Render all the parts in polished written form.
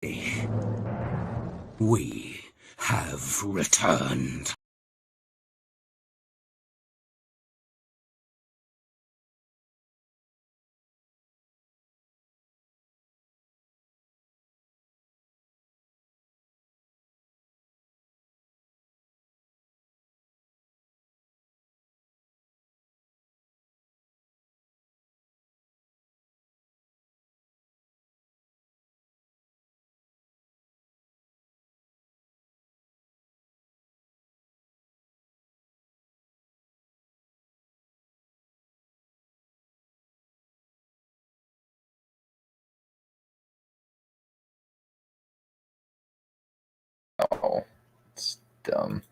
We have returned. Oh, it's dumb.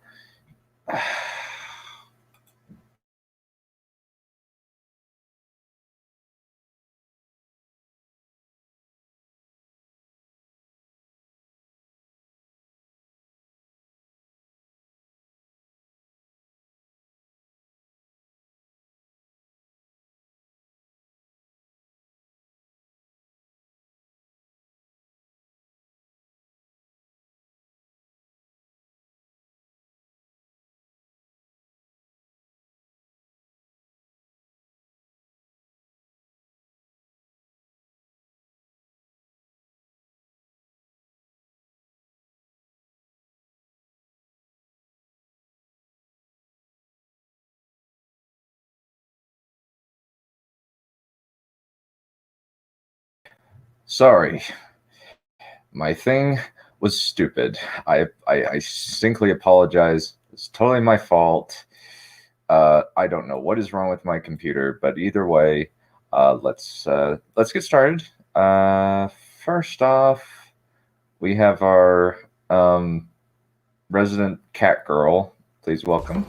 Sorry. My thing was stupid. I distinctly apologize. It's totally my fault. I don't know what is wrong with my computer, but either way, let's get started. First off, we have our resident cat girl. Please welcome.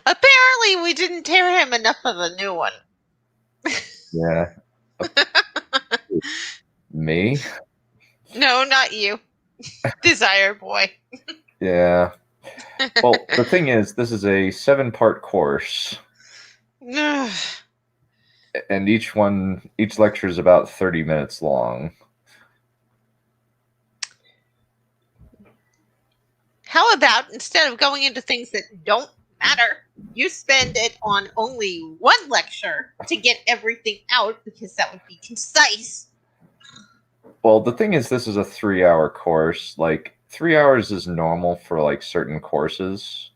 Apparently, we didn't tear him enough of a new one. Yeah. Me? No, not you. Desire Boy. Yeah. Well, the thing is, this is a 7-part course. And each lecture is about 30 minutes long. How about, instead of going into things that don't matter, you spend it on only one lecture to get everything out, because that would be concise. Well, the thing is, this is a 3-hour course. Like, 3 hours is normal for, like, certain courses,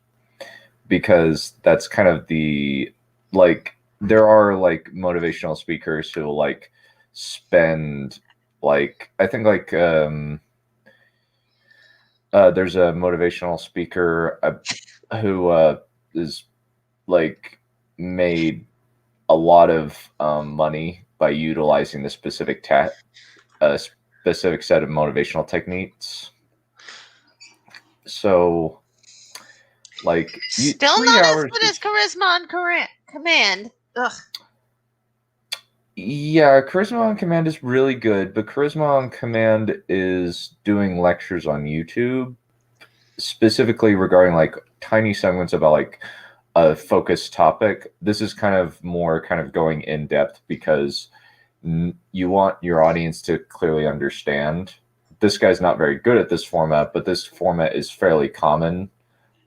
because that's kind of the, like, there are, like, motivational speakers who will, like, spend, like, I think, like, there's a motivational speaker who is, like, made a lot of money by utilizing the specific specific set of motivational techniques. So, like, still not as good as Charisma on Command. Ugh. Yeah, Charisma on Command is really good, but Charisma on Command is doing lectures on YouTube, specifically regarding, like, tiny segments about, like, a focused topic. This is kind of more kind of going in depth, because you want your audience to clearly understand. This guy's not very good at this format, but this format is fairly common,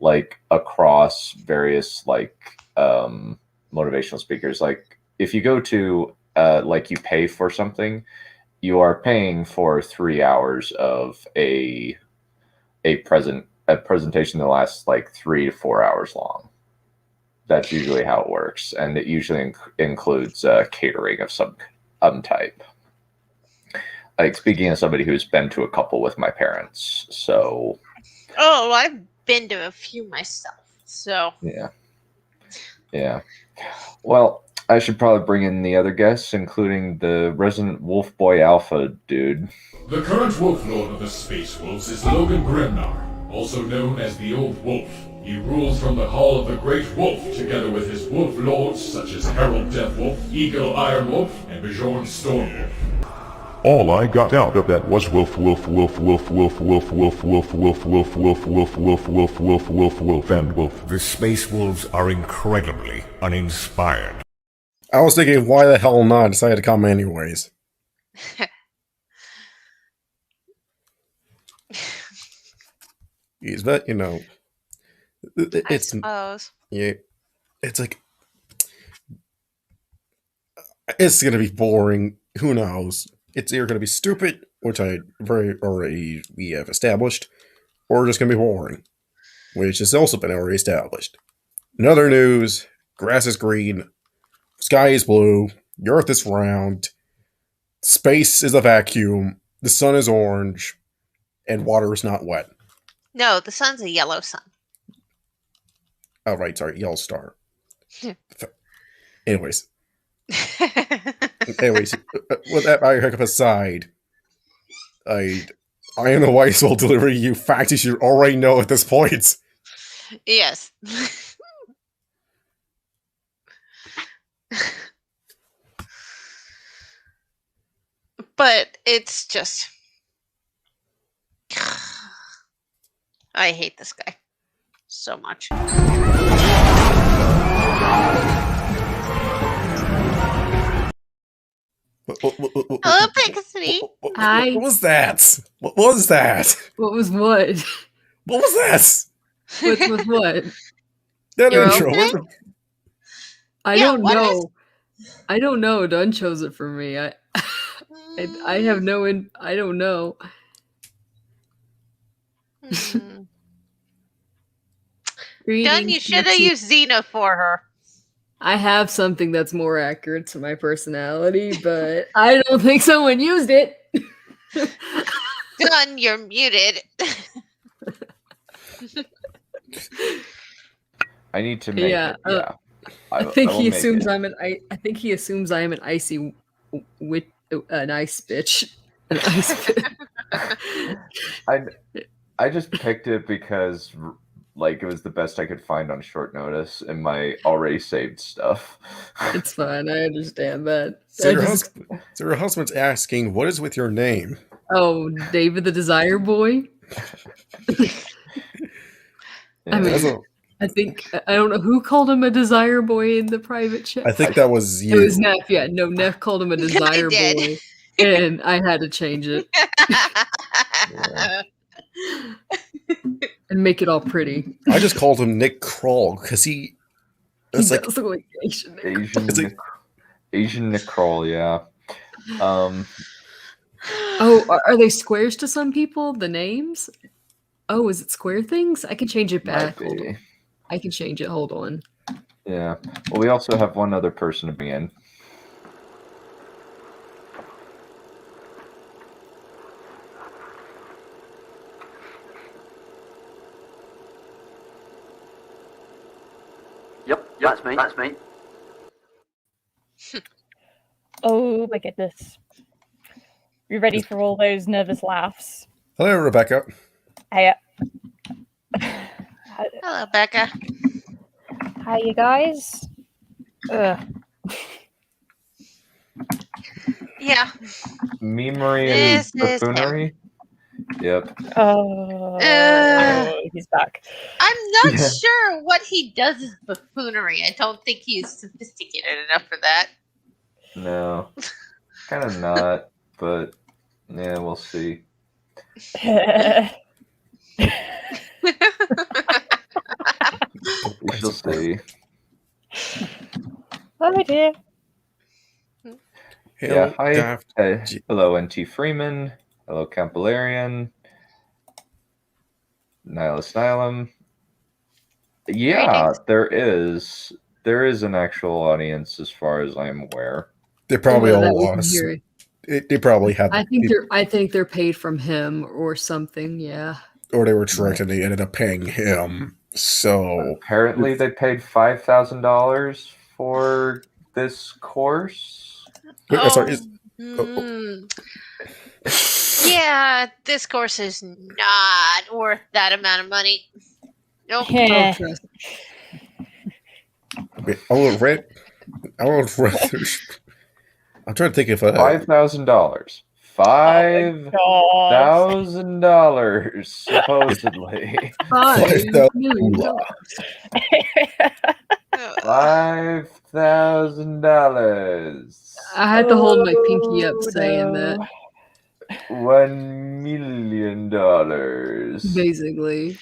like, across various, like, motivational speakers. Like, if you go to like, you pay for something, you are paying for 3 hours of a presentation that lasts like 3 to 4 hours long. That's usually how it works, and it usually includes catering of some type. Like, speaking of somebody who's been to a couple with my parents, so. Oh, I've been to a few myself, so. Yeah. Well, I should probably bring in the other guests, including the resident Wolf Boy Alpha dude. The current Wolf Lord of the Space Wolves is Logan Gremnar, also known as the Old Wolf. He rules from the Hall of the Great Wolf, together with his wolf lords such as Harold Deathwolf, Eagle Ironwolf, and Bjorn Stormwolf. All I got out of that was wolf, wolf, wolf, wolf, wolf, wolf, wolf, wolf, wolf, wolf, wolf, wolf, wolf, wolf, wolf, wolf, wolf, and wolf. The Space Wolves are incredibly uninspired. I was thinking, why the hell not? I decided to come anyways. But it's suppose. yeah, it's like it's gonna be boring. Who knows? It's either gonna be stupid, which we have established, or just gonna be boring, which has also been already established. In other news, grass is green, sky is blue, the earth is round, space is a vacuum, the sun is orange, and water is not wet. No, the sun's a yellow sun. Oh, right, sorry, yellow star. Anyways, with that hiccup aside, I am the White Soul delivering you facts you should already know at this point. Yes. But it's just... I hate this guy so much. Hello, Pixie. Hi. What was that? What was that? What was what? What was that? What's what? That You're intro. okay? I Yeah, don't what know. I don't know. Dunn chose it for me. I have no I don't know. Done, Greetings, you should have Pixie. used Xena for her. I have something that's more accurate to my personality, but I don't think someone used it. Done, you're muted. I need to make Yeah, it. Yeah. I think will he make assumes it. I think he assumes I am an icy an ice bitch. An ice bitch. I just picked it because it was the best I could find on short notice in my already saved stuff. It's fine. I understand that. So I your, just- so your husband's asking, what is with your name? Oh, David the Desire Boy. I mean, I think I don't know who called him a Desire Boy in the private chat. I think that was It you. was Neph. Yeah, no, Neph called him a Desire did. Boy, and I had to change it and make it all pretty. I just called him Nick Kroll because he. It's He like does look like Asian. Asian Nicole, yeah. Oh, are they squares to some people? The names? Oh, is it square things? I can change it back. Hold on. I can change it. Hold on. Yeah. Well, we also have one other person to be in. Yep, that's me. That's me. Oh my goodness. You ready for all those nervous laughs? Hello, Rebecca. Hey, Hello, Becca. hi, you guys. Ugh. Yeah. Memory and This is him. buffoonery. Yep. Oh, he's back. I'm not Yeah. sure what he does is buffoonery. I don't think he's sophisticated enough for that. No. Kind of not, but yeah, we'll see. We shall see. Oh dear. Yeah, hi. Daft. Hello, NT Freeman. Hello, Campbellarian. Nihilus Nihilum. Yeah, there is an actual audience as far as I'm aware. They probably That all we can lost. hear. They probably had. I think they're paid from him or something. Yeah. Or they were tricked and they ended up paying him. So Apparently, they paid $5,000 for this course. sorry, Yeah, this course is not worth that amount of money. Nope. Oh, trust. Okay, I want red. I want red. I'm trying to think if $5,000. $5,000 supposedly. $5 million. $5,000. I had to hold my pinky up saying that. $1 million. Basically.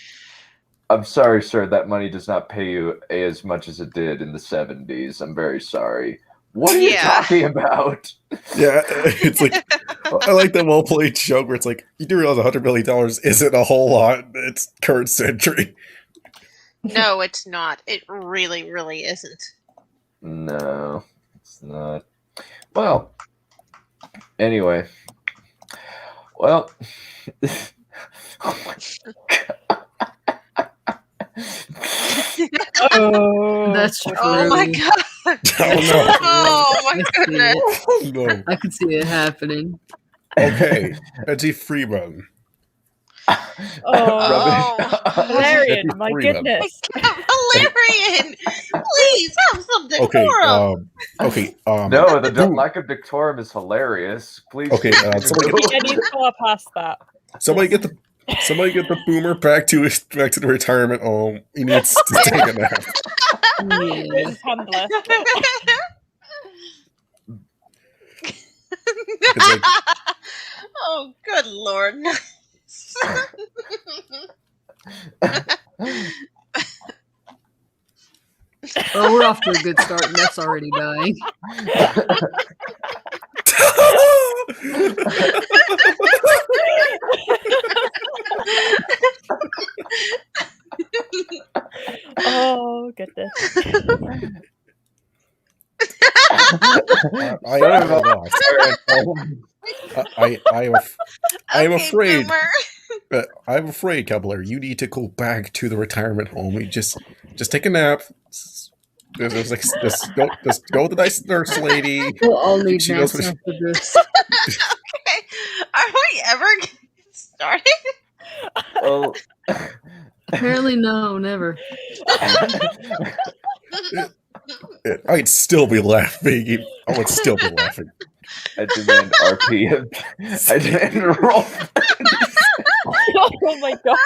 I'm sorry, sir. That money does not pay you as much as it did in the 70s. I'm very sorry. What are you talking about? Yeah, it's like I like that well-played joke where it's like you do realize $100 million isn't a whole lot. It's current century. No, it's not. It really, really isn't. No, it's not. Well, anyway. Well. Oh, That's true. Oh my god. Oh my goodness. Oh no. I could see it happening. Okay, Eddie Freeman. Oh. Valerian, my Freeman. goodness. Valerian, please have some decorum. Okay, No, the lack of decorum is hilarious. Please. Okay, somebody I need to go past that. Somebody get the boomer back to the retirement home. He needs to take a nap. Yeah. His handler. It's like, Oh, good lord. Oh, we're off to a good start. Neph's already dying. Oh, goodness. I'm Okay, afraid. Boomer. I'm afraid, Cobbler. You need to go back to the retirement home. You just take a nap. Just go with the nice nurse lady. We'll all need She knows naps what after this. Okay. Are we ever getting started? Well, Apparently, no, never. I'd still be laughing. I would still be laughing. I demand RP. I demand roll. Oh my god.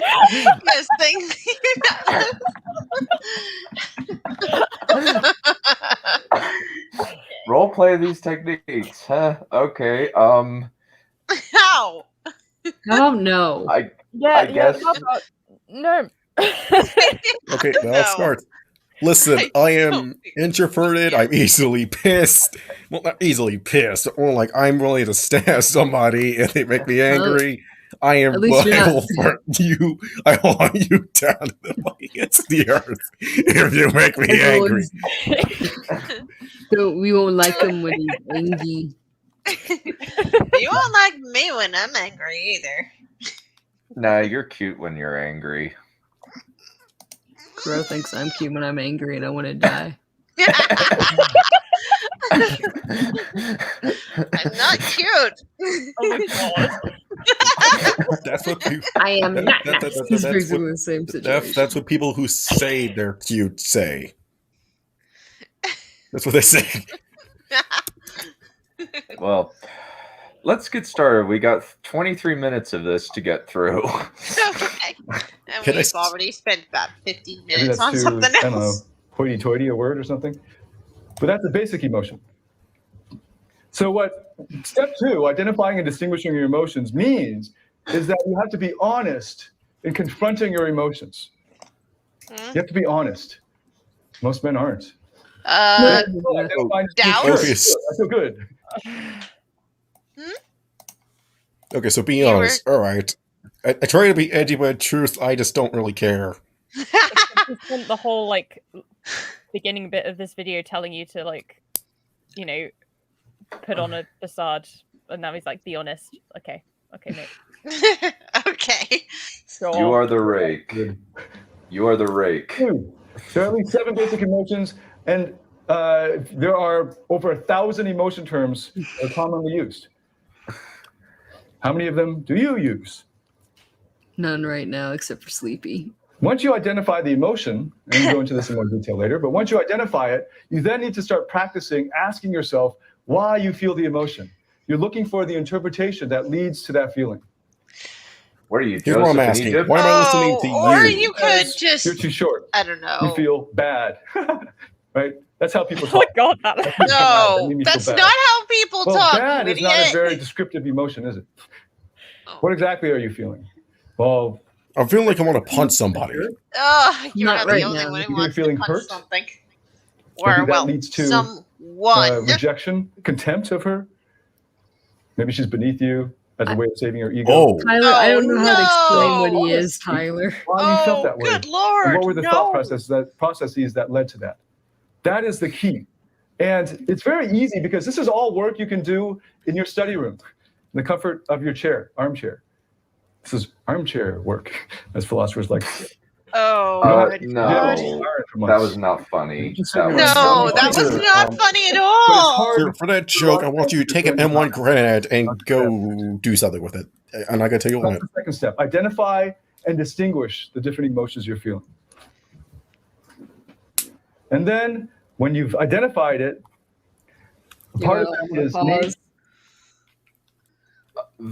Yes, thank you. Role play these techniques, huh? Okay. How? I don't know. I Yeah, guess- how about- no. Okay, now let's No. start. Listen, I am introverted. I'm easily pissed. Well, not easily pissed. Or like I'm willing to stab somebody and they make me angry. I am. At least you're I not- will burn you. I want you down against the earth if you make me angry. So we won't like him when he's angry. You won't like me when I'm angry either. Nah, you're cute when you're angry. Crow thinks I'm cute when I'm angry and I want to die. I'm not cute. Oh my god. That's what people. I am not that- nice. that- He's that's basically what- the same situation. That's what people who say they're cute say. That's what they say. Well, let's get started. We got 23 minutes of this to get through. Okay. And Can I we've s- already spent about 15 Maybe minutes that's on too, something I don't know, else. hoity-toity, a word or something. But that's a basic emotion. So what step 2, identifying and distinguishing your emotions, means is that you have to be honest in confronting your emotions. You have to be honest. Most men aren't. Identifying- doubt? Okay, I feel good. Okay, so being You were- honest. All right. I try to be edgy, but in truth, I just don't really care. I spent the whole like beginning bit of this video telling you to like, you know, put on a facade, and now he's like, be honest. Okay, mate. Okay. Go You on. are the rake. Good. You are the rake. 2. There are at least 7 basic emotions, and there are over 1,000 emotion terms that are commonly used. How many of them do you use? None right now, except for sleepy. Once you identify the emotion, and we'll go into this in more detail later, but once you identify it, you then need to start practicing asking yourself why you feel the emotion. You're looking for the interpretation that leads to that feeling. What are you, Here's what I'm Joseph in asking. Egypt? Why am I listening to Or you? you could just, You're too short. I don't know. You feel bad, right? That's how people Oh my talk. god, that No, made me feel that's bad. not how people Well, talk, bad you is not a idiot. very descriptive emotion, is it? Oh. What exactly are you feeling? Well, I'm feeling like I want to punch somebody. You're Not not the right only now. one who You're wants to feeling punch hurt? something. Maybe Or, that well, leads to, someone. rejection, contempt of her. Maybe she's beneath you as a way of saving her ego. Oh, Tyler, I don't know how to explain what no. he is, Tyler. Why you felt that way? Good Lord. And what were the no. thought processes that led to that? That is the key. And it's very easy because this is all work you can do in your study room, in the comfort of your chair, armchair. This is armchair work, as philosophers like to say. Oh, Uh, good no. God. That was not funny. That was No, that was not funny at all. for that joke, I want you to take an M1 grenade and go do something with it. I'm not going to tell you That's what. the second step. Identify and distinguish the different emotions you're feeling. And then when you've identified it, part of that is Pause.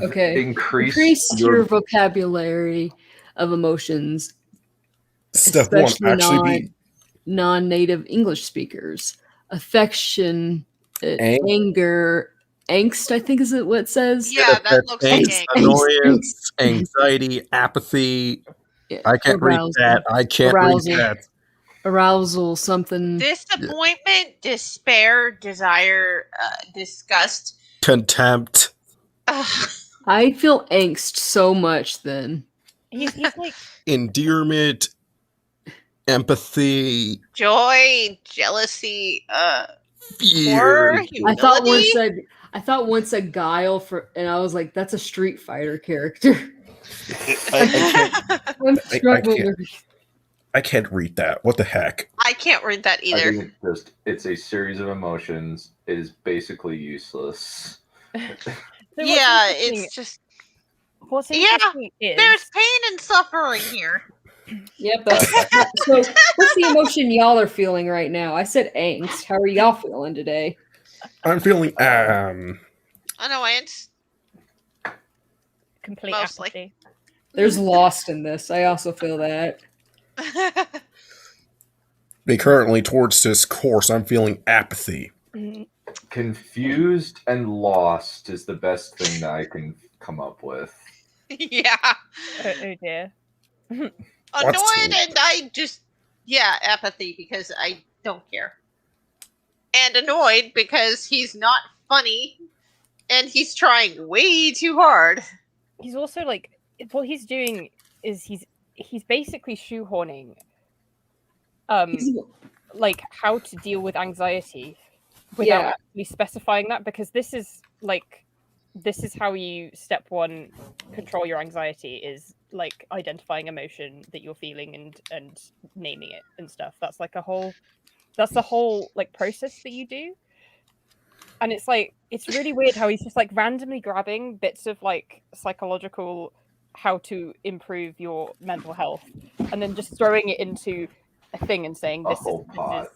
Okay. Increase your vocabulary of emotions, Step one, especially actually be non-native English speakers. Affection, anger, angst, I think is it what it says? Yeah, that looks like angst, angst. annoyance, anxiety, apathy. I can't read that. I can't read that. Arousal, something. Disappointment, despair, desire, disgust. Contempt. Ugh. I feel angst so much then. He's like Endearment, empathy, Joy, jealousy, fear. horror, I thought humility. once a guile for, and I was like, that's a Street Fighter character. I'm struggling. I can't read that. What the heck? I can't read that I either. think it's a series of emotions. It is basically useless. Yeah, it's just. What's Yeah, interesting is there's pain and suffering here. Yep. So, what's the emotion y'all are feeling right now? I said angst. How are y'all feeling today? I'm feeling Annoyance. complete mostly. apathy. There's lost in this. I also feel that. currently towards this course. I'm feeling apathy. Confused and lost is the best thing that I can come up with. Yeah. Oh dear. Annoyed and I just, apathy because I don't care. And annoyed because he's not funny and he's trying way too hard. He's also like, what he's doing is he's basically shoehorning like how to deal with anxiety without actually specifying that, because this is how you step one control your anxiety is like identifying emotion that you're feeling and naming it and stuff. That's the whole like process that you do. And it's like, it's really weird how he's just like randomly grabbing bits of like psychological how to improve your mental health and then just throwing it into a thing and saying this is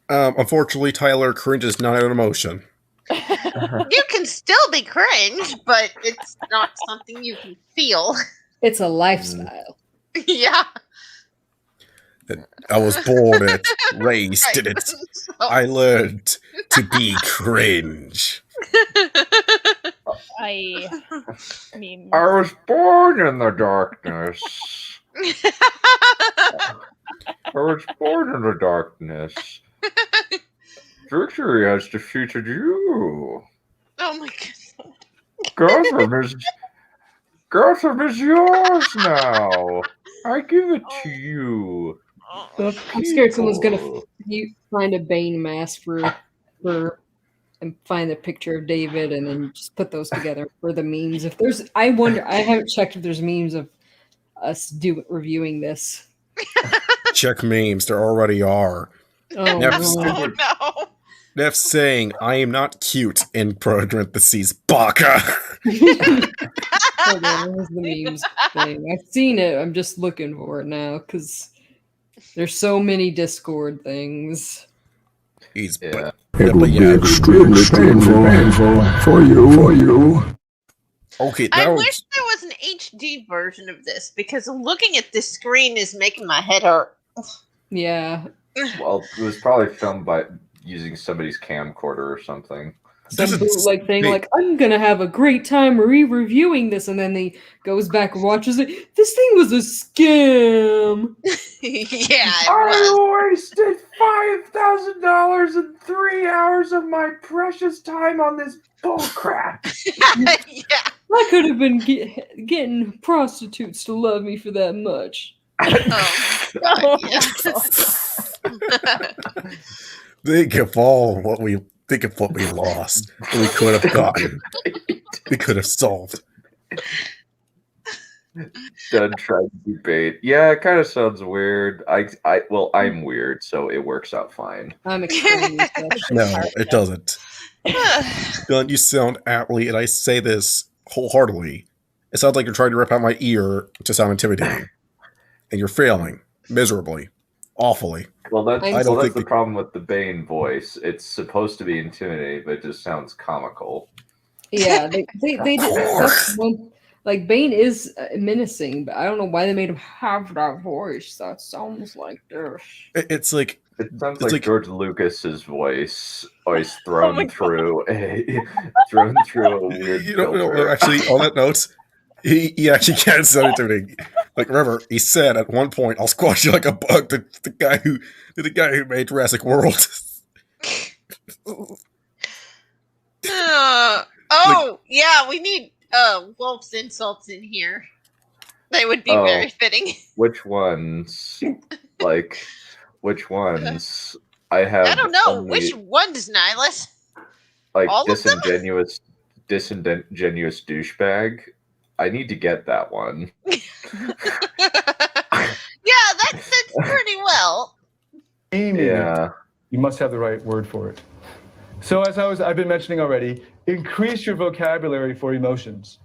Unfortunately, Tyler, cringe is not an emotion. You can still be cringe, but it's not something you can feel. It's a lifestyle. Yeah. I was born it, raised in it. So- I learned to be cringe. I mean, I was born in the darkness. I was born in the darkness. Victory has defeated you. Oh my god. Gotham is yours now. I give it to you. The I'm scared someone's gonna people. find a Bane mask for and find a picture of David and then just put those together for the memes. If there's, I wonder, I haven't checked if there's memes of us reviewing this. Check memes. There already are. Oh, Neph's, no. Neph's saying, I am not cute, in parentheses, baka. Hold on, where's the memes thing? I've seen it. I'm just looking for it now because there's so many Discord things. He's Yeah. It will be extremely painful for you. Okay, I now wish there was an HD version of this because looking at this screen is making my head hurt. Yeah. Well, it was probably filmed by using somebody's camcorder or something. Some This is bootleg thing big. like, I'm gonna have a great time re-reviewing this, and then he goes back and watches it. This thing was a scam. Yeah, it was. wasted $5,000 and 3 hours of my precious time on this bullcrap. Yeah. I could have been getting prostitutes to love me for that much. Oh, God, yeah. think of all what we lost. We could have gotten. We could have solved. Done trying to debate. Yeah, it kind of sounds weird. I'm weird, so it works out fine. I'm extremely special. No, it doesn't. Gun, you sound aptly, and I say this wholeheartedly. It sounds like you're trying to rip out my ear to sound intimidating. And you're failing miserably, awfully. Well, that's I the problem with the Bane voice. It's supposed to be intimidating, but it just sounds comical. Yeah, they did. That's one, like Bane is menacing, but I don't know why they made him have that voice. That sounds like this. It's like It sounds It's like like- George Lucas's voice, always my thrown through a weird. you know, filter. actually, on that note, he actually can sound intimidating. Like, remember, he said at one point, "I'll squash you like a bug." The guy who made Jurassic World. Yeah, we need Wolf's insults in here. They would be Oh. very fitting. Which ones? Which ones? I have. I don't know. only, Which ones, Nihilus? like all of them? disingenuous douchebag. I need to get that one. Yeah, that fits pretty well. Amy, Yeah. you must have the right word for it. So as I've been mentioning already, increase your vocabulary for emotions.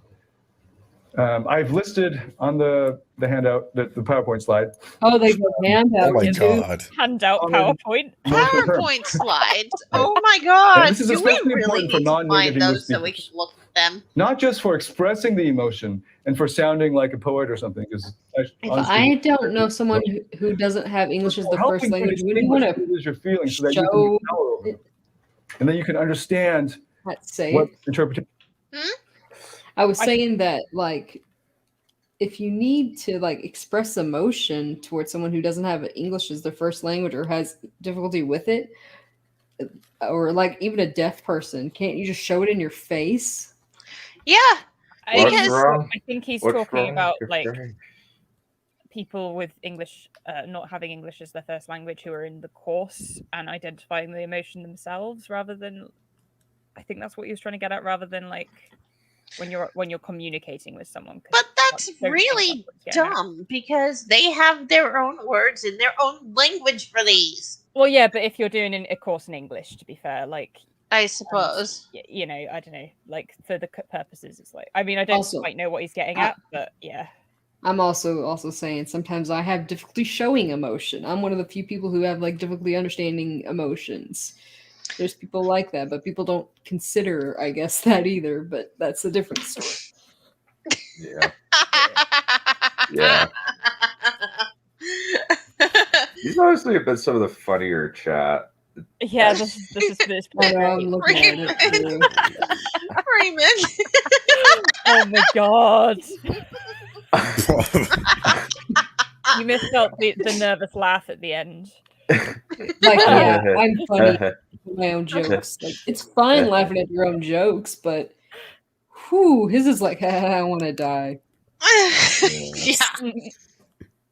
I've listed on the handout, the PowerPoint slide. Oh, they go handout. Oh my too. god! Handout PowerPoint. PowerPoint slides. Oh my god. This is Do we especially really important for need to non-native find English those so we can speakers. look at them? Not just for expressing the emotion and for sounding like a poet or something. Because If I don't know someone who doesn't have English as the first language, we want to your feelings so that you can show be power over them. And then you can understand say what it. interpretation. I was saying that, like, if you need to like express emotion towards someone who doesn't have English as their first language or has difficulty with it, or like even a deaf person, can't you just show it in your face? Yeah. What's Because wrong? I think he's What's talking wrong about with like your face? people with English, not having English as their first language who are in the course and identifying the emotion themselves, rather than. I think that's what he was trying to get at, rather than like when you're communicating with someone. 'cause But that's I don't think really what he's getting at. dumb because they have their own words and their own language for these. Well, yeah, but if you're doing a course in English, to be fair, like I suppose. you know, I don't know, like for the purposes, it's like I mean, I don't Also, quite know what he's getting at, but yeah. I'm also saying sometimes I have difficulty showing emotion. I'm one of the few people who have like difficulty understanding emotions. There's people like that, but people don't consider, I guess, that either. But that's a different story. Yeah. Yeah. These honestly have been some of the funnier chat. Yeah, this is I know, I'm looking at it. Too. Freeman. Oh my god. You missed out the nervous laugh at the end. Like, yeah, I'm funny with my own jokes. Like, it's fine laughing at your own jokes, but whew, his is like, I want to die. Yeah.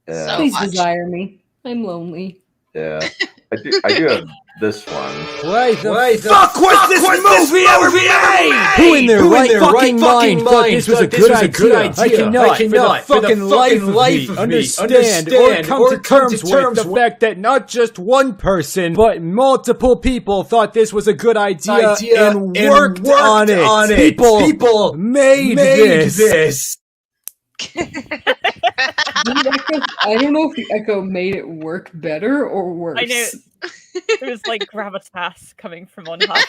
Yeah. So Please much. desire me. I'm lonely. Yeah. I do have this one. Why the fuck was this movie ever made? Who in their right fucking mind thought this was a good idea? I cannot, for the fucking life of me, understand or come to terms with the fact that not just one person, but multiple people thought this was a good idea and worked on it. People made this. I don't know if Echo made it work better or worse. I know it was like gravitas coming from on high.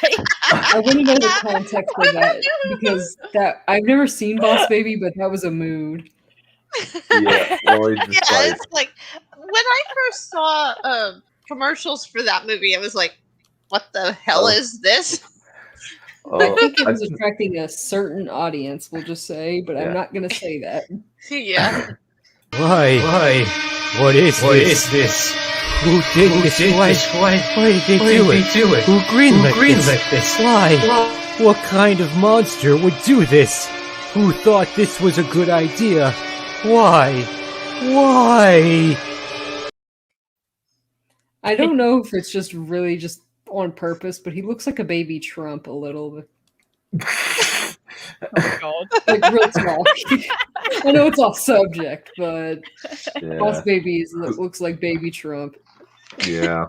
I want to know the context of that because I've never seen Boss Baby, but that was a mood. Yeah, well, it's like when I first saw commercials for that movie, I was like, "What the hell is this?" I think it was attracting a certain audience, we'll just say, but I'm not going to say that. Yeah. Why? What is this? Who did this? Why did they do it? Who greenlit this? Why? What kind of monster would do this? Who thought this was a good idea? Why? I don't know if it's just really just on purpose, but he looks like a baby Trump a little bit. Oh god. Like real small. I know it's off subject, but Boss Baby looks like baby Trump. Yeah.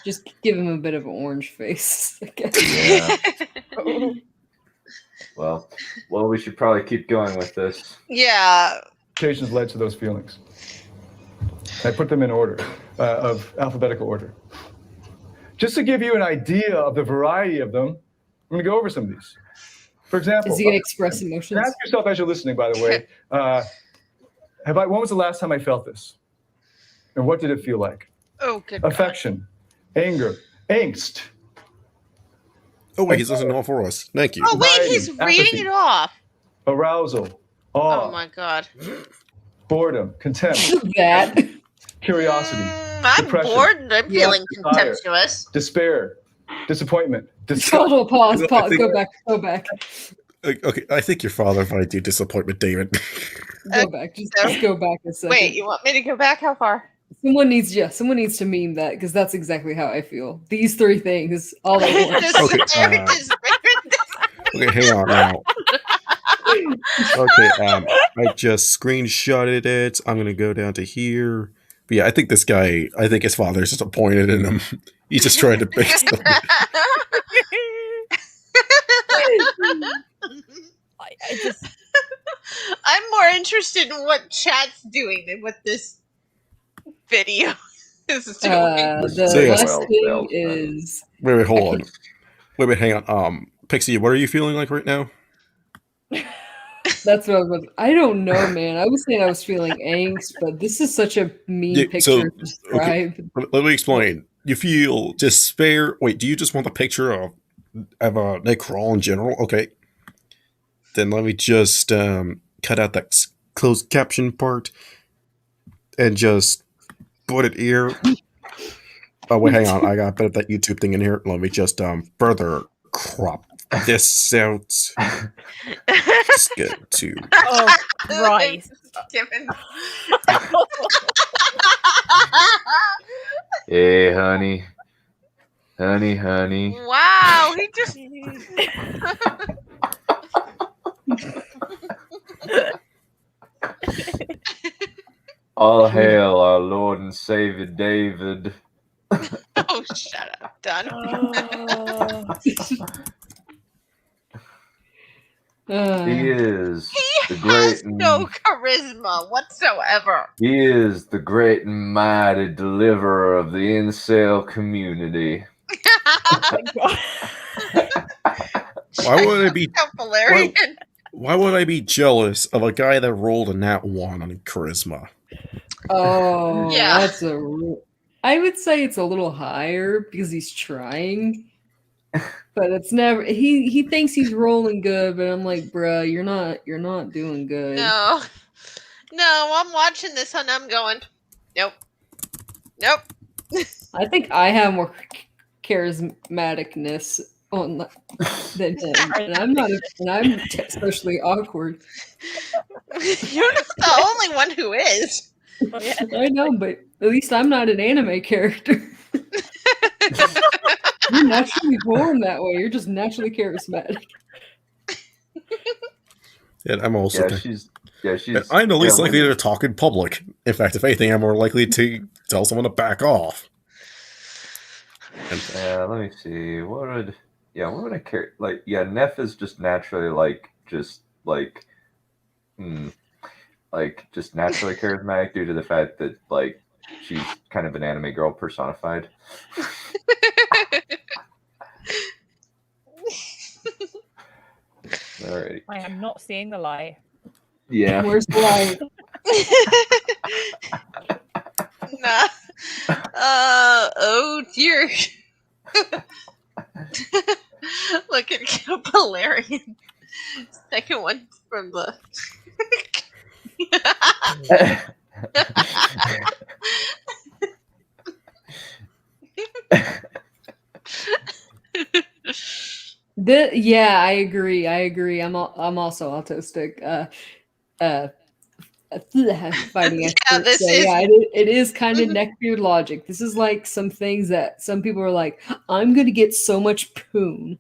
Just give him a bit of an orange face, I guess. Yeah. Well, we should probably keep going with this. Yeah. Occasions led to those feelings. I put them in order, of alphabetical order. Just to give you an idea of the variety of them, I'm going to go over some of these. For example, is he going to express emotions? Ask yourself as you're listening, by the way, when was the last time I felt this? And what did it feel like? Oh, good Affection, anger, angst. Oh, wait, he's listening all for us. Thank you. Oh, wait, he's reading it off. Arousal, awe. Oh, my God. Boredom, contempt. Curiosity. I'm depression, bored and I'm feeling desire, contemptuous. Despair, disappointment, Hold on, pause, go back. Okay, I think your father might do disappointment, David. Go back, just go back a second. Wait, you want me to go back? How far? Someone needs to meme that because that's exactly how I feel. These three things, all at once. Okay, hang on now. Okay, I just screenshotted it. I'm gonna go down to here. But yeah, I think this guy, his father's disappointed in him. He's just trying to fix them. I'm more interested in what chat's doing than what this video is doing. The last thing is... Wait, hold on. Wait, hang on. Pixie, what are you feeling like right now? That's what I was. I don't know, man. I was saying I was feeling angst, but this is such a mean picture to describe. Okay. Let me explain. You feel despair. Wait, do you just want the picture of Nightcrawl in general? Okay. Then let me just cut out that closed caption part and just put it here. Oh wait, hang on. I got a bit of that YouTube thing in here. Let me just further crop this out. Just get to. Oh Christ! Hey, honey. Wow, he just. All hail our Lord and Savior David. Oh, shut up, done. He is He the great has no charisma whatsoever. He is the great and mighty deliverer of the incel community. Why would I be? Valerian. Why would I be jealous of a guy that rolled a nat 1 on charisma? Oh, yeah. That's I would say it's a little higher because he's trying, but it's never. He thinks he's rolling good, but I'm like, bruh, you're not doing good. No, I'm watching this and I'm going, nope. I think I have more charismaticness on than him, and I'm not. And I'm socially awkward. You're not the only one who is. I know, but at least I'm not an anime character. naturally born that way. You're just naturally charismatic. And I'm also. she's. I'm the least likely to talk in public. In fact, if anything, I'm more likely to tell someone to back off. Let me see. What would I care? Like, Neph is just naturally just naturally charismatic due to the fact that she's kind of an anime girl personified. Alrighty. I am not seeing the lie. Yeah. Where's the lie? Nah. Oh dear. Look at Valerian. Second one from the. Yeah, I agree. I'm also autistic. Fighting experts. It is kind of neckbeard logic. This is like some things that some people are like, I'm gonna get so much poon.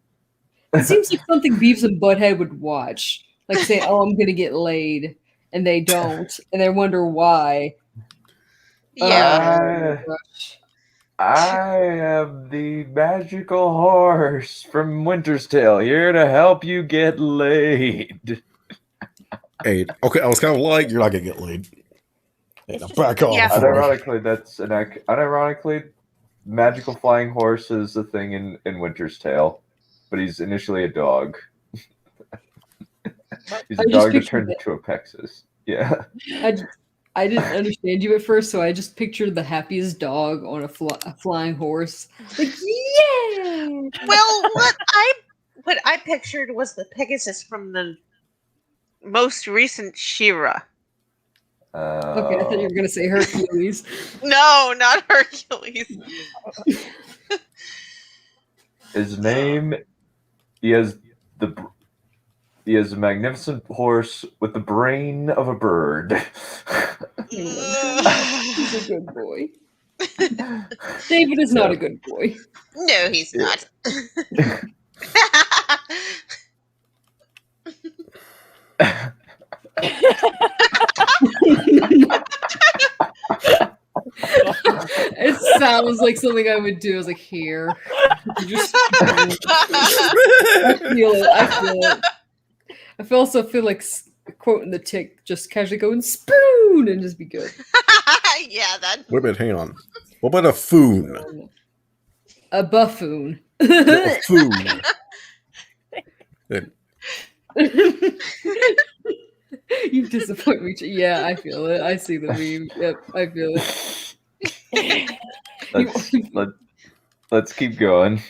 It seems like something Beavis and Butthead would watch. Like say, oh, I'm gonna get laid, and they don't, and they wonder why. Yeah. I am the magical horse from Winter's Tale, here to help you get laid. Hey, okay, I was kind of like, you're not gonna get laid. Hey, now back off. Yeah. Unironically, magical flying horse is a thing in Winter's Tale, but he's initially a dog. He's a dog that turned into a Pexus. Yeah. I didn't understand you at first, so I just pictured the happiest dog on a flying horse. Like, yeah! Well, what I pictured was the Pegasus from the most recent She-Ra. Okay, I thought you were going to say Hercules. No, not Hercules. His name, he has a magnificent horse with the brain of a bird. He's a good boy. David is not a good boy. No, he's not. It sounds like something I would do. I was like, here. Just, I feel it. I also feel like quoting the Tick, just casually going spoon and just be good. Yeah, that. Wait a minute, hang on. What about a foon? A buffoon. A foon. You disappoint me. Yeah, I feel it. I see the meme. Yep, I feel it. Let's keep going.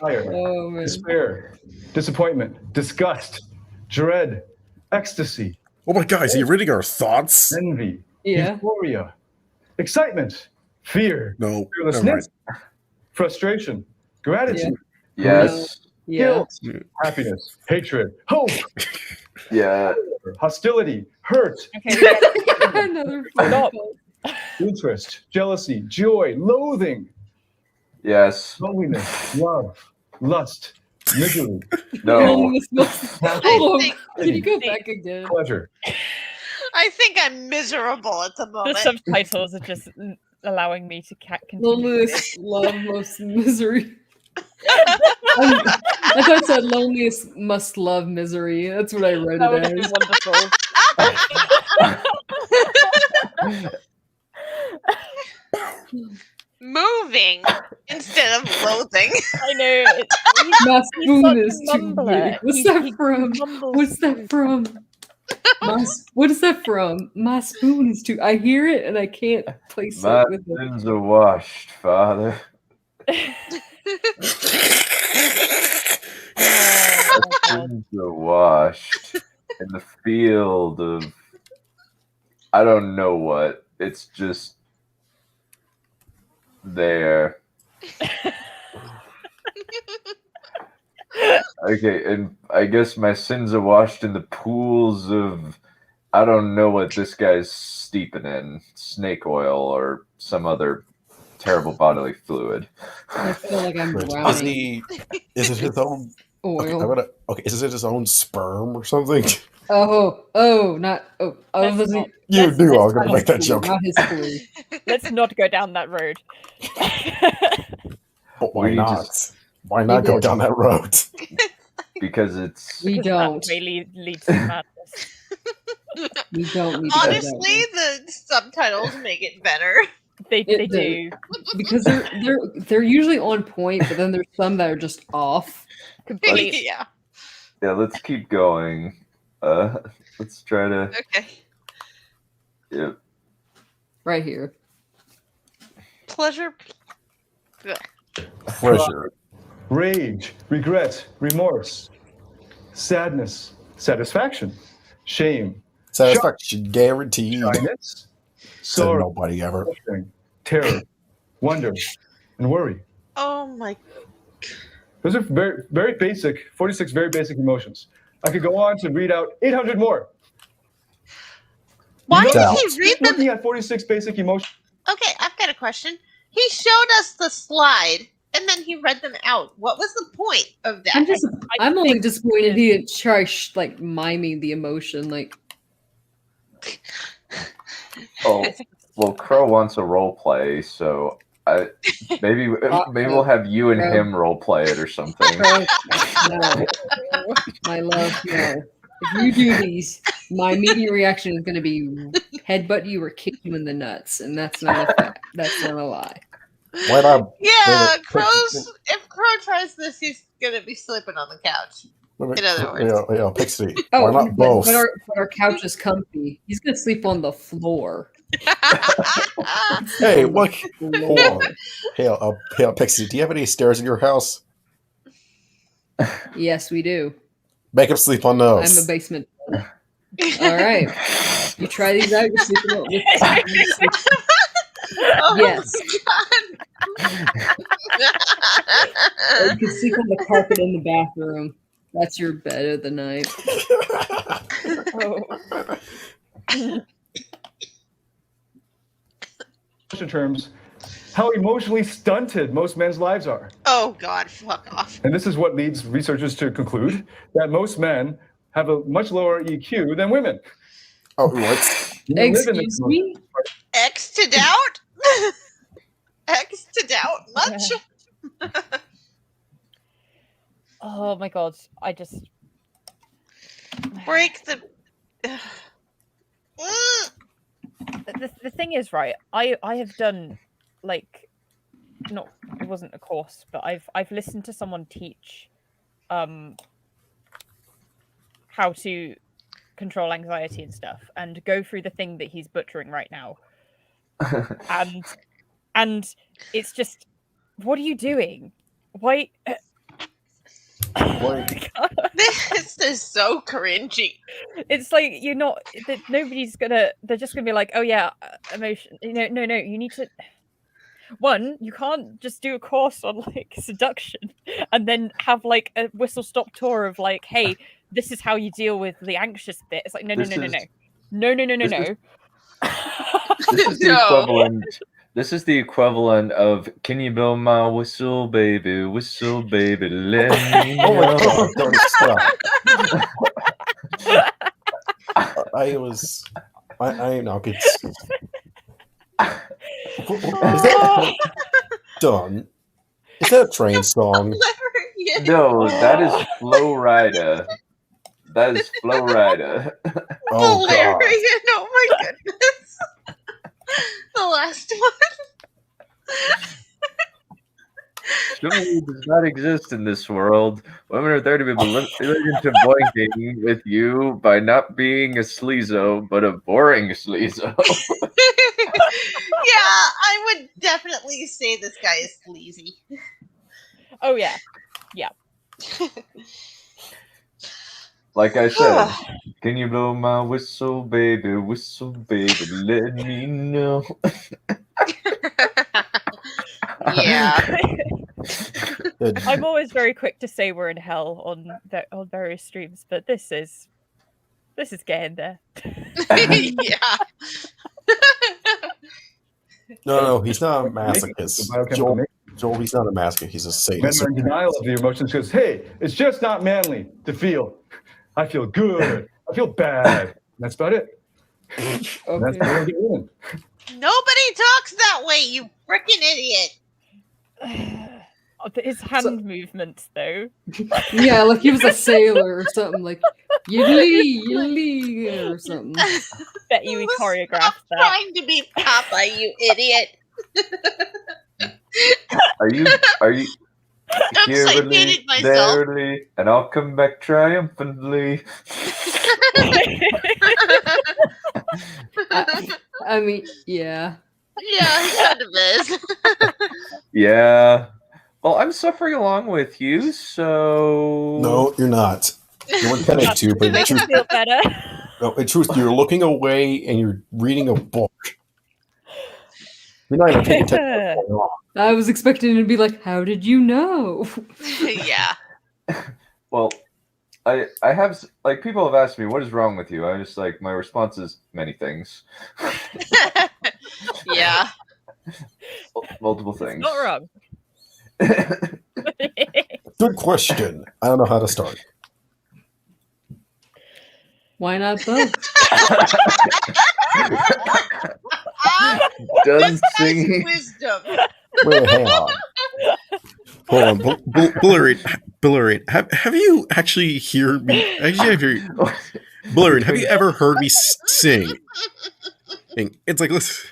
Fire, despair, disappointment, disgust, dread, ecstasy. Oh my God, is he reading our thoughts? Envy, yeah, euphoria, excitement, fear, fearlessness, frustration, gratitude, yes, guilt, happiness, hatred, hope, hostility, hurt, another interest, jealousy, joy, loathing, loneliness, love, lust, misery. No. Hold on. Can you go back again? Pleasure. I think I'm miserable at the moment. The subtitles are just allowing me to continue. Loneliest, love, most misery. I thought it said loneliest must love misery. That's what I read That it would be as. Wonderful. Moving instead of loathing. I know. My spoon is too mumbler. big. What's that from? What's that from? What is that from? My spoon is too. I hear it and I can't place My it with it. sins are washed, Father. Sins are washed in the field of I don't know what. It's just there. Okay, and I guess my sins are washed in the pools of I don't know what this guy's steeping in, snake oil or some other terrible bodily fluid. I feel like I'm Is drowning. Is it his own Oil. is it his own sperm or something? Not. Let's not- You let's- knew I was let's going to not- make that joke. Not his glue. Let's not go down that road. But why We not? just- Why not go down that road? Because it's We Because don't. That may lead to madness. We don't need to go that Honestly, way. the subtitles make it better. They It do. Because they're usually on point, but then there's some that are just off. Completely. Yeah. Yeah, let's keep going. Let's try to. Okay. Yeah. Right here. Pleasure. Pleasure. Rage, regret, remorse, sadness, satisfaction, shame, Satisfaction guaranteed. shyness, Said sorrow, nobody ever. suffering, terror, wonder, and worry. Oh my. Those are very, very basic, 46 very basic emotions. I could go on to read out 800 more. Why You did know, he read them? looking at 46 basic emotions. Okay, I've got a question. He showed us the slide and then he read them out. What was the point of that? I'm only disappointed he didn't try miming the emotion. Like, Oh, well, Crow wants a role play, so maybe we'll have you and him role play it or something. no. My love, no. If you do these, my immediate reaction is going to be headbutt you or kick you in the nuts, and that's not a fact. That's not a lie. Why not? Yeah, if Crow tries this, he's gonna be sleeping on the couch. In other words. Yeah, Pixie. Oh, Why not both? but our couch is comfy. He's going to sleep on the floor. Hey, look. Hold on. Hey, Pixie, do you have any stairs in your house? Yes, we do. Make him sleep on those. I'm a basement. All right. You try these out, you're sleeping on Oh, yes. God. Or you can sleep on the carpet in the bathroom. That's your bed of the night. Terms, how emotionally stunted most men's lives are. Oh, God, fuck off. And this is what leads researchers to conclude that most men have a much lower EQ than women. Oh, what? Excuse me? X to doubt? X to doubt much? Oh my god, I just break the. The thing is, right? I have done it wasn't a course, but I've listened to someone teach how to control anxiety and stuff, and go through the thing that he's butchering right now. and it's just, what are you doing? Why? This is so cringy. It's like you're not. Nobody's gonna. They're just gonna be like, "Oh yeah, emotion." No. You need to. One, you can't just do a course on seduction and then have a whistle-stop tour of hey, this is how you deal with the anxious bit. It's like no. This is the equivalent. This is the equivalent of "Can you blow my whistle, baby? Whistle, baby, let me know." Oh my God! Stop. I know. Is that done? Is that a train song? No, that is Flow Rida. That is Flow Rida. Oh God! Oh my goodness! The last one. Chivalry does not exist in this world. Women are there to be belligerent to boinking with you by not being a sleazo, but a boring sleazo. Yeah, I would definitely say this guy is sleazy. Oh yeah. Like I said, can you blow my whistle, baby? Whistle, baby, let me know. Yeah. I'm always very quick to say we're in hell on various streams, but this is getting there. Yeah. No, he's not a The masochist. biochemical makeup. Joel, he's not a masochist. He's a Men sadist. are in denial of the emotions because, hey, it's just not manly to feel. I feel good. I feel bad. That's about it. That's how we get in. Nobody talks that way, you freaking idiot. His hand movements, though. Yeah, like he was a sailor or something, like yiddly, yiddly, or something. Bet you he choreographed Stop that. trying to be Papa, you idiot. Are you Oops, I dated myself. verily, and I'll come back triumphantly. I mean, yeah. Yeah, he kind of is. Yeah. Well, I'm suffering along with you, so... No, you're not. You intended to, but in Make truth, it feel better. no, in truth, you're looking away and you're reading a book. You're not even paying attention to what's going on. I was expecting it to be like, how did you know? Yeah. Well, I have, like, people have asked me, what is wrong with you? I'm just like, my response is many things. Yeah. Multiple things. Not wrong. Good question. I don't know how to start. Why not both? Done singing. Wisdom. Wait, hang on. Hold on. Bullarian, have you actually heard me? Bullarian, have you ever heard me sing? It's like, listen.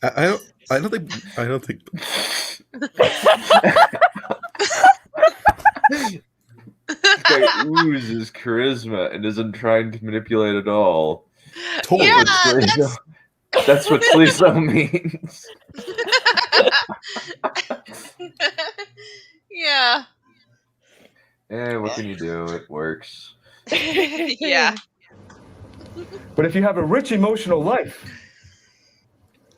I don't think. This guy oozes charisma and isn't trying to manipulate at all. Totally. Yeah, That's what Sleezo means. Yeah. Eh, what can you do? It works. Yeah. But if you have a rich emotional life,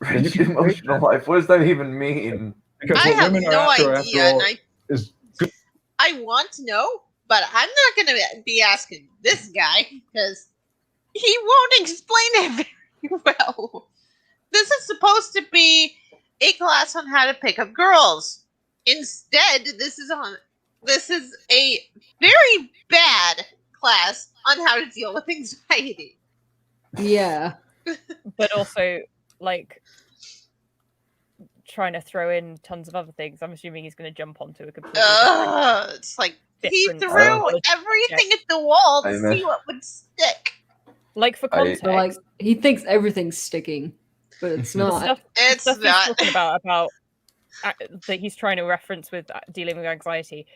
then you Rich can emotional life. What does that even mean? because I what have women are no after idea, all, and is I want to know, but I'm not going to be asking this guy because he won't explain it very well. This is supposed to be a class on how to pick up girls. Instead, this is a very bad class on how to deal with anxiety. Yeah. But also, like, trying to throw in tons of other things. I'm assuming he's going to jump onto a completely It's like he different threw knowledge. everything at the wall to I see what would stick. Like, for context, So, like, he thinks everything's sticking, but it's the not. stuff, It's stuff he's not. talking about that he's trying to reference with dealing with anxiety,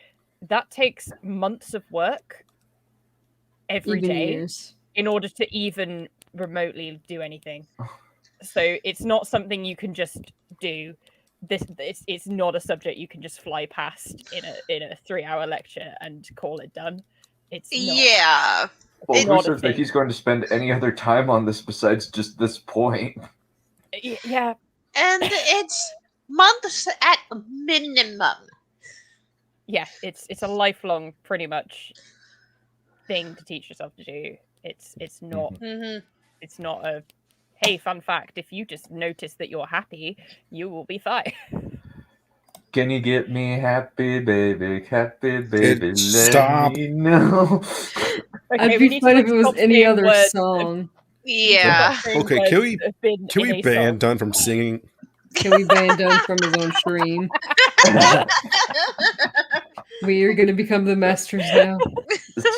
that takes months of work every Even day years. in order to even remotely do anything. So it's not something you can just do. It's not a subject you can just fly past in a 3-hour lecture and call it done. It's not. Yeah. Well, not who a says that thing. he's going to spend any other time on this besides just this point? Yeah. And it's months at minimum. Yeah, it's a lifelong, pretty much, thing to teach yourself to do. It's not Mm-hmm. it's not a, hey, fun fact, if you just notice that you're happy, you will be fine. Can you get me happy, baby? Happy, baby. Stop. Let me know. I'd we be need fine to if it was stop any saying other words song. Yeah. saying Okay, words can we- that have been Can in we a ban song. Dunn from singing? Can we ban Dunn from his own stream? We are going to become the masters now.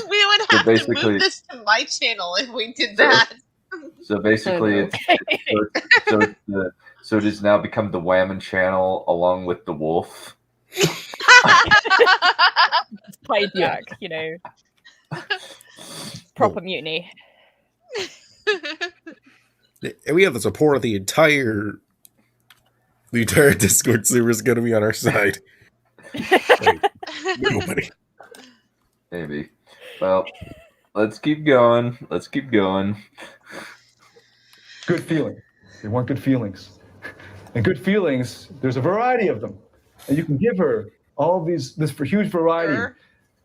We would have to basically- move this to my channel if we did that. So basically, so it has now become the Whammon channel along with the Wolf. Hijack, you know. Proper mutiny. And we have the support of the entire Discord server is going to be on our side. Like, nobody. Maybe. Well, let's keep going. Let's keep going. good feeling. They want good feelings. And good feelings, there's a variety of them. And you can give her all this huge variety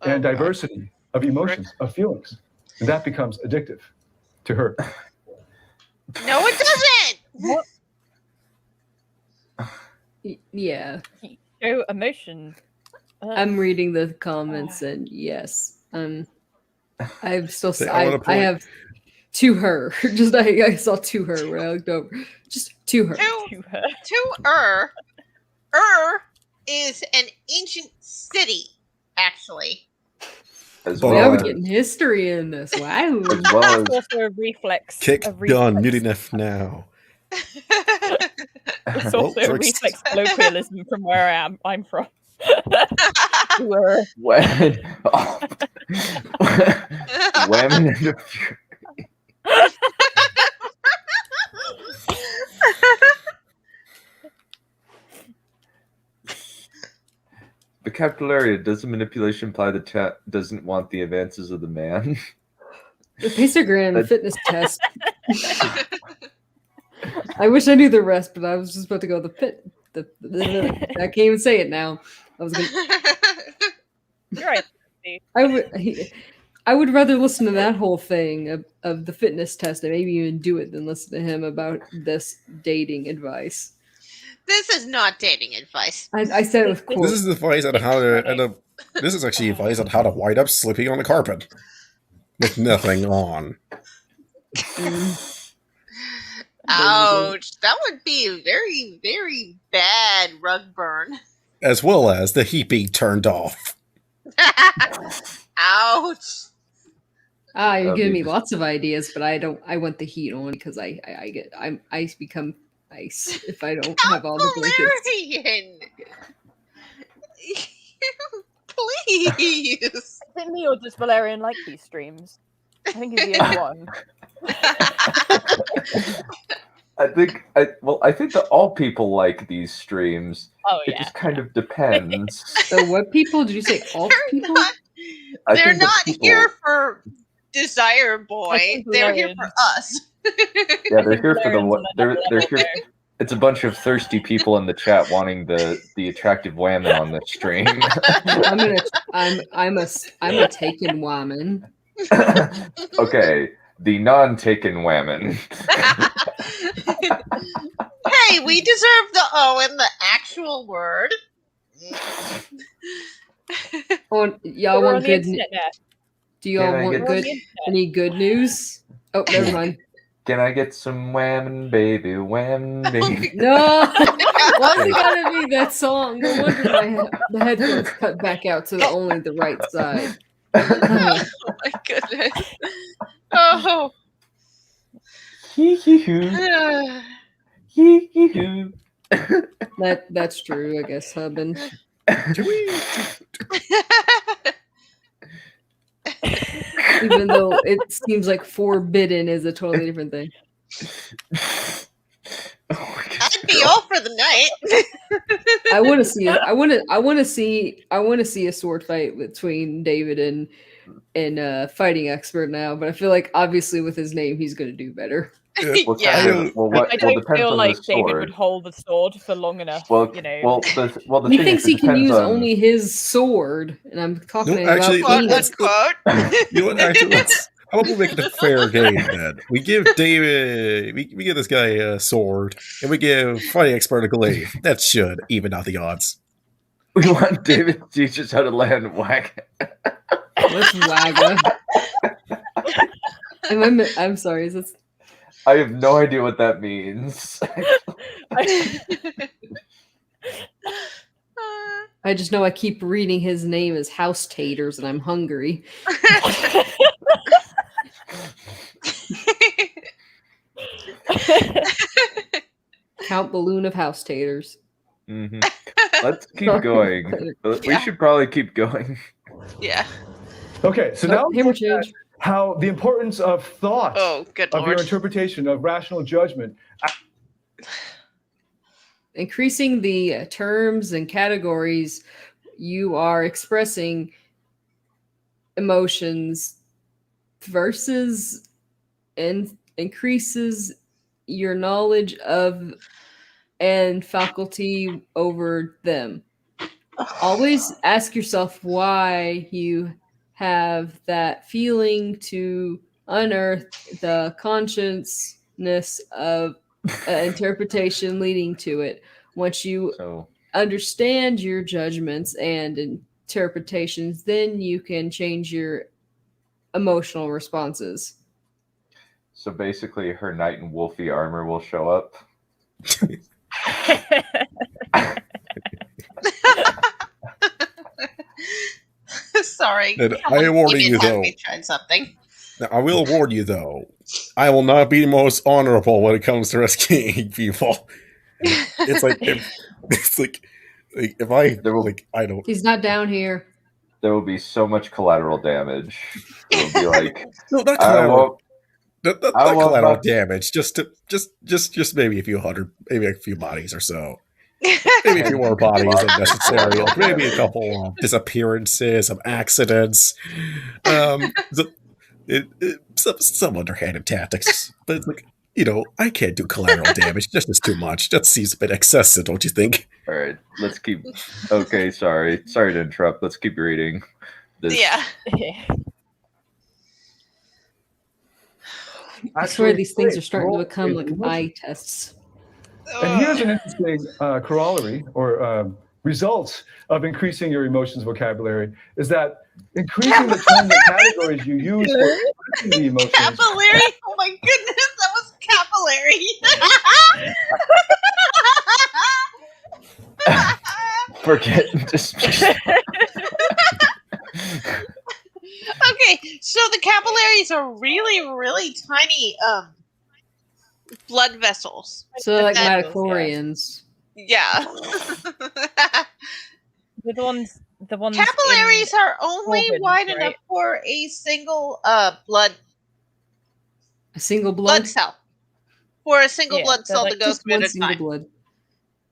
and diversity of emotions, of feelings. And that becomes addictive to her. No, it doesn't. What? Yeah. Show emotion. I'm reading the comments, and yes, I'm still. Say, I wanna I have to her. Just I saw to her when I looked over. Just to her. To her. To is an ancient city, actually. As Well, Now well we're as, getting history in this. Wow. as well as It's also a reflex. Kick a done. reflex. Muting Neph now. It's Well, also a Trix- reflex colloquialism from where I'm from. Where when women in the vocabulary, does the manipulation imply the chat doesn't want the advances of the man? The Pacergram fitness test. I wish I knew the rest, but I was just about to go I can't even say it now. I was gonna. you're right. I would rather listen to that whole thing of the fitness test and maybe even do it than listen to him about this dating advice. This is not dating advice. I said it with quotes. This is advice on how to. This is actually advice on how to wind up sleeping on the carpet with nothing on. Ouch. That would be a very, very bad rug burn. As well as the heat being turned off. Ouch. You're giving me lots of ideas, but I don't. I want the heat on because I become ice if I don't have all the blankets. Valerian! Please. Is it me or does Valerian like these streams? I think he's the only one. I think that all people like these streams. Oh It yeah. just kind of depends. So what people did you say? All people? They're not here for Desire I Boy. think They're here Valerians- for us. Yeah, they're here for Valerians they're and here. It's a bunch of thirsty people in the chat wanting the attractive women on the stream. I'm a taken woman. Okay, the non-taken women. Hey, we deserve the O in the actual word. Y'all We're on want the good? internet now. Do y'all Can I want get- good? Any good news? Oh, never mind. Can I get some women, baby, women, baby? No, why's it gotta be that song? No wonder the headphones cut back out to only the right side. Oh my goodness. Oh. Hee-hee-hoo. Hee-hee-hoo. That's true, I guess, Hubin. Even though it seems like forbidden is a totally different thing. I'd be all for the night. I want to see it. I want to see a sword fight between David and Fighting Expert now, but I feel like obviously with his name he's going to do better. What Yeah. kind of, well, what, I well, don't depends feel on like the David sword. would hold the sword for long enough. Well, you know. the He thing thinks is, it he can depends use on, only his sword, and I'm talking No, actually, about Quote penis. unquote. You know what? Actually, how about we make it a fair game then? We give David, we give this guy a sword, and we give Fighting Expert a glaive. That should even out the odds. we want David to teach us how to land whack. What's Wagga? I'm sorry. Is this? I have no idea what that means. I just know I keep reading his name as House Taters, and I'm hungry. Count Balloon of House Taters. Mhm. Let's keep going. We should probably keep going. Yeah. Okay, so now Hammer change. how the importance of thought, Oh, good of your lord. interpretation, of rational judgment. Increasing the terms and categories you are expressing emotions versus and increases your knowledge of and faculty over them. always ask yourself why you have that feeling to unearth the consciousness of interpretation leading to it. Once you understand your judgments and interpretations, then you can change your emotional responses. So basically, her knight in wolfy armor will show up. Sorry. And I warn you, though. Tried something. Now, I will warn you, though. I will not be the most honorable when it comes to rescuing people. It's like if I I don't. He's not down here. There will be so much collateral damage. It will be like no, not collateral. Not collateral damage. Just maybe a few hundred, maybe a few bodies or so. Maybe a few more bodies than necessary. Like maybe a couple of disappearances, some accidents, some underhanded tactics. But it's like, I can't do collateral damage. Just is too much. That seems a bit excessive, don't you think? All right, let's keep. Okay, sorry to interrupt. Let's keep reading. Yeah. I swear these things are starting to become like eye tests. And here's an interesting corollary or results of increasing your emotions vocabulary is that increasing the terms and categories you use for expressing the emotions. Capillary? Oh my goodness, that was capillary. Forget just. Okay, so the capillaries are really, really tiny blood vessels. So like midichlorians. Yeah. The ones capillaries are only organs, wide enough for a single blood. A single blood cell. For a single blood cell to go through at a time. Blood.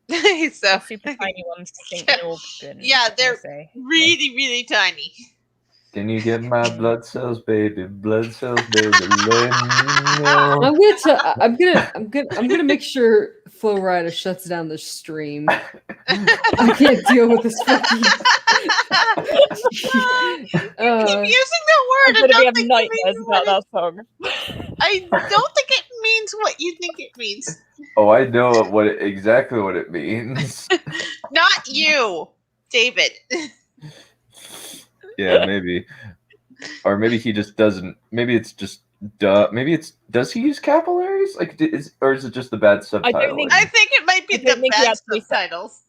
So super tiny ones. Yeah, they're really, really tiny. Can you get my blood cells, baby? Blood cells, baby. I'm gonna make sure Flo Rida shuts down the stream. I can't deal with this fucking. Keep using the word. I'm gonna have nightmares about that song. I don't think it means what you think it means. Oh, I know exactly what it means. Not you, David. Yeah, maybe. Or maybe he just doesn't. Maybe it's just maybe it's. Does he use capillaries? Or is it just the bad subtitles? I think it might be the bad subtitles.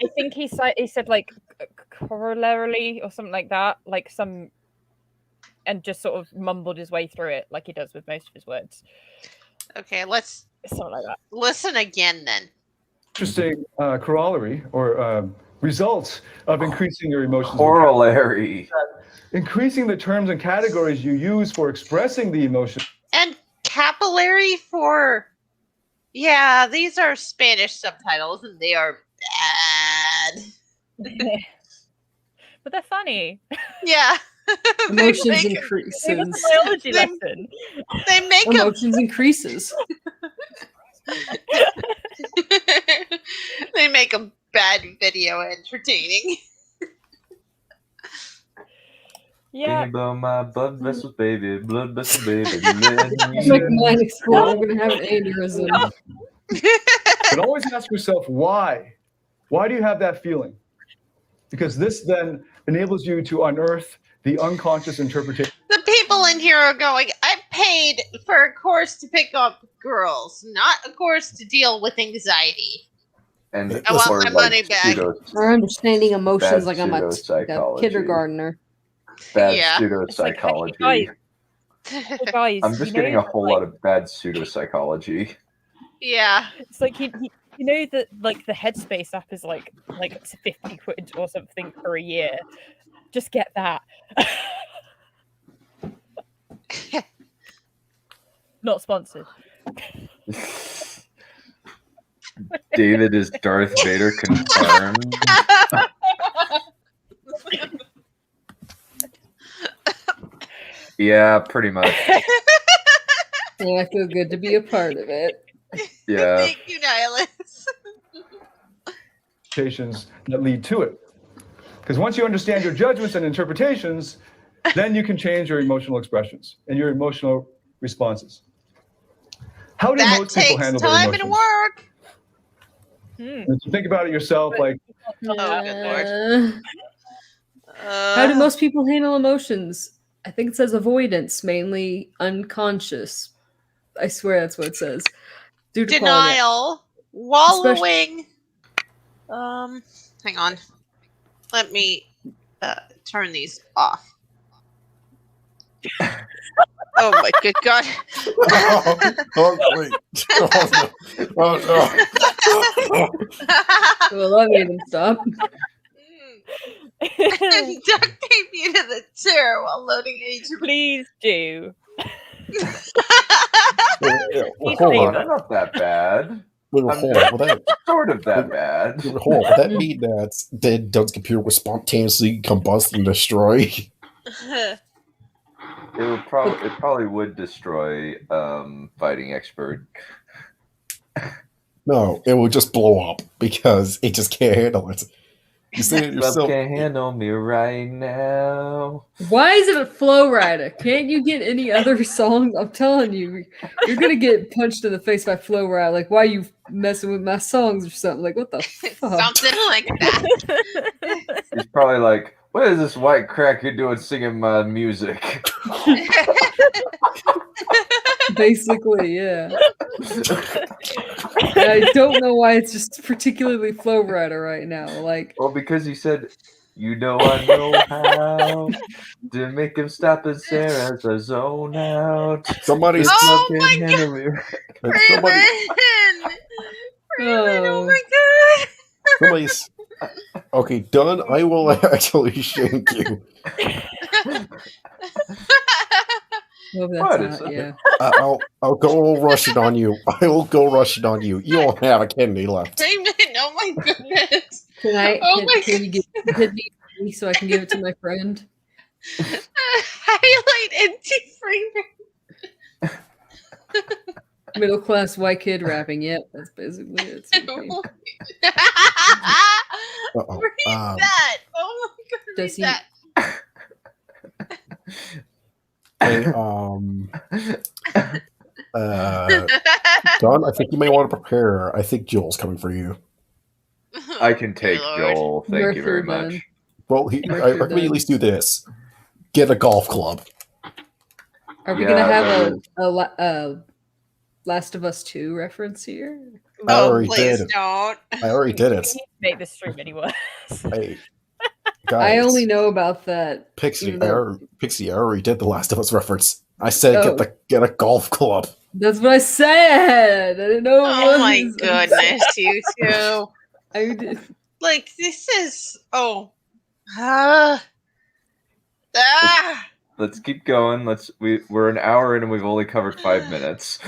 I think he said like corollary or something like that, like some, and just sort of mumbled his way through it, like he does with most of his words. Okay, let's something like that. Listen again, then. Interesting corollary or results of increasing your emotions. Corollary. Increasing the terms and categories you use for expressing the emotion. And capillary for... Yeah, these are Spanish subtitles, and they are bad. But they're funny. Yeah. Emotions increases. It was a biology lesson. They make emotions increases. They make a bad video entertaining. Yeah. About my blood vessels, baby. Blood vessels, baby. It's like mine explode. I'm gonna have an aneurysm. But always ask yourself why. Why do you have that feeling? Because this then enables you to unearth the unconscious interpretation. The people in here are going, I paid for a course to pick up girls, not a course to deal with anxiety. And I want my money back. Or understanding emotions like I'm a kindergartner. Bad pseudo-psychology. Like, guys, I'm just getting a whole lot of bad pseudo-psychology. Yeah. It's like you know that like the Headspace app is like it's 50 quid or something for a year. Just get that. Not sponsored. David is Darth Vader confirmed. Yeah, pretty much. Yeah, I feel good to be a part of it. Yeah. Thank you, Nihilus. That lead to it. Because once you understand your judgments and interpretations, then you can change your emotional expressions and your emotional responses. How do most people handle their emotions? That takes time and work. If you think about it yourself, like, oh, good Lord. How do most people handle emotions? I think it says avoidance, mainly unconscious. I swear that's what it says. Due to denial, wallowing. Hang on. Let me turn these off. Oh my good God. Wait. Oh no. Well, that made him stop. Duct tape you to the chair while loading agent. Please do. Hold on, I'm not that bad. Sort of that bad. Hold on, would that mean that dead Doug's computer would spontaneously combust and destroy? It probably would destroy Fighting Expert. No, it would just blow up because it just can't handle it. You say it yourself. Can't handle me right now. Why is it a Flow Rider? Can't you get any other songs? I'm telling you, you're gonna get punched in the face by Flow Rider. Like, why are you messing with my songs or something? Like, what the fuck? Something like that. He's probably like, what is this white cracker doing singing my music? Basically, yeah. And I don't know why it's just particularly Flow Rider right now. Like, well, because he said, "You know I know how to make him stop and stare as I zone out." Somebody's oh my God! Freeman, oh my God! Somebody's okay. Done. I will actually shank you. well, that's not, yeah. I'll go rushing on you. I will go rushing on you. You don't have a kidney left. Freeman, oh my goodness! Can you hit me so I can give it to my friend? Highlight NT Freeman. Middle class white kid rapping. Yep, that's basically it. Read that. Oh my God! Does he? That. Hey, Don, I think you may want to prepare. I think Joel's coming for you. I can take Joel. Thank you very much. Well, I recommend at least do this. Get a golf club. Are we gonna have a Last of Us 2 reference here? Please don't. I already did it. Make this stream any worse. Hey, guys, I only know about that. Pixie, I already did the Last of Us reference. I said get a golf club. That's what I said. I didn't know. Oh my goodness, you two. I did. Like, this is Let's keep going. We're an hour in and we've only covered 5 minutes.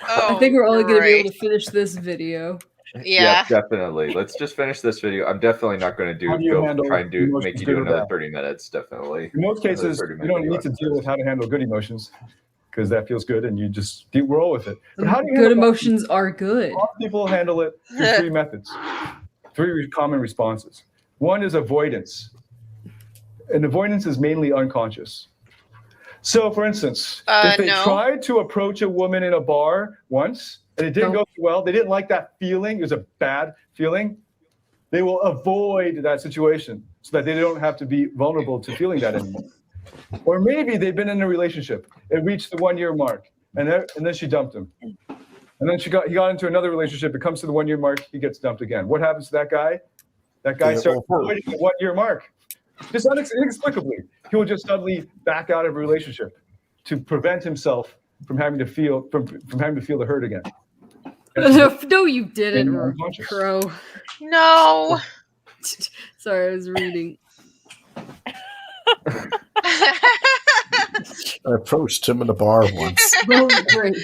I think we're only going to be able to finish this video. Yeah, definitely. Let's just finish this video. I'm definitely not going to make you do another 30 minutes. Definitely. In most cases, you don't need to deal with how to handle good emotions because that feels good and you just roll with it. But how do you good emotions are good. A lot of people handle it through 3 methods, 3 common responses. One is avoidance. And avoidance is mainly unconscious. So, for instance, if they tried to approach a woman in a bar once and it didn't go well, they didn't like that feeling, it was a bad feeling, they will avoid that situation so that they don't have to be vulnerable to feeling that anymore. Or maybe they've been in a relationship, it reached the 1 year mark, and then she dumped him. And then he got into another relationship, it comes to the 1 year mark, he gets dumped again. What happens to that guy? That guy starts avoiding the 1 year mark. Just inexplicably, he will just suddenly back out of a relationship to prevent himself from having to feel the hurt again. No, you didn't, Crow. No. Sorry, I was reading. I approached him in a bar once. Well, great.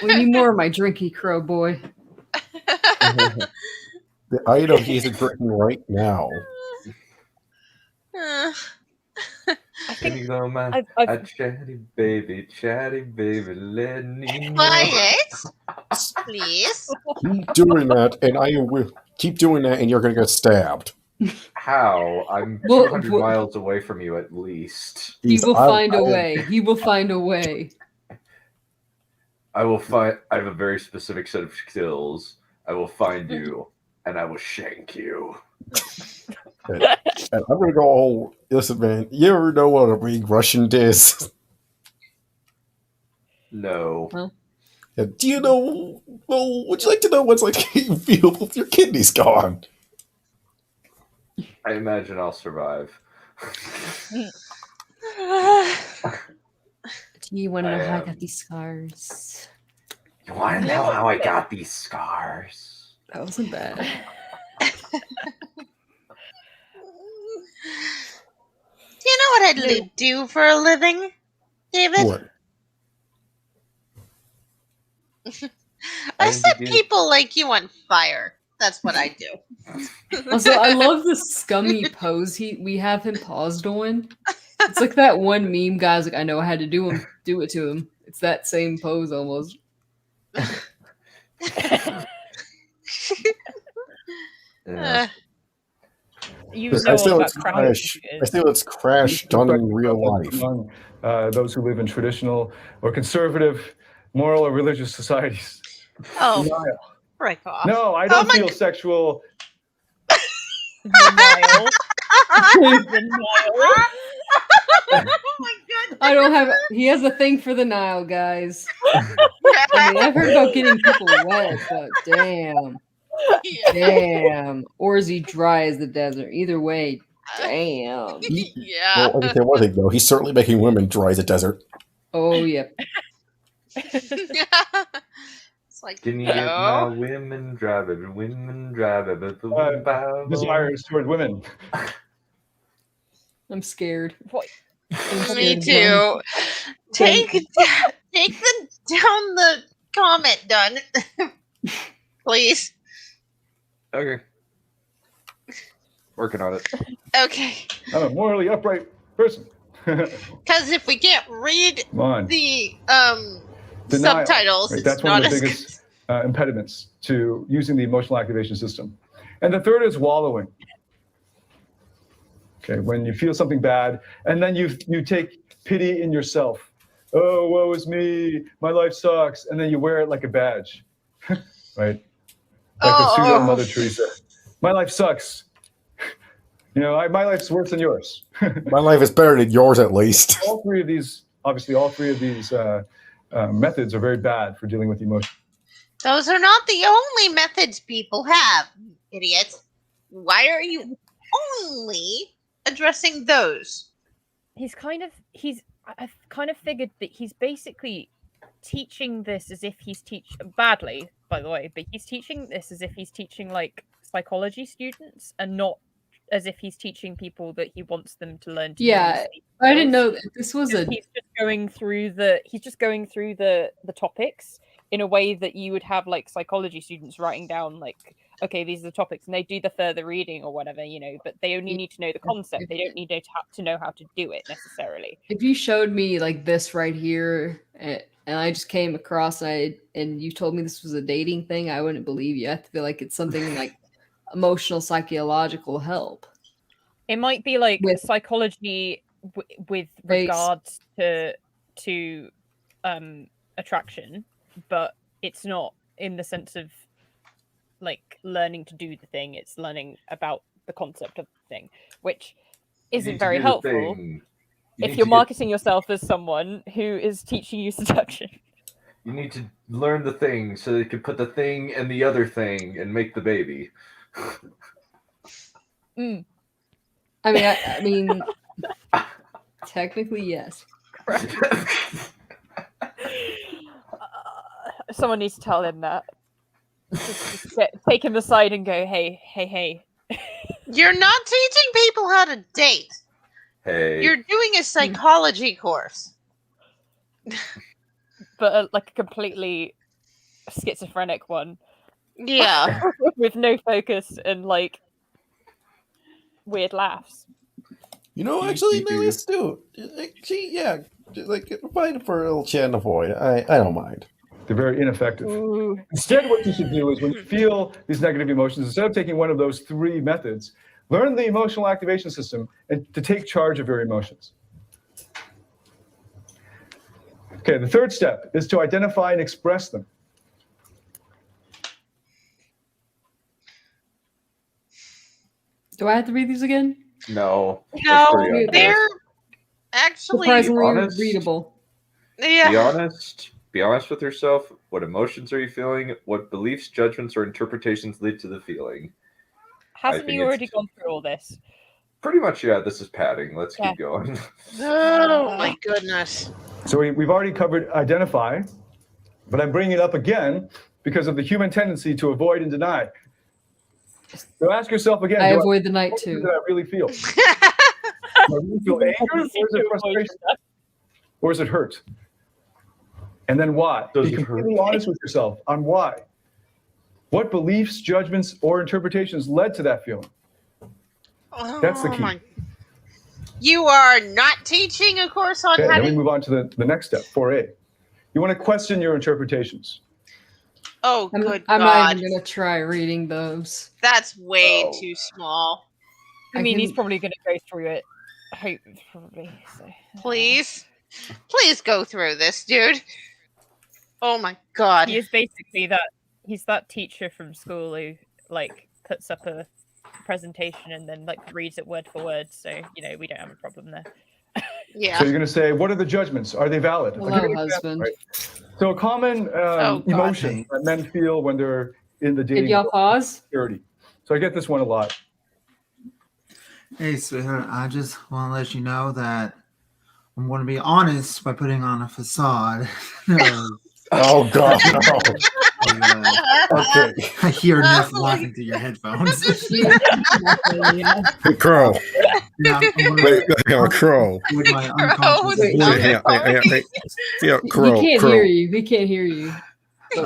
We need more of my drinky, Crow boy. The item he's drinking right now. Can you go, man? Chatty baby, let me know. Quiet, please. Keep doing that, and I will keep doing that, and you're gonna get stabbed. How? I'm Well, 200 miles away from you at least. He will find a way. He will find a way. I will find. I have a very specific set of skills. I will find you, and I will shank you. And I'm gonna go all. Listen, man. You ever know what a big Russian is? No. Huh? And do you know? Well, would you like to know what's like you feel with your kidneys gone? I imagine I'll survive. Do you want to know how I got these scars? You want to know how I got these scars? That wasn't bad. Do you know what I'd do for a living, David? What? I set people like you on fire. That's what I do. Also, I love the scummy pose we have him paused on. It's like that one meme guy's like, I know I had to do it to him. It's that same pose almost. Yeah. You know all about Crash. I feel it's Crash done in real life. Among those who live in traditional or conservative, moral or religious societies. Oh, Denial. break off. No, I don't feel sexual. Denial. Denial. Oh my goodness. I don't have. He has a thing for the Nile, guys. I mean, I've heard about getting people wet, but damn. Damn. Or is he dry as the desert? Either way, damn. Yeah. Well, let me tell you one thing, though. He's certainly making women dry as a desert. Oh, yeah. It's like, Can you get my women driving? Desires toward women. I'm scared. Me too. Take down the comment done. Please. Okay. Working on it. Okay. I'm a morally upright person. Because if we can't read Come on. the Denial, subtitles, right? it's That's not one of the as biggest impediments to using the emotional activation system. And the third is wallowing. Okay, when you feel something bad, and then you take pity in yourself. Oh, woe is me, my life sucks, and then you wear it like a badge, right? Like the pseudo Mother Teresa. My life sucks. You know, my life's worse than yours. My life is better than yours, at least. All three of these methods are very bad for dealing with emotion. Those are not the only methods people have, idiots. Why are you only addressing those? I've kind of figured that he's basically teaching this as if he's badly, by the way, but he's teaching this as if he's teaching like psychology students and not as if he's teaching people that he wants them to learn to Yeah, I didn't know that this was he's just going through the topics in a way that you would have like psychology students writing down like, okay, these are the topics, and they do the further reading or whatever, you know, but they only need to know the concept. They don't need to know how to do it necessarily. If you showed me like this right here and I just came across and you told me this was a dating thing, I wouldn't believe you. I feel like it's something like emotional psychological help. It might be like psychology with regards to attraction, but it's not in the sense of like learning to do the thing. It's learning about the concept of the thing, which isn't very helpful if you're marketing yourself as someone who is teaching you seduction. You need to learn the thing so they can put the thing and the other thing and make the baby. I mean, technically, yes. Someone needs to tell him that. Just take him aside and go, hey. You're not teaching people how to date. Hey. You're doing a psychology course. But like a completely schizophrenic one. Yeah. With no focus and like weird laughs. You know, actually, no, let's do it. Like, fine for a little chat and avoid. I don't mind. They're very ineffective. Instead, what you should do is when you feel these negative emotions, instead of taking one of those three methods, Learn the emotional activation system and to take charge of your emotions. Okay, the third step is to identify and express them. Do I have to read these again? No. No, they're actually surprisingly readable. Yeah. Be honest with yourself. What emotions are you feeling? What beliefs, judgments, or interpretations lead to the feeling? Hasn't he already gone through all this? Pretty much, yeah. This is padding. Let's keep going. Oh my goodness. So we've already covered identify, but I'm bringing it up again because of the human tendency to avoid and deny. So ask yourself again. I avoid the night too. What do I really feel? Do I really feel anger, or is it frustration, or is it hurt? And then why? Be completely honest with yourself on why. What beliefs, judgments, or interpretations led to that feeling? That's the key. You are not teaching a course on how then to... we move on to the next step, 4A. You want to question your interpretations. Oh, good I'm God. not even going to try reading those. That's way too small. I mean, he's probably going to go through it. I hope, probably. So. Please. Please go through this, dude. Oh my God. He is basically that... He's that teacher from school who, like, puts up a presentation and then, like, reads it word for word. So, you know, we don't have a problem there. Yeah. So you're going to say, what are the judgments? Are they valid? Hello, husband. So a common emotion that men feel when they're in the dating. Did y'all pause? Security. So I get this one a lot. Hey, sweetheart, I just want to let you know that I'm going to be honest by putting on a facade. Oh, God, no. Okay. I hear Neph laughing through your headphones. Hey, Crow. Yeah, Wait, Crow. With my unconscious Crow. He can't hear you. He can't hear you. We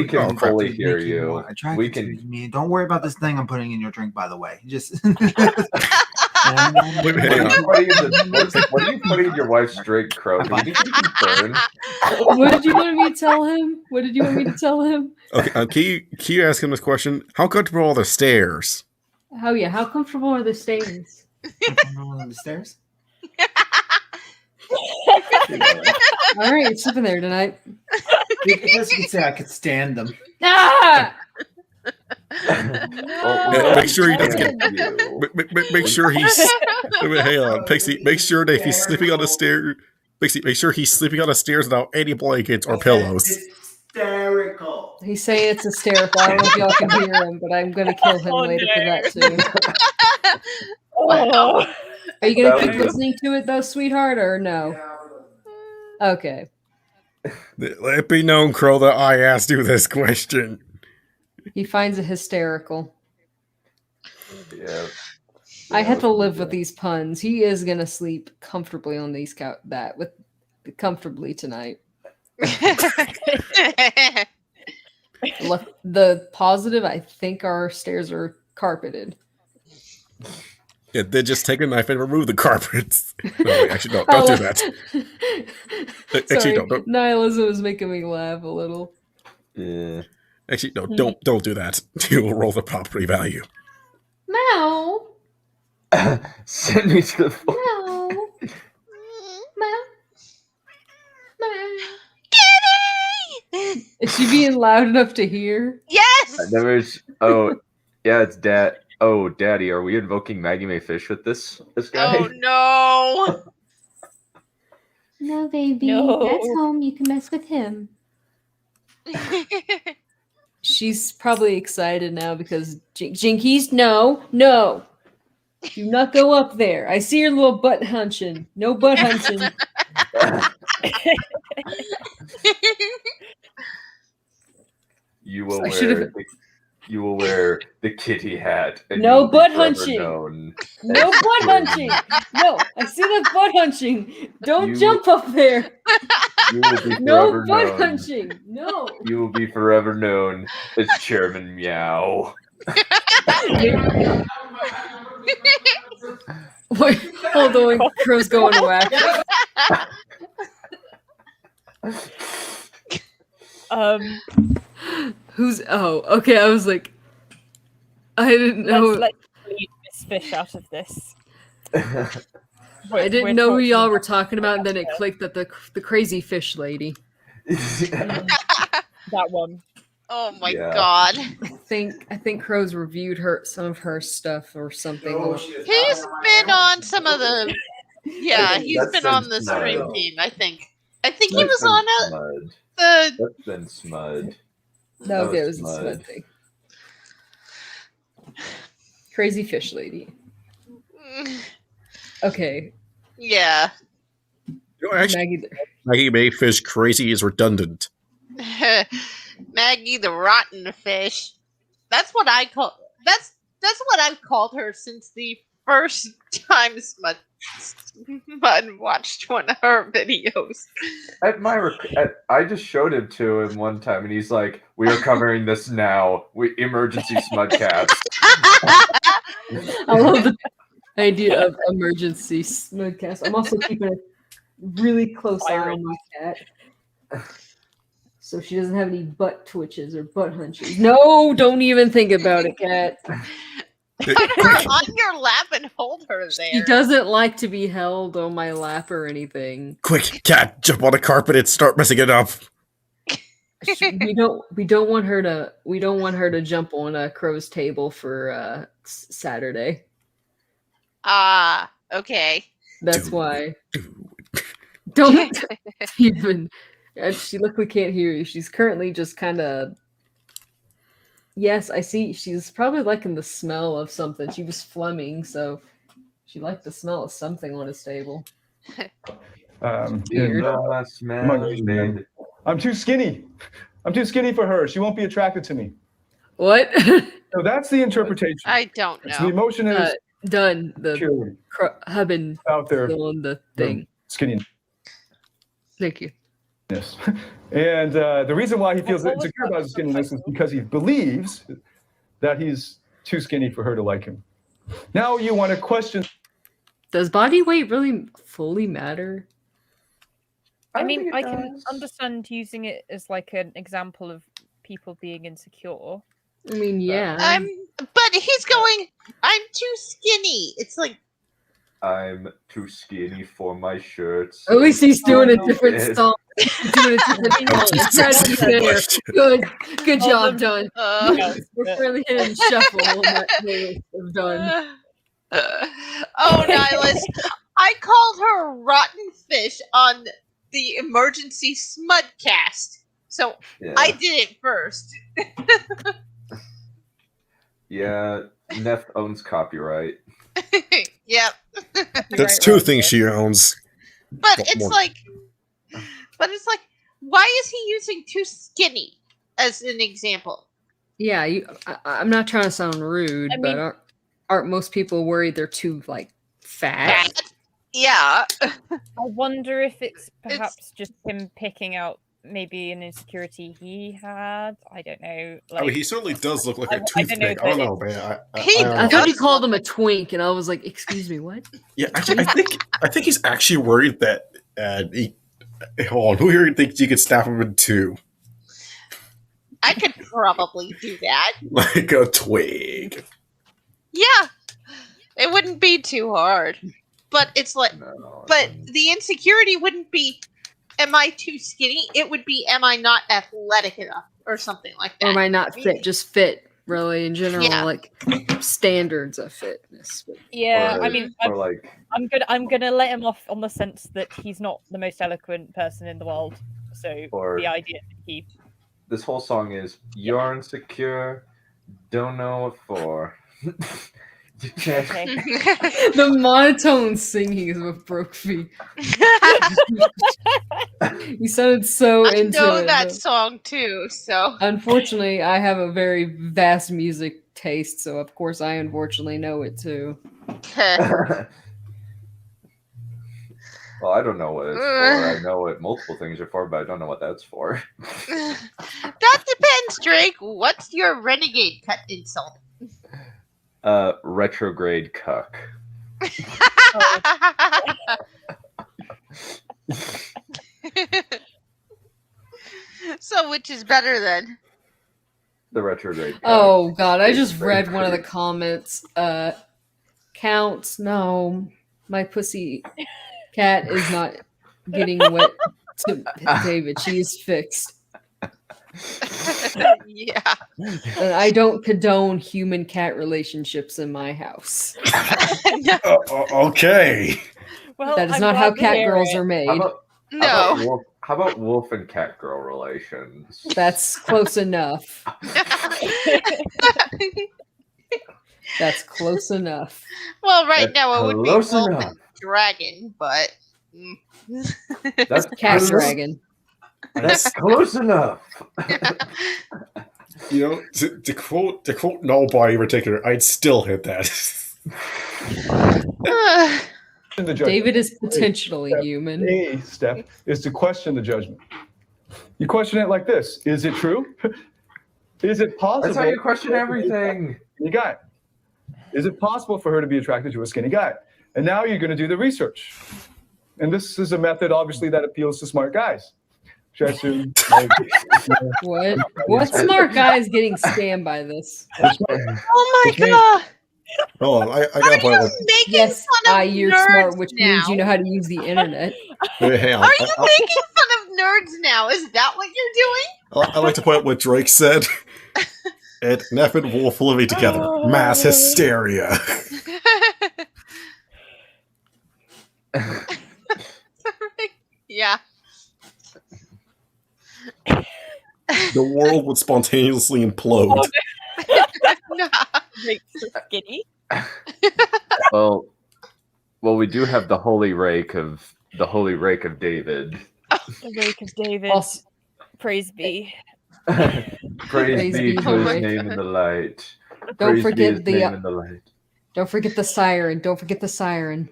can fully hear you. We can. Me. Don't worry about this thing I'm putting in your drink, by the way. Just. What are you putting in your wife's drink, Crow? Can you confirm? What did you want me to tell him? What did you want me to tell him? Okay, can you ask him this question? How comfortable are the stairs? Oh yeah, how comfortable are the stairs? On the stairs? All right, sleeping there tonight. I guess you could say I could stand them. Ah! Make sure he doesn't get. Make sure he's. Hang on, Pixie. Make sure that if he's sleeping on the stairs, Pixie, make sure he's sleeping on the stairs without any blankets or pillows. Hysterical. He's saying it's hysterical. I don't know if y'all can hear him, but I'm gonna kill him later for that too. Wow. Are you gonna keep listening to it though, sweetheart, or no? Okay. Let it be known, Crow, that I asked you this question. He finds it hysterical. Yeah. I have to live with these puns. He is gonna sleep comfortably on these comfortably tonight. Look, the positive, I think our stairs are carpeted. Yeah, then just take a knife and remove the carpets. No, wait, actually, no, don't do that. Actually, don't. Nihilism is making me laugh a little. Yeah. Actually, no, don't do that. You will roll the property value. Meow. Send me to the floor. Meow. Meow. Meow. Kitty! Is she being loud enough to hear? Yes! Yeah, it's Dad. Oh, Daddy, are we invoking Maggie May Fish with this guy? Oh, no! No, baby. No. That's home. You can mess with him. She's probably excited now because Jinkies, no. Do not go up there. I see your little butt hunching. No butt hunching. You will wear the kitty hat. And No you will be butt forever hunching. known No as butt Jim. hunching. No, I see the butt hunching. Don't jump up there. You will be No forever butt known. hunching. No. You will be forever known as Chairman Meow. Wait, hold on. Crow's going to whack. Um, Who's? Oh, okay. I was like, I didn't know. Let's leave this fish out of this. I didn't know who y'all were talking about, and then it clicked that the crazy fish lady. That one. Oh my god. I think Crow's reviewed some of her stuff or something. He's been on some of the. Yeah, he's been on the stream team. I think he was on That's been Smud. No, it was the Smud thing. Crazy fish lady. Okay. Yeah. Maggie Mayfish crazy is redundant. Maggie the rotten fish. That's what I call. That's what I've called her since the first time Smud watched one of her videos. I just showed it to him one time, and he's like, "We are covering this now. Emergency Smudcast." I love the idea of emergency Smudcast. I'm also keeping a really close eye on my cat, so she doesn't have any butt twitches or butt hunches. No, don't even think about it, cat. Put her on your lap and hold her there. She doesn't like to be held on my lap or anything. Quick, cat, jump on the carpet and start messing it up. We don't want her to jump on a Crow's table for Saturday. Okay. That's why. Don't even. She luckily can't hear you. She's currently just kind of. Yes, I see. She's probably liking the smell of something. She was flumming, so she liked the smell of something on his table. Weird. I'm too skinny. I'm too skinny for her. She won't be attracted to me. What? So that's the interpretation. I don't know. So the emotion is done. The hubbing out there on the thing. Skinny. Thank you. Yes. And the reason why he feels insecure about his skinniness is because he believes that he's too skinny for her to like him. Now you want to question. Does body weight really fully matter? I mean, I can understand using it as like an example of people being insecure. I mean, yeah. But he's going, I'm too skinny. It's like, I'm too skinny for my shirts. At least he's doing a different song. Doing a Good job, done. We're really hitting shuffle on that playlist of done. Oh, Nihilus, I called her rotten fish on the emergency Smudcast. So I did it first. Yeah, Neph owns copyright. Yep. That's two things she owns. But it's like, why is he using too skinny as an example? Yeah, I'm not trying to sound rude, but aren't most people worried they're too fat? Yeah. I wonder if it's perhaps just him picking out maybe an insecurity he had. I don't know. I mean, he certainly does look like a toothpick. I don't know, man. I thought he called him a twink, and I was like, "Excuse me, what?" Yeah, actually, I think he's actually worried that hold on, who here thinks you could snap him in two? I could probably do that. Like a twig. Yeah, it wouldn't be too hard. But it's like, but the insecurity wouldn't be, am I too skinny? It would be, am I not athletic enough, or something like that. Or am I not fit? Just fit, really, in general, like standards of fitness. Yeah, I mean, I'm gonna let him off on the sense that he's not the most eloquent person in the world. So the idea that he. This whole song is "You're insecure, don't know what for." The monotone singing is what broke me. You sounded so into it. I know that song too, so. Unfortunately, I have a very vast music taste, so of course I unfortunately know it too. Well, I don't know what it's for. I know what multiple things are for, but I don't know what that's for. That depends, Drake. What's your renegade cut insult? Retrograde cuck. So which is better then? The retrograde. Oh god, I just read one of the comments. Counts, no. My pussy cat is not getting wet to David. She is fixed. Yeah. And I don't condone human cat relationships in my house. Okay. Well, That is I'm not glad how to cat hear girls it. are made. No. How about wolf and cat girl relations? That's close enough. That's close enough. Well, right That's now it would be close wolf enough. and dragon, but That's Cat close- dragon. That's close enough. You know, to quote nobody in particular, I'd still hit that. The judgment. David is potentially human. A step is to question the judgment. You question it like this: is it true? Is it possible? That's how you question everything. You guy. Is it possible for her to be attracted to a skinny guy? And now you're going to do the research. And this is a method, obviously, that appeals to smart guys. Which I assume. What smart guy is getting scammed by this? Oh my god! Hold on, I got a point. Yes, you're nerds smart, which means now. you know how to use the internet. Wait, hang on. Are you making fun of nerds now? Is that what you're doing? I like to point out what Drake said. And Neph and Wolf living together. Mass hysteria. Yeah. Oh, The world would spontaneously implode. Rake's so skinny. Well, we do have the holy rake of David. The rake of David. Praise be. Praise be be to his Lord. name in the light. Don't Praise be forget his the name in the light. Don't forget the siren. Don't forget the siren.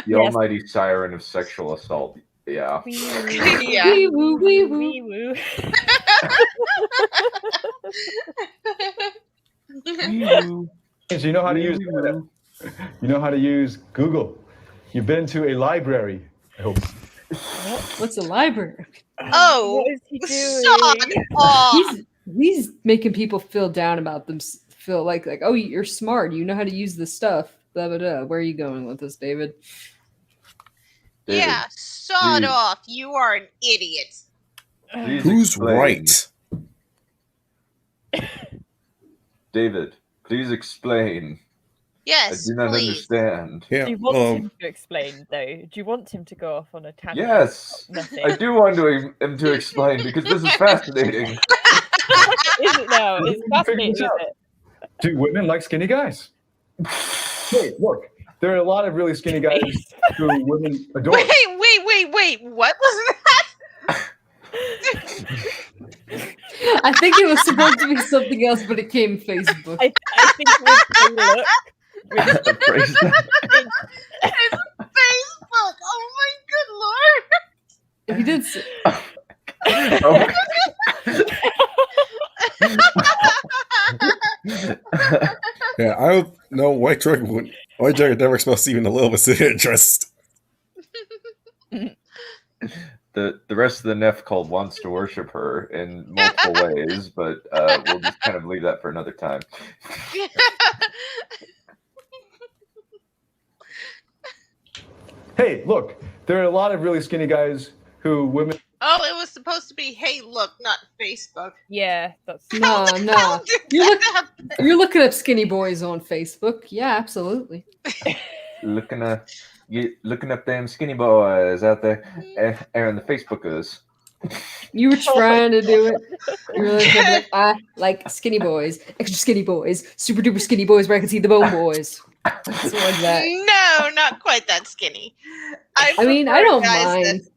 The almighty siren of sexual assault. Yeah. Yeah. Wee woo, wee woo. Wee woo. So you know how to use you know how to use Google. You've been to a library, I hope. What's a library? Oh, What is he doing? sod off. He's making people feel down about them. Feel like oh, you're smart. You know how to use this stuff. Blah blah blah. Where are you going with this, David? Yeah, sod please. off. You are an idiot. Please Who's explain. right? David, please explain. Yes, I do not please. understand. Do you want him to explain, though? Do you want him to go off on a tangent? Yes, Nothing. I do want him to explain because this is fascinating. Is it now? It's fascinating, isn't it? Do women like skinny guys? Hey, look, there are a lot of really skinny guys who women adore. Wait. What was that? I think it was supposed to be something else, but it came Facebook. I think it was look. Praise God. It's Facebook. Oh my good lord. He did. Yeah, I don't know why Dragon never expressed even a little bit of interest. The rest of the Neph cult wants to worship her in multiple ways, but we'll just kind of leave that for another time. Hey, look, there are a lot of really skinny guys who women. Oh, it was supposed to be, hey, look, not Facebook. Yeah, that's No. You're looking up skinny boys on Facebook. Yeah, absolutely. Looking up them skinny boys out there, and the Facebookers. You were trying to do it. You were like, I like skinny boys, extra skinny boys, super duper skinny boys where I can see the bone boys. Something like that. No, not quite that skinny. I mean, I don't guys mind.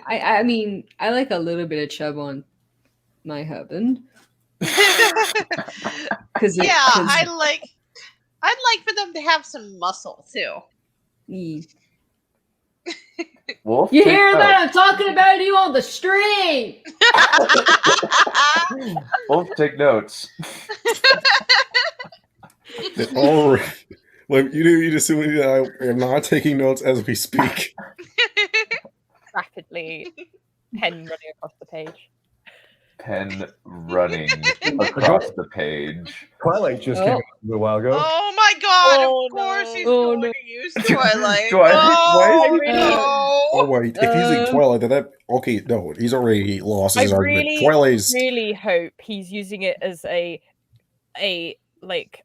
I mean, I like a little bit of chub on my husband. I'd like for them to have some muscle too. Wolf, You take hear that? I'm notes. talking about you on the stream. Wolf, take notes. All right. Well, you assume that I am not taking notes as we speak. rapidly pen running across the page. pen running across the page. Twilight just came out a little while ago. Oh my god, Oh, of course he's Oh, going no. to use Twilight. Why is Oh, no. Oh wait, if using Twilight, then that okay? No, he's already lost I his argument. really, Twilight's really hope he's using it as a like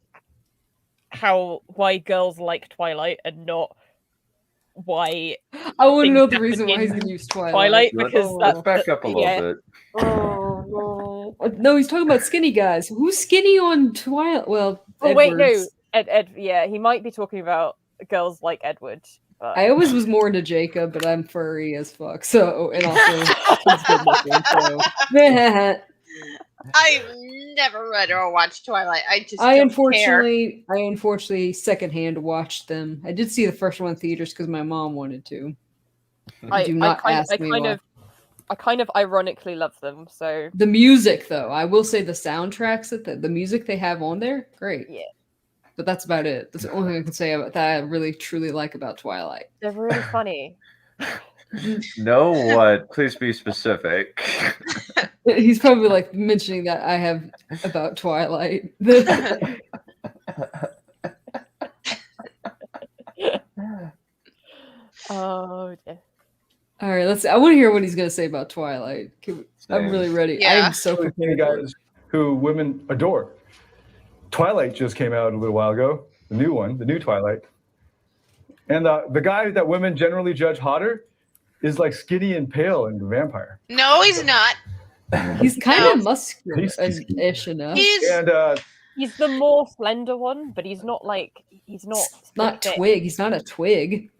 why girls like Twilight and not why I want to things know the happen reason why in he's gonna use Twilight. Twilight because Let's back up a little yeah. bit. Oh no! No, he's talking about skinny guys. Who's skinny on Twilight? Well, Oh wait, no, Edward's. Ed. Yeah, he might be talking about girls like Edward. But... I always was more into Jacob, but I'm furry as fuck. So, and also he's good looking. So, I've never read or watched Twilight. I just I don't care. unfortunately secondhand watched them. I did see the first one in theaters because my mom wanted to. Do not ask me why. I kind of ironically love them. So The music, though, I will say the soundtracks that the music they have on there, great. Yeah. But that's about it. That's the only thing I can say about that. I really truly like about Twilight. they're really funny. No, what? Please be specific. He's probably like mentioning that I have about Twilight. Oh dear. All right, I want to hear what he's going to say about Twilight. I'm really ready. Yeah. I'm so Many prepared. guys who women adore. Twilight just came out a little while ago. The new one, the new Twilight. And the guy that women generally judge hotter is like skinny and pale in The Vampire. No, he's not. He's kind No. of muscular-ish enough. He's the more slender one, but he's not like Not thick. twig. He's not a twig.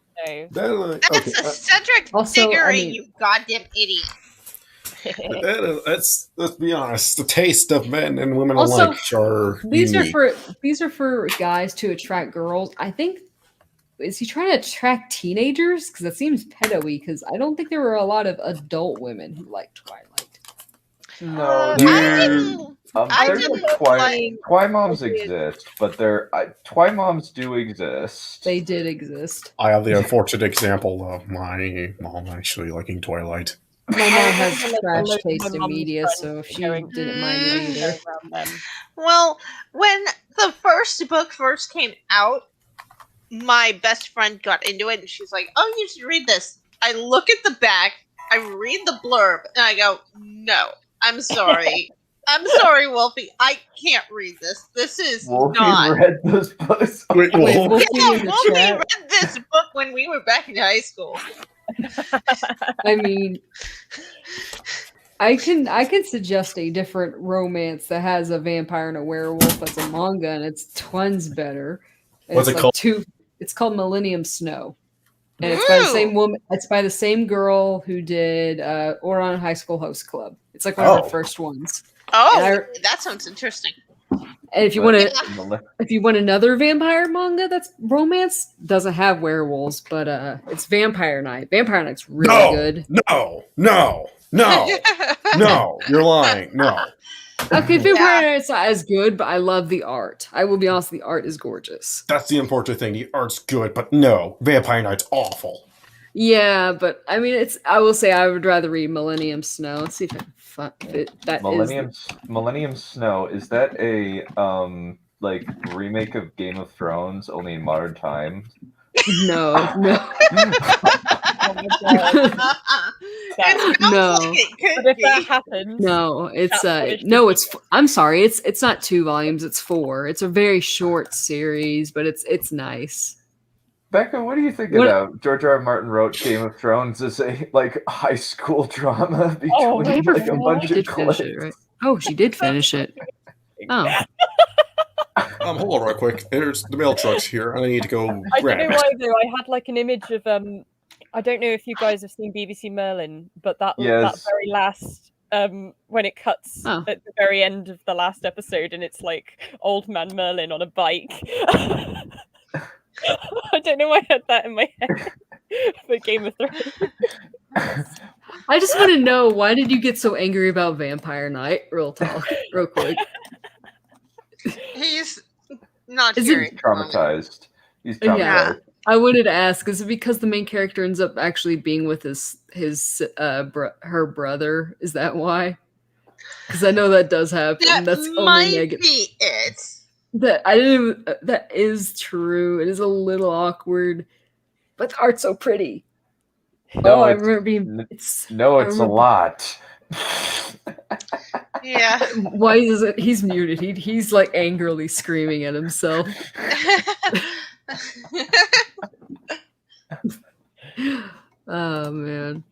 No. That's a Cedric Also, Diggory, I mean- you goddamn idiot. let's be honest. The taste of men and women Also, alike are These unique. are for guys to attract girls. I think is he trying to attract teenagers? Because it seems pedo-y. Because I don't think there were a lot of adult women who liked Twilight. No, I didn't Twi-moms exist, but Twi-moms do exist. They did exist. I have the unfortunate example of my mom actually liking Twilight. My mom has Like, trash my taste in mom's media, friends so if she going- didn't mind it either. around them. Well, when the first book first came out, my best friend got into it and she's like, "Oh, you should read this." I look at the back, I read the blurb, and I go, "No, I'm sorry. I'm sorry, Wolfie. I can't read this. This is Wolfie not." read those books. Wait, Wolfie? Yeah, in the Wolfie chat. read this book when we were back in high school. I mean, I can suggest a different romance that has a vampire and a werewolf as a manga, and it's tons better. And What's it's it called? It's called Millennium Snow, and it's by the same woman. It's by the same girl who did Ouran High School Host Club. It's like one of the first ones. Oh, And that sounds interesting. And if you want to, if you want another vampire manga that's romance, doesn't have werewolves, but it's Vampire Night. Vampire Night's really good. No, you're lying. No. Okay, Vampire Night's not as good, but I love the art. I will be honest, the art is gorgeous. That's the important thing. The art's good, but no, Vampire Night's awful. Yeah, but I mean, I will say I would rather read Millennium Snow. Let's see if I can find it. Millennium Snow, is that a like remake of Game of Thrones only in modern times? No. Oh my God. It sounds No. like it could But if be. that happens, No, it's That's no, it's I'm sorry, it's not 2 volumes, it's 4. It's a very short series, but it's nice. Becca, what do you think about George R. R. Martin wrote Game of Thrones as a like high school drama between Oh, like a bunch She of did finish clips? it, right? Oh, she did finish it. Oh. Hold on real quick. There's the mail truck's here. I need to go I don't grab know it. why though. I had like an image of I don't know if you guys have seen BBC Merlin, but that Yes. very last when it cuts Oh. at the very end of the last episode and it's like old man Merlin on a bike. I don't know why I had that in my head for Game of Thrones. I just want to know, why did you get so angry about Vampire Night? Real talk, real quick. He's not Is it- hearing. Traumatized. He's Yeah. traumatized. I wanted to ask, is it because the main character ends up actually being with her brother? Is that why? Because I know that does happen. That That's only might negative. be it. That is true. It is a little awkward, but the art's so pretty. No, I it's, remember being. n- It's no, I it's a remember- lot. Yeah. Why is it? He's muted. He's like angrily screaming at himself. Oh man.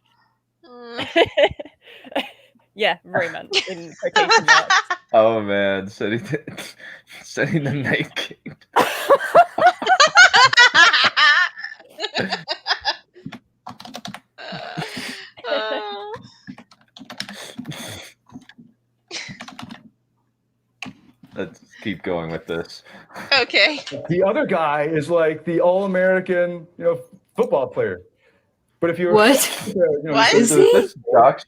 Yeah, romance in quotation marks. Oh man, setting the Night King. Let's keep going with this. Okay. The other guy is like the all-American, football player. But if you're What? What? Is this jocks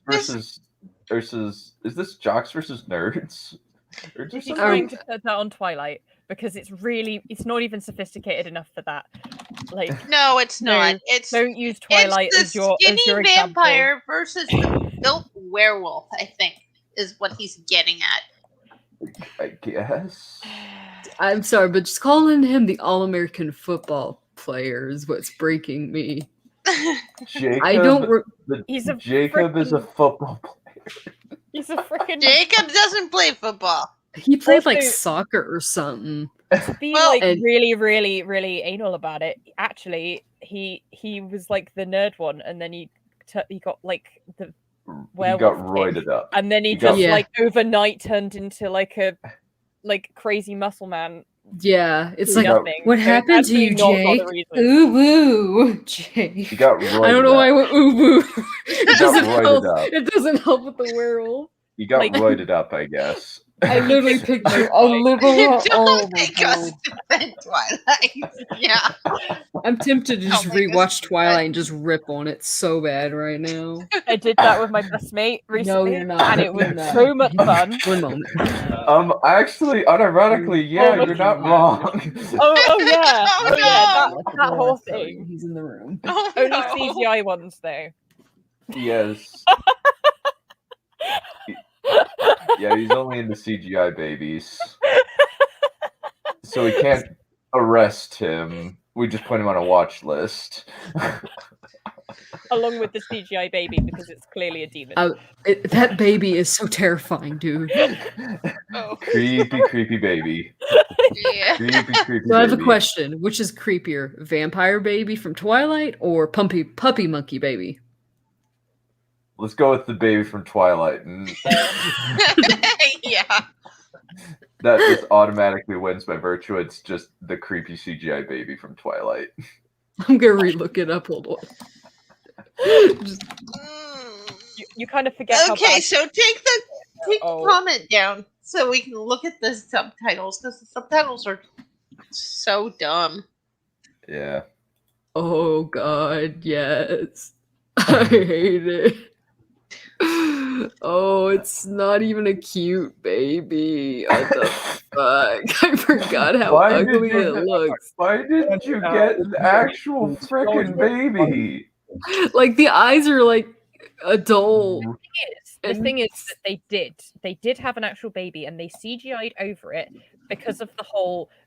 versus is this jocks versus nerds? Or Is just he something? trying to put that on Twilight? Because it's not even sophisticated enough for that. Like, No, it's no, not. It's don't use Twilight it's as the your skinny example. vampire versus the built werewolf, I think, is what he's getting at. I guess. I'm sorry, but just calling him the all-American football player is what's breaking me. Jacob, I don't. Jacob is a football player. He's a freaking Jacob doesn't play football. He played like Also- soccer or something. To be Well- like And- really, really, really anal about it. Actually, he was like the nerd one, and then he got like the He werewolf got kick, roided up. and then he He got- just Yeah. like overnight turned into like a crazy muscle man. Yeah, it's who like nothing. what So happened to you, absolutely not for Jake? the reason. Ooh woo, Jake. He got roided I don't know up. why I went ooh woo. It got doesn't roided help. up. It doesn't help with the werewolf. He got Like- roided up, I guess. I literally picture a little. Oh Don't my make us god! defend Twilight. Yeah. I'm tempted to just Don't make us rewatch defend- Twilight and just rip on it so bad right now. I did that with my best mate recently, you're not. and it was You're not. so much fun. One moment. Actually, unironically, yeah, Oh, you're not wrong. Oh yeah, Oh, oh, yeah, no. that whole Sorry, thing. He's in the room. Oh, Only no. CGI ones though. Yes. Yeah, he's only into CGI babies. So we can't arrest him. We just put him on a watch list. Along with the CGI baby because it's clearly a demon. That baby is so terrifying, dude. Oh. Creepy, creepy baby. Yeah. Creepy, creepy So I have a baby. question. Which is creepier, vampire baby from Twilight or puppy monkey baby? Let's go with the baby from Twilight. And Yeah. that just automatically wins by virtue. It's just the creepy CGI baby from Twilight. I'm gonna relook it up. Hold on. Just- You kind of forget how Okay, bad. so take the Oh. comment down so we can look at the subtitles because the subtitles are so dumb. Yeah. oh god, yes. I hate it. Oh, it's not even a cute baby. What the fuck? I forgot how Why did ugly you- it looks. Why didn't you get an actual freaking baby? Like the eyes are like adult. The And- thing is that they did have an actual baby and they CGI'd over it because of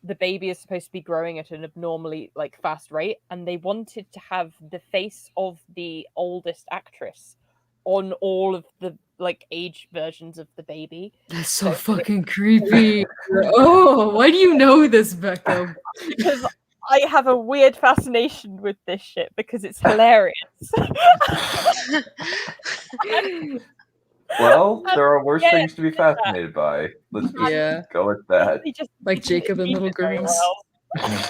the baby is supposed to be growing at an abnormally like fast rate, and they wanted to have the face of the oldest actress on all of the like age versions of the baby. That's so fucking creepy. Oh, why do you know this, Becca? Because I have a weird fascination with this shit because it's hilarious. Well, there are worse Yeah, things to be fascinated by. Let's just Yeah. go with that. They just Like Jacob and did little it very girls. well.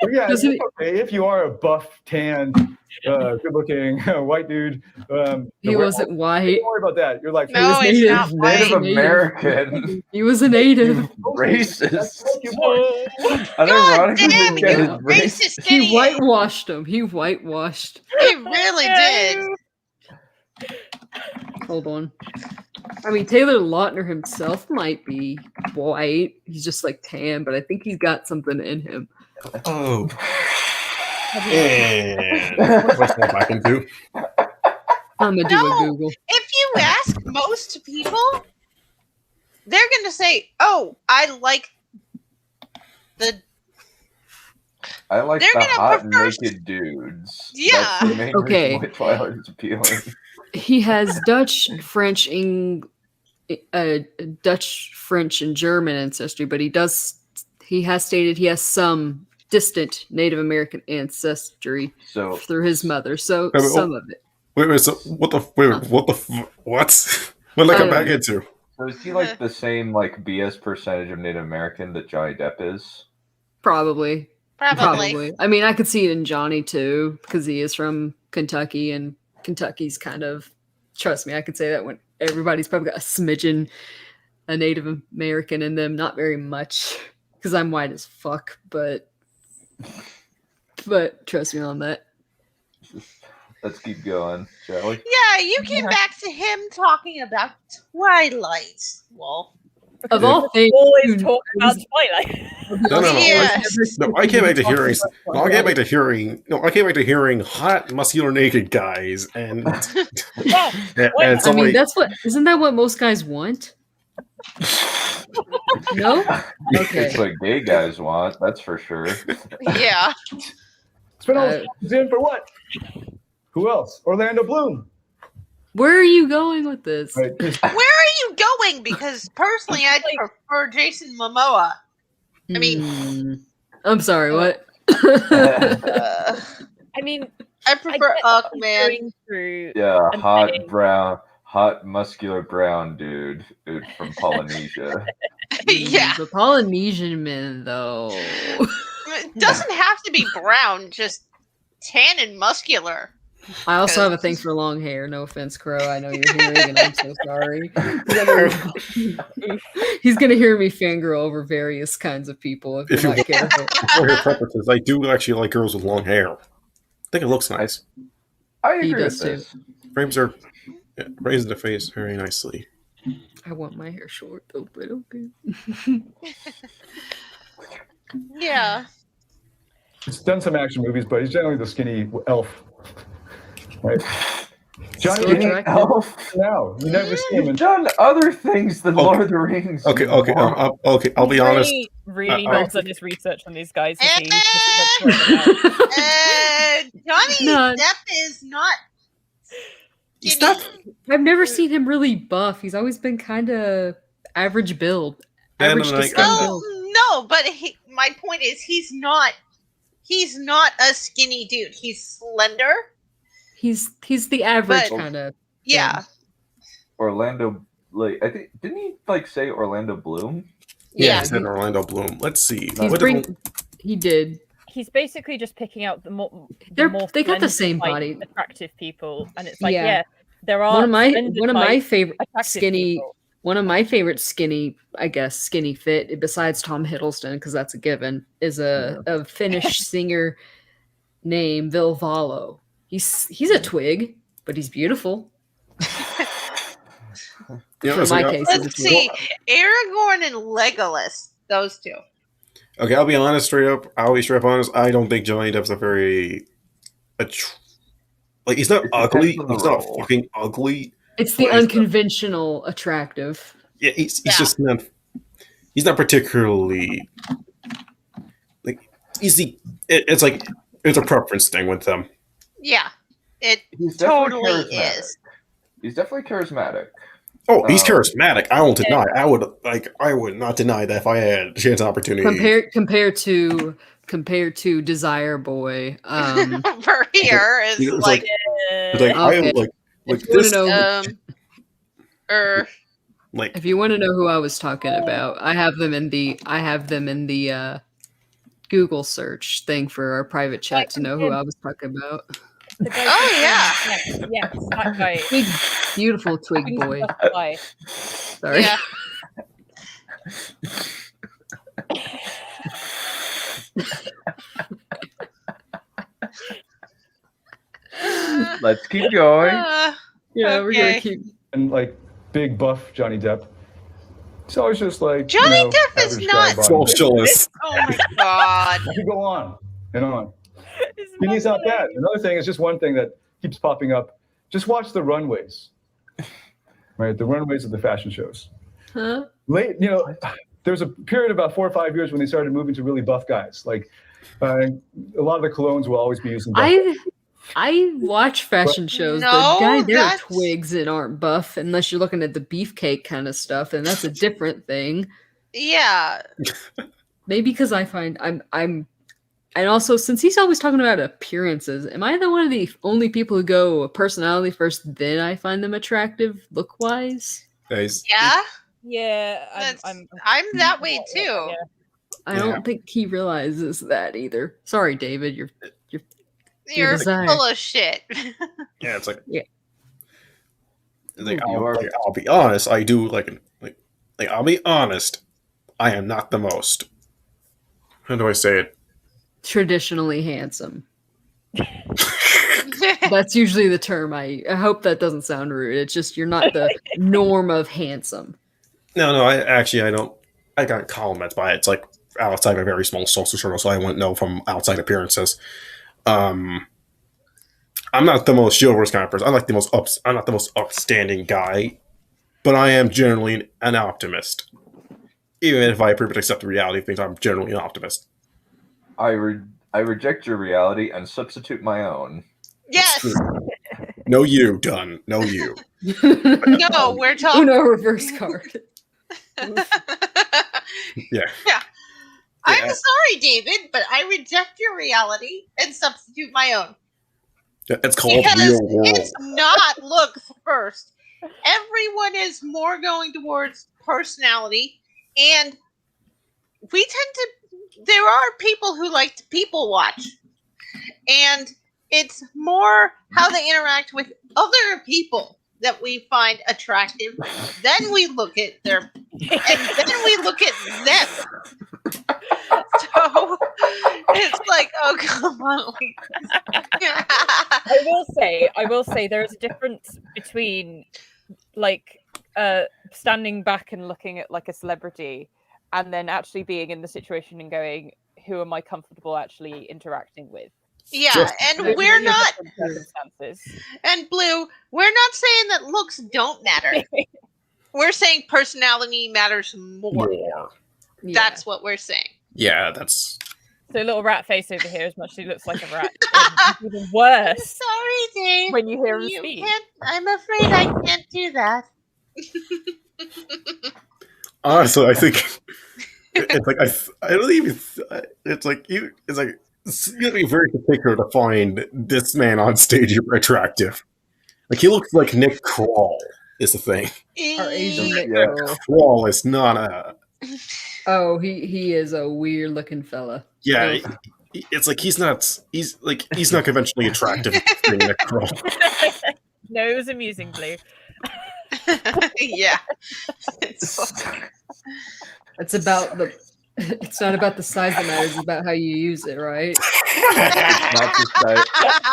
But yeah, it's Doesn't it- okay if you are a buff, tan, good-looking white dude. He wasn't white. Don't worry about that. You're like, No, was it's native. not white. Native Native. American. He was a native. Racist. you want. Unironically, damn, this guy you is racist He idiot. whitewashed him. He whitewashed. He really did. Hold on. I mean, Taylor Lautner himself might be white. He's just like tan, but I think he's got something in him. Oh. And what's that I can do? I'm gonna do No. a Google. If you ask most people, they're going to say, "Oh, I like the They're gonna hot prefer- naked dudes. Yeah. That's the main Okay. reason why Twilight is appealing. He has Dutch, French, Dutch, French, and German ancestry, but he has stated he has some distant Native American ancestry through his mother. So some of it. Wait, so what what did I come back into? So is he like the same like BS percentage of Native American that Johnny Depp is? Probably. Probably. I mean, I could see it in Johnny too, because he is from Kentucky, and Kentucky's kind of, trust me, I could say that when everybody's probably got a smidgen a Native American in them, not very much, because I'm white as fuck, but trust me on that. Let's keep going, shall we? Yeah, you came back to him talking about Twilight. Well, of all things, always talk about Twilight. No. Yes. I came back to hearing. No, I came back to hearing. No, I came back to hearing hot, muscular, naked guys, and and I mean, isn't that what most guys want? No. Okay. It's what gay guys want. That's for sure. Yeah. Spin all in for what? Who else? Orlando Bloom. Where are you going with this? Where are you going? Because personally, I prefer Jason Momoa. I mean, I'm sorry. What? I mean, I prefer Aquaman. Yeah, hot muscular brown dude from Polynesia. Yeah, the Polynesian men though. It doesn't have to be brown, just tan and muscular. I also have a thing for long hair. No offense, Crow. I know you're hearing, and I'm so sorry. He's gonna hear me fangirl over various kinds of people if you're not careful. For your preferences, I do actually like girls with long hair. I think it looks nice. I agree He does with this. too. Frames are raised the face very nicely. I want my hair short though, but okay. Yeah. He's done some action movies, but he's generally the skinny elf. Right? Johnny Elf. No, you never see him. He's done other things than Lord of the Rings. Okay. I'll be honest. Really knows of his research on these guys. Johnny Depp is not. He's not. I've never seen him really buff. He's always been kind of average build. Average to skinny build. No, but my point is he's not a skinny dude. He's slender. He's the average kind of. Yeah. Orlando, I think didn't he say Orlando Bloom? Yeah, he said Orlando Bloom. Let's see. He did. He's basically just picking out the more. They got the same body. Attractive people, and it's like there are one of my favorite skinny. People. One of my favorite skinny fit, besides Tom Hiddleston, because that's a given, is a Finnish singer named Vilvalo. He's a twig, but he's beautiful. In my case, let's see, Aragorn and Legolas, those two. Okay, I'll be honest, straight up. I'll be straight up honest. I don't think Johnny Depp's a very he's not ugly. He's not fucking ugly. It's the unconventional attractive. Yeah, he's just not. He's not particularly easy. It's a preference thing with them. Yeah, it totally is. He's definitely charismatic. Oh, he's charismatic. I won't deny. I would not deny that if I had a chance and opportunity. Compared to Desire Boy, over here is if you want to know who I was talking about, I have them in the Google search thing for our private chat to know who I was talking about. Oh yeah, yes, that guy. Big, beautiful twig boy. Sorry. Yeah. Let's keep going. We're gonna keep. And big buff Johnny Depp. It's always just Johnny Depp is not socialist. Oh my god! I could go on and on. And he's not that. Another thing is just one thing that keeps popping up. Just watch the runways. Right, the runways of the fashion shows. Huh? there's a period about 4 or 5 years when they started moving to really buff guys. Like a lot of the colognes will always be using buff guys. I watch fashion shows. No, the guy there are that's- twigs and aren't buff unless you're looking at the beefcake kind of stuff, and that's a different thing. Yeah. Maybe because I find I'm and also since he's always talking about appearances, am I the one of the only people who go personality first, then I find them attractive look wise? Nice. Yeah. Yeah, I'm that way too. Yeah. I don't think he realizes that either. Sorry, David, you're desire. full of shit. Yeah, it's like yeah. Like, I'll be honest. I do like I'll be honest. I am not the most. How do I say it? Traditionally handsome. That's usually the term. I hope that doesn't sound rude. It's just you're not the norm of handsome. No, I don't. I got compliments by it. It's like outside a very small social circle, so I wouldn't know from outside appearances. I'm not the most chivalrous kind of person. I'm not the most upstanding guy, but I am generally an optimist. Even if I pretty much accept the reality of things, I'm generally an optimist. I reject your reality and substitute my own. Yes. No, you done. No, you. No, we're talking. Uno reverse card. Yeah. I'm sorry, David, but I reject your reality and substitute my own. It's called Because real world. it's not looks first. Everyone is more going towards personality, and we tend to. There are people who like to people watch, and it's more how they interact with other people that we find attractive. Then we look at and then we look at them. So it's like, oh come on. I will say there is a difference between like standing back and looking at like a celebrity and then actually being in the situation and going, who am I comfortable actually interacting with? Yeah, and we're not circumstances. And Blue, we're not saying that looks don't matter. We're saying personality matters more. That's what we're saying. Yeah, that's. So little rat face over here, as much as he looks like a rat. Even worse. Sorry, Dave. When you hear him speak. I'm afraid I can't do that. Honestly, I think it's like I don't even. It's like you. It's like you have to be very particular to find this man on stage attractive. Like he looks like Nick Kroll is the thing. Our Asian Nick Yeah, Kroll. Kroll is not a. Oh, he is a weird looking fella. Yeah, it's like he's not conventionally attractive. Nick Kroll. No, it was amusing, Blue. Yeah. It's about the. It's not about the size that matters. It's about how you use it, right? It's not the size.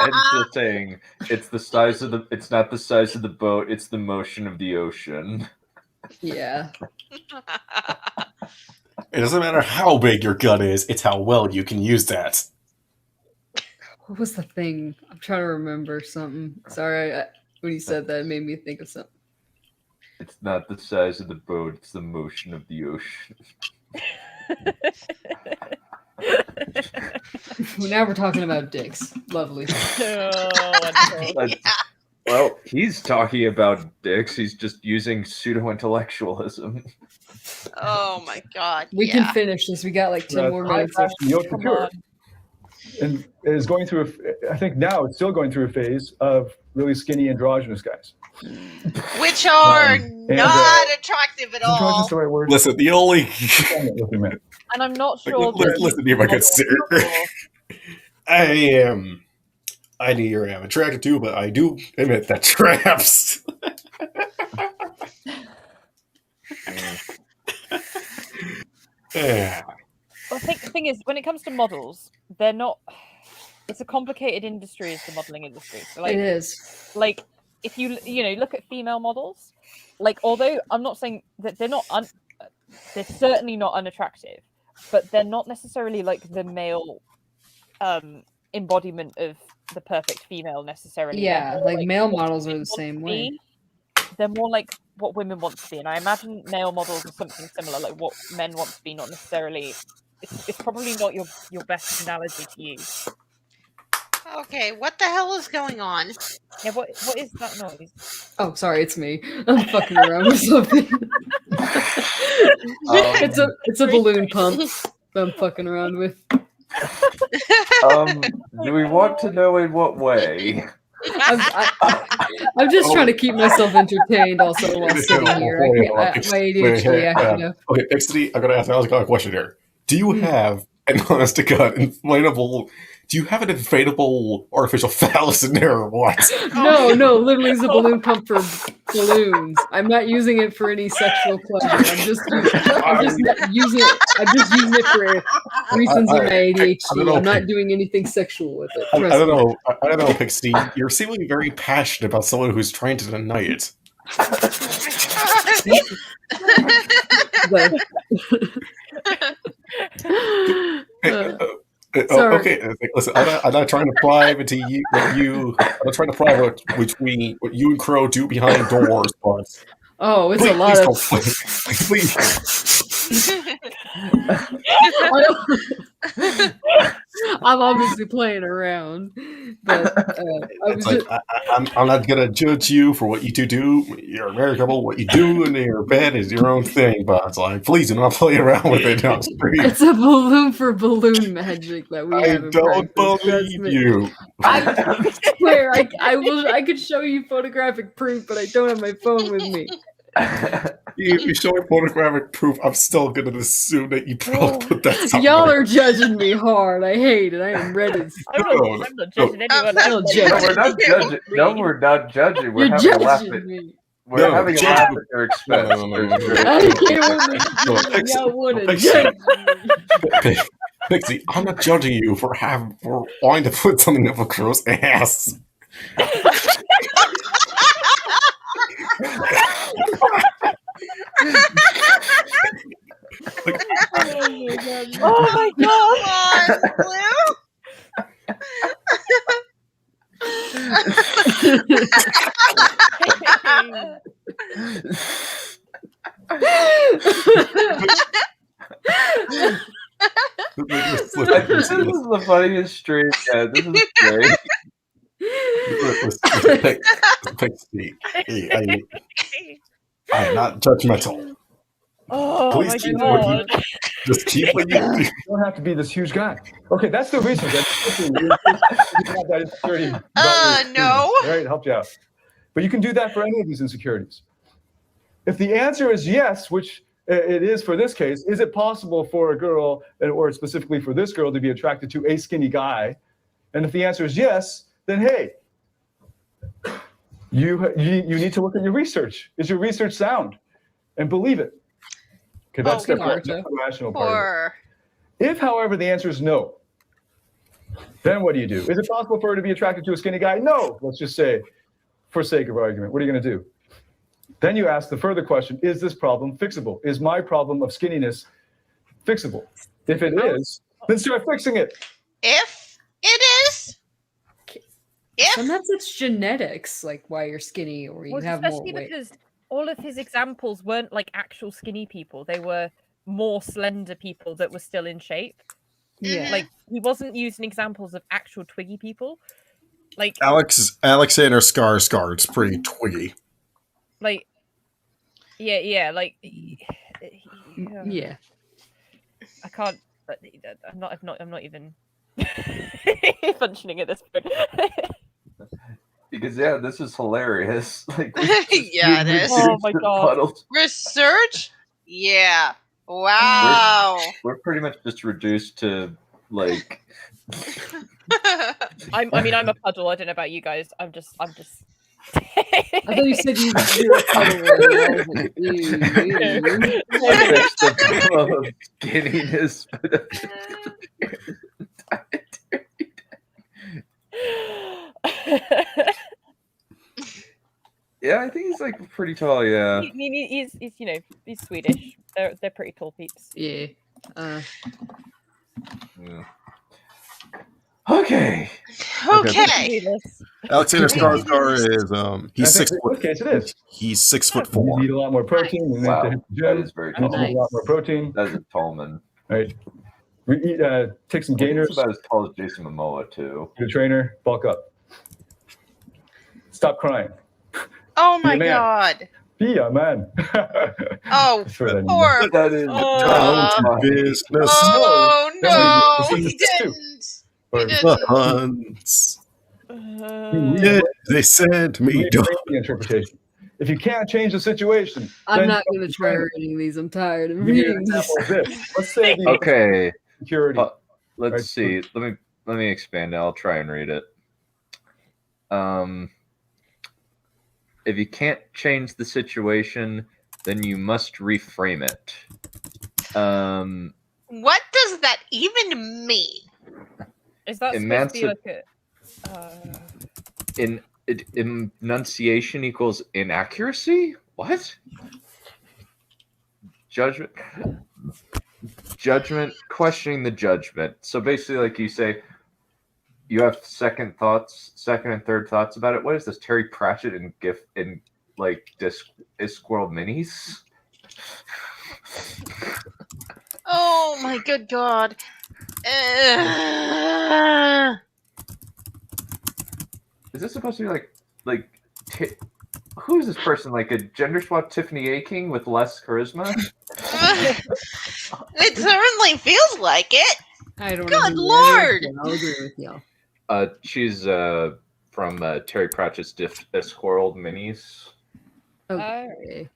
It's the saying. It's the size of the. It's not the size of the boat. It's the motion of the ocean. Yeah. It doesn't matter how big your gun is; it's how well you can use that. What was the thing? I'm trying to remember something. Sorry, when you said that, it made me think of something. It's not the size of the boat. It's the motion of the ocean. Well, now we're talking about dicks. Lovely. Well, he's talking about dicks. He's just using pseudo-intellectualism. Oh my god. We can finish this. We got like 10 more minutes. And it is going through, I think now it's still going through a phase of really skinny androgynous guys. Which are not attractive at all. Androgynous the right word? Listen, the only. And I'm not sure. Listen to my good sir. I know you're attracted to, but I do admit that traps. Yeah. Well, I think the thing is, when it comes to models, they're not. It's a complicated industry, is the modeling industry. So, like, it is. Like, if you look at female models, like, although I'm not saying that they're not, they're certainly not unattractive, but they're not necessarily like the male embodiment of the perfect female necessarily. Yeah, like male models are the same way. They're more like what women want to be, and I imagine male models are something similar, like what men want to be, not necessarily. It's probably not your best analogy to use. Okay, what the hell is going on? Yeah, what is that noise? Oh, sorry, it's me. I'm fucking around with something. It's a balloon pump that I'm fucking around with. Do we want to know in what way? I'm just trying to keep myself entertained also while sitting here. My ADHD acting up. Okay, Pixie, I gotta ask a question here. Do you have an honest to God inflatable? Do you have an inflatable artificial phallus in there or what? No, literally it's a balloon pump for balloons. I'm not using it for any sexual pleasure. I'm just using it for reasons of my ADHD. I'm not doing anything sexual with it. I don't know, Pixie. You're seemingly very passionate about someone who's trying to deny it. Okay, listen. I'm not trying to pry into you. I'm not trying to pry what you and Crow do behind doors, but it's a lot of. Please. I'm obviously playing around, but I'm not gonna judge you for what you do. You're a married couple. What you do in your bed is your own thing. But it's like, please do not play around with it on screen. It's a balloon for balloon magic that we have. I don't believe you. I swear, I could show you photographic proof, but I don't have my phone with me. You show me photographic proof, I'm still gonna assume that you both put that somewhere. Y'all are judging me hard. I hate it. I am ready. I'm not judging anyone. No, we're not judging. No, we're not judging. We're having a laugh at me. We're having a laugh at their expense. Y'all want to judge me. Pixie, I'm not judging you for wanting to put something up a girl's ass. Oh my god! This is the funniest stream. Yeah, this is great. Pixie, I'm not judgmental. Oh please my god! Just keep what you do. You don't have to be this huge guy. Okay, that's the research. No. Right, it helped you out. But you can do that for any of these insecurities. If the answer is yes, which it is for this case, is it possible for a girl, or specifically for this girl, to be attracted to a skinny guy? And if the answer is yes, then hey, you need to look at your research. Is your research sound? And believe it. Okay, that's the rational part. If, however, the answer is no, then what do you do? Is it possible for her to be attracted to a skinny guy? No, let's just say, for sake of argument. What are you going to do? Then you ask the further question, is this problem fixable? Is my problem of skinniness fixable? If it is, then start fixing it. If it is, sometimes it's genetics, like why you're skinny or you have more weight. Because all of his examples weren't like actual skinny people; they were more slender people that were still in shape. Yeah, like he wasn't using examples of actual twiggy people. Like Alexander Skarsgård's pretty twiggy. Like, yeah, like, yeah. I can't. I'm not even functioning at this point. Because this is hilarious. Like, yeah, it is. Oh my god. Puddles. Research? Yeah. Wow. We're pretty much just reduced to like. I'm a puddle. I don't know about you guys. I'm just. I thought you said you were a puddle. Skinniness. Yeah, I think he's like pretty tall. Yeah, he's he's Swedish. They're pretty tall peeps. Yeah. Yeah. Okay. Okay. Alexander Skarsgård is he's I think 6 in foot. this case, it is. He's 6'4". You need a lot more protein. You need Wow, to hit the that gym. is very You need tall. to eat a lot more protein. That's a tall man. Right. We eat, take some I think gainers. it's about as tall as Jason Momoa too. Get a trainer, bulk up. Stop crying. Oh Be a my man. god. Be a man. Oh, poor. That is Down to business. Oh no, Then we- he didn't. Or- He didn't. Once. Yeah, they sent me Reframe down. the interpretation. If you can't change the situation, I'm then not going to try reading these. I'm tired of Give me an reading these. example of this. Let's say the Okay. security. Let's Right. see. Let me expand it. I'll try and read it. If you can't change the situation, then you must reframe it. What does that even mean? Is that supposed to be like a... Enunciation equals inaccuracy? What? Judgment, questioning the judgment. So basically, like you say, you have second and third thoughts about it. What is this? Terry Pratchett in Discworld minis? Oh my good god. Is this supposed to be who is this person? Like a gender swap Tiffany A. King with less charisma? It certainly feels like it. I don't Good know. lord. I'll agree with y'all. She's from Terry Pratchett's Discworld minis. Okay.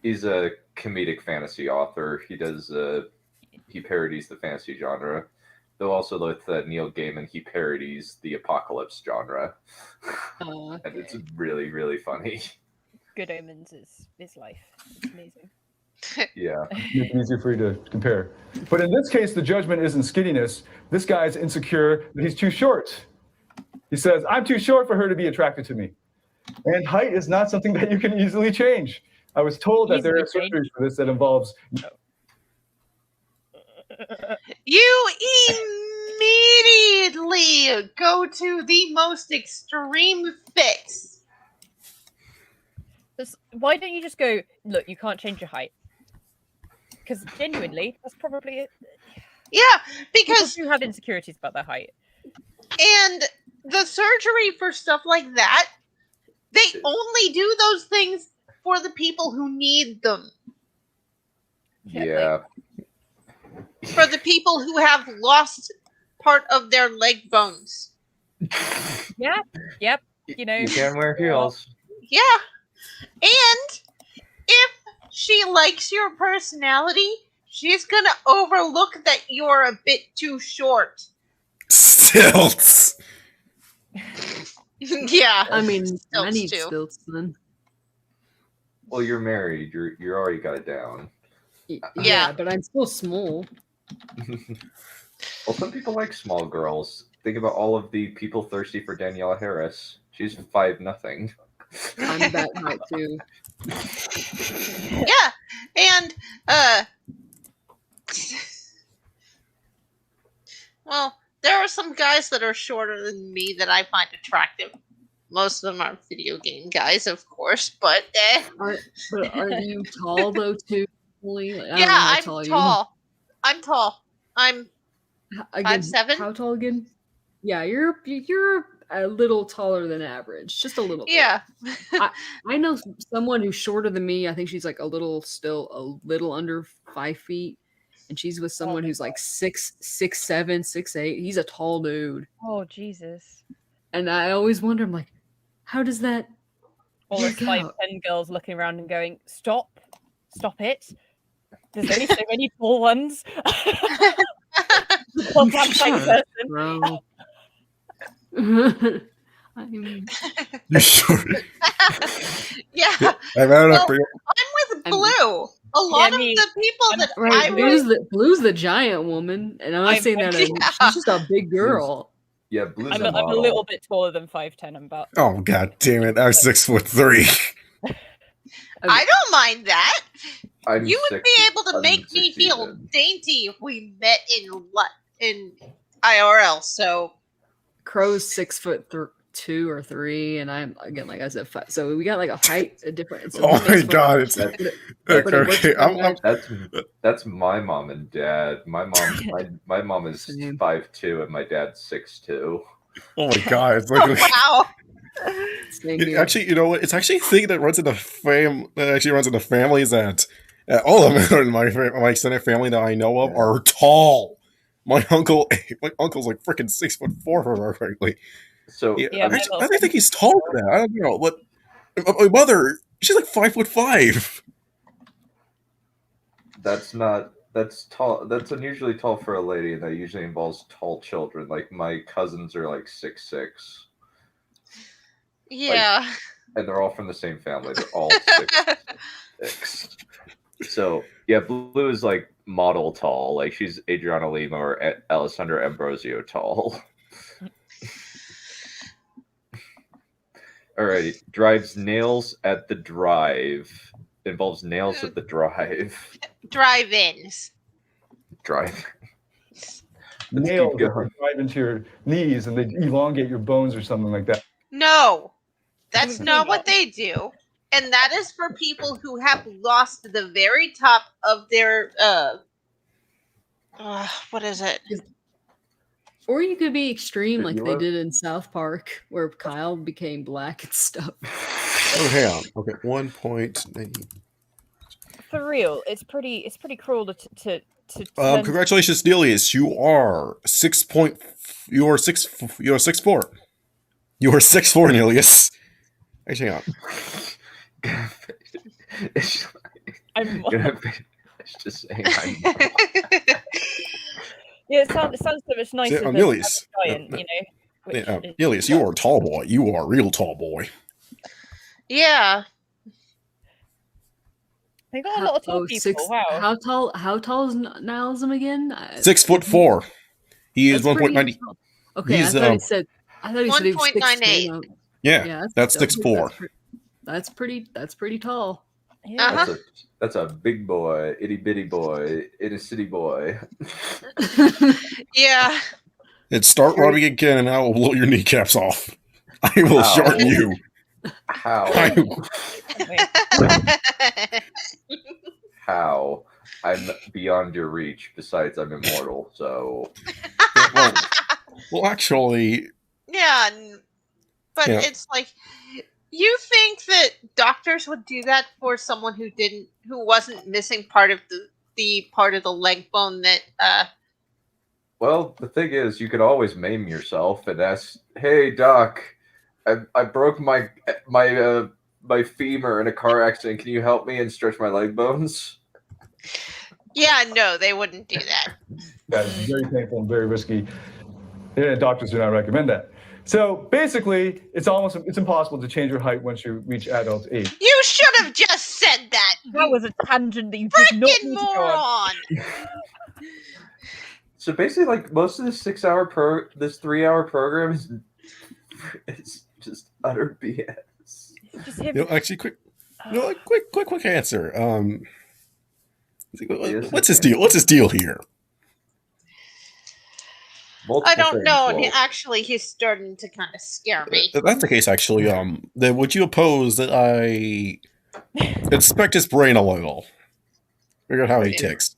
He's a comedic fantasy author. He does he parodies the fantasy genre. Though also with Neil Gaiman, he parodies the apocalypse genre. Okay. And it's really, really funny. Good Omens is life. It's amazing. Yeah. Make it easier for you to compare. But in this case, the judgment isn't skinniness. This guy's insecure that he's too short. He says, I'm too short for her to be attracted to me. And height is not something that you can easily change. I was told that there are surgeries for this that involves... You immediately go to the most extreme fix. Why don't you just go, look, you can't change your height? Because genuinely, that's probably it. Yeah, because people do have insecurities about their height. And the surgery for stuff like that, they only do those things for the people who need them. Yeah. For the people who have lost part of their leg bones. Yeah. Yep. You know. You can wear heels. Yeah. And if she likes your personality, she's gonna overlook that you're a bit too short. Stilts. Yeah. I mean, I Stilts need too. stilts then. Well, you're married. You're already got it down. Yeah, but I'm still small. Well, some people like small girls. Think about all of the people thirsty for Daniela Harris. She's 5'0". I'm that height too. Yeah. And well, there are some guys that are shorter than me that I find attractive. Most of them are video game guys, of course, but Are you tall though too? Yeah, I'm tall. I'm tall. I'm Again, 5'7". How tall again? Yeah, you're a little taller than average, just a little. Yeah. I know someone who's shorter than me. I think she's like a little under 5 feet, and she's with someone who's like 6'7", 6'8". He's a tall dude. Oh Jesus! And I always wonder, I'm like, how does that All those work out? 5'10" girls looking around and going, "Stop it! There's only so many tall ones." Well, that's like person. Bro. I mean, You're sure? Yeah. I'm Well, I'm with Blue. A lot of the people that I Blue's the giant woman, and I'm not saying that she's just a big girl. Yeah, Blue's I'm a a model. little bit taller than 5'10". I'm about. Oh god damn it! I'm 6'3". I don't mind that. I'm You would be able to I'm make me 6 feel even. dainty if we met in IRL. So Crow's 6'2" or 3", and I'm again, like I said, 5. So we got like a height difference. So Oh my god, it's okay. That's my mom and dad. My mom is 5'2" and my dad's 6'2". Oh my god, it's like wow. Actually, you know what? It's actually a thing that runs in the families that all of them in my extended family that I know of are tall. My uncle's like freaking 6'4" correctly. So I think he's taller than that. I don't know, but my mother, she's like 5'5". That's tall. That's unusually tall for a lady, and that usually involves tall children. Like my cousins are like 6'6". Yeah. And they're all from the same family. They're all 6'6". So yeah, Blue is like model tall. Like she's Adriana Lima or Alessandra Ambrosio tall. Alrighty. Drives nails at the drive. Involves nails at the drive. Drive-ins. Drive. Nails drive into your knees and they elongate your bones or something like that. No, that's not what they do. And that is for people who have lost the very top of their what is it? Or you could be extreme like they are? did in South Park, where Kyle became black and stuff. Oh, hang on. Okay, 1.9. For real, it's pretty cruel to Congratulations, Delius. You are 6'4". You are 6'4", Nelius. Actually, hang on. I'm just saying. Yeah, it sounds so much nicer than Nelius. giant, you know. Nelius, you are a tall boy. You are a real tall boy. Yeah. They got a lot of tall people. Wow. How tall is Nilism again? 6'4". He is 1.90. Okay, I thought he said he was 1.98. Yeah, that's 6'4". That's pretty tall. Yeah. That's a big boy, itty bitty boy, inner city boy. Yeah. And start rubbing again, and I will blow your kneecaps off. I will shorten you. How? How? I'm beyond your reach. Besides, I'm immortal, so. Well, actually. Yeah, but it's like, you think that doctors would do that for someone who wasn't missing part of the part of the leg bone that. Well, the thing is, you could always maim yourself and ask, "Hey, doc, I broke my femur in a car accident. Can you help me and stretch my leg bones?" Yeah, no, they wouldn't do that. That's very painful and very risky. Doctors do not recommend that. So basically, it's impossible to change your height once you reach adult age. You should have just said that. That was a tangent that you did not Frickin' need to go on. moron. So basically, like most of this 3-hour program is just utter BS. Actually, quick answer. What's his deal? What's his deal here? I don't know, and actually, he's starting to kind of scare me. If that's the case, actually, then would you oppose that I inspect his brain a little? Figure out how he ticks.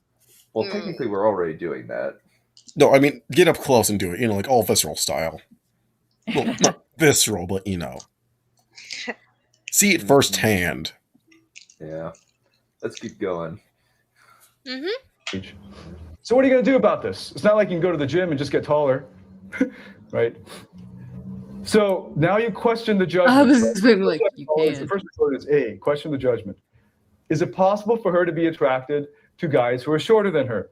Well, technically, we're already doing that. No, I mean, get up close and do it, like all visceral style. Well, not visceral, but, see it firsthand. Yeah. Let's keep going. Mm-hmm. So what are you going to do about this? It's not like you can go to the gym and just get taller, right? So now you question the judgment. I was like, you can. The first resort is A, question the judgment. Is it possible for her to be attracted to guys who are shorter than her?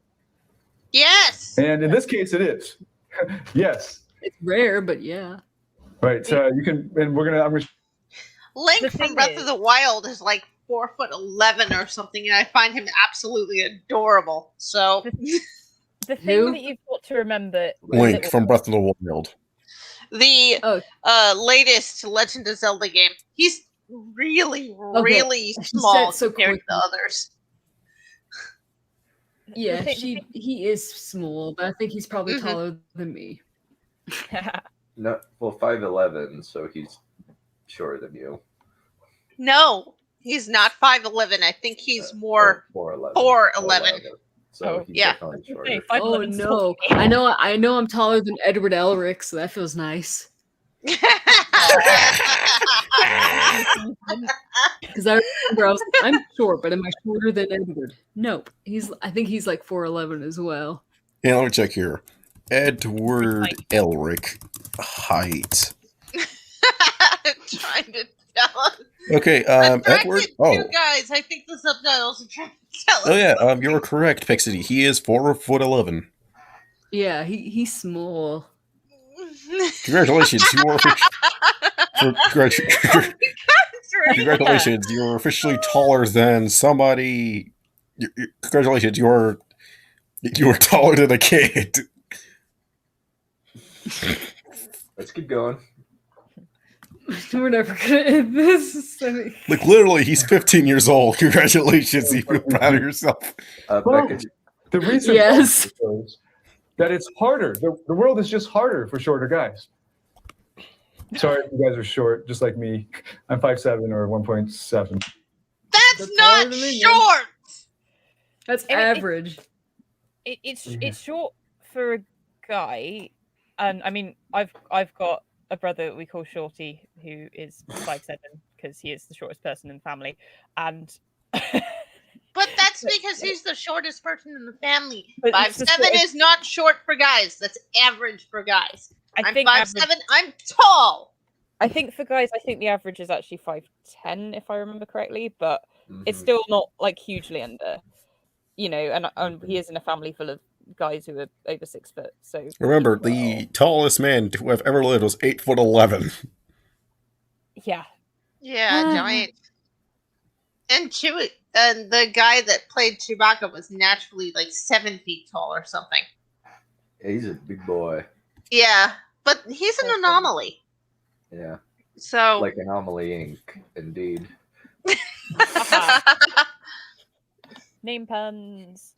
Yes. And in this case, it is. Yes. It's rare, but yeah. Right. So you can, and I'm going to. Link from Breath of the Wild is like 4'11" or something, and I find him absolutely adorable. So the thing that you've got to remember, Link from Breath of the Wild, the latest Legend of Zelda game. He's really small compared to the others. Yeah, he is small, but I think he's probably taller than me. No, well, 5'11", so he's shorter than you. No, he's not 5'11". I think he's more 4'11". 4'11". So he's yeah. definitely shorter. Oh no! I know I'm taller than Edward Elric, so that feels nice. Because I remember I was like, I'm short, but am I shorter than Edward? Nope. I think he's like 4'11" as well. Yeah, let me check here. Edward Elric, height. Trying to tell us. Okay, Edward. Oh, You guys, I think the subtitles are trying to tell us. oh yeah, you're correct, Pixity. He is 4'11". Yeah, he's small. Congratulations, you are congratulations, you're officially taller than somebody. Congratulations, you're taller than a kid. Let's keep going. We're never gonna end this. Like literally, he's 15 years old. Congratulations, you feel proud of yourself. Becca, The research Yes. shows that it's harder. The world is just harder for shorter guys. Sorry if you guys are short, just like me. I'm 5'7" or 1.7. That's not short. That's average. It's short for a guy, and I mean I've got a brother we call Shorty who is 5'7" because he is the shortest person in the family, and. But that's because he's the shortest person in the family. But 5'7" is not short for guys. That's average for guys. I'm think 5'7". I'm tall. I think for guys, I think the average is actually 5'10", if I remember correctly, but it's still not like hugely under, you know. And he is in a family full of guys who are over 6 foot. So Remember, the tallest man to have ever lived was 8'11". Yeah. Yeah, giant. And Chewie, and the guy that played Chewbacca was naturally like 7 feet tall or something. he's a big boy. Yeah, but he's an anomaly. Yeah. So Like Anomaly Inc. Indeed. Name puns.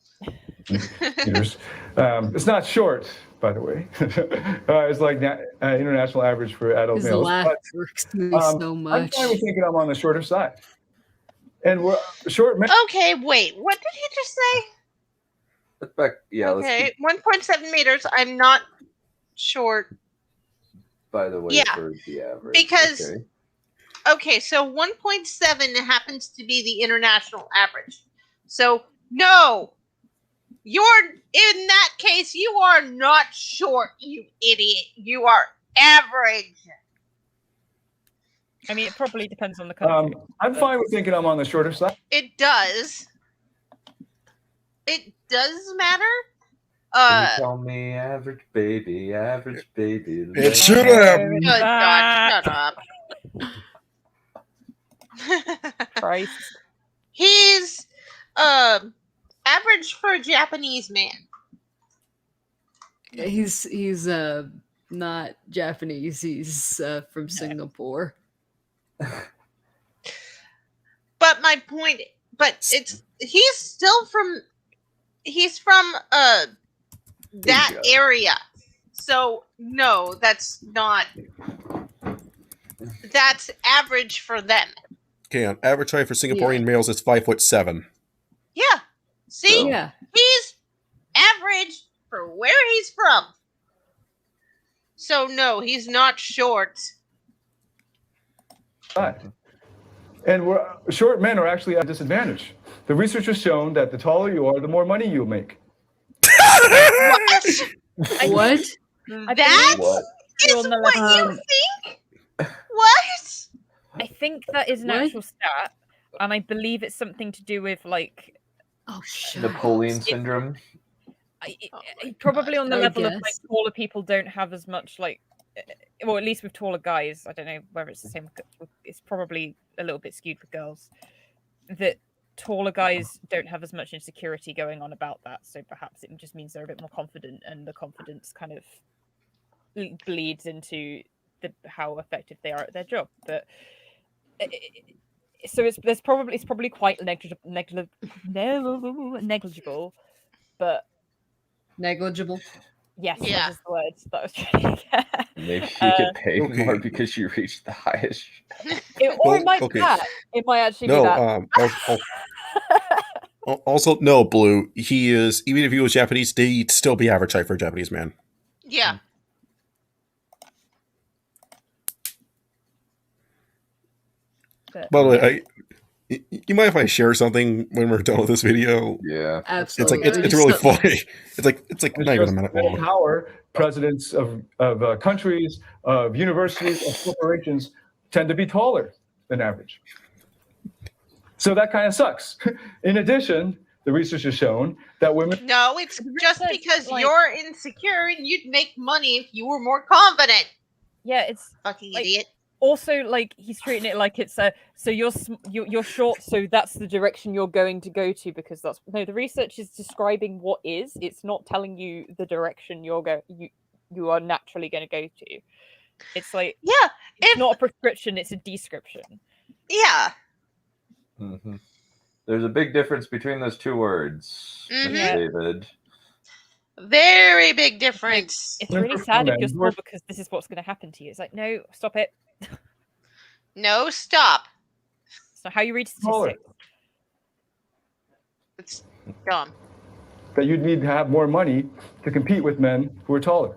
It's not short, by the way. It's like international average for adult His males. laugh But, works me so I'm much. kind of thinking I'm on the shorter side. And we're short men. Okay, wait. What did he just say? Let's back. Yeah. Okay, 1.7 meters. I'm not short. By the way, Yeah, for the average. because okay, so 1.7 happens to be the international average. So no, you're in that case. You are not short, you idiot. You are average. I mean, it probably depends on the country. I'm fine with thinking I'm on the shorter side. It does. It does matter. Can you tell me average baby? It should have. Good God, shut up. Christ. He's average for a Japanese man. He's not Japanese. He's from Singapore. But my point, he's from that area. So no, that's average for them. Okay, on average height for Singaporean males is 5'7". Yeah. See? Yeah. He's average for where he's from. So no, he's not short. Right. And short men are actually at a disadvantage. The research has shown that the taller you are, the more money you'll make. What? That is what you think? What? I think that is an actual stat, and I believe it's something to do with like Napoleon syndrome. Probably on the I level of guess. like taller people don't have as much like, or at least with taller guys. I don't know whether it's the same. It's probably a little bit skewed for girls. That taller guys don't have as much insecurity going on about that. So perhaps it just means they're a bit more confident, and the confidence kind of bleeds into how effective they are at their job. But so it's probably quite negligible, but Negligible. Yes, Yeah. that is the words that I was trying to get. Maybe you get paid more because you reached the highest. Or it might be that. It might actually be that. Also, no, Blue. He is, even if he was Japanese, he'd still be average height for a Japanese man. Yeah. By the way, you mind if I share something when we're done with this video? Yeah, absolutely. It's really funny. It's like not even a minute Men in long. power, presidents of countries, of universities, of corporations tend to be taller than average. So that kind of sucks. In addition, the research has shown that women. No, it's just because you're insecure and you'd make money if you were more confident. Yeah, it's fucking like, idiot. Also, like, he's treating it like it's so you're short, so that's the direction you're going to go to, because that's no. The research is describing what is. It's not telling you the direction you are naturally going to go to. It's like, yeah, it's not a prescription; it's a description. Yeah. Mm-hmm. There's a big difference between those two words, David. Very big difference. It's really sad if you're small because this is what's going to happen to you. It's like, no, stop it. No, stop. It's not how you read statistics. It's dumb. That you'd need to have more money to compete with men who are taller.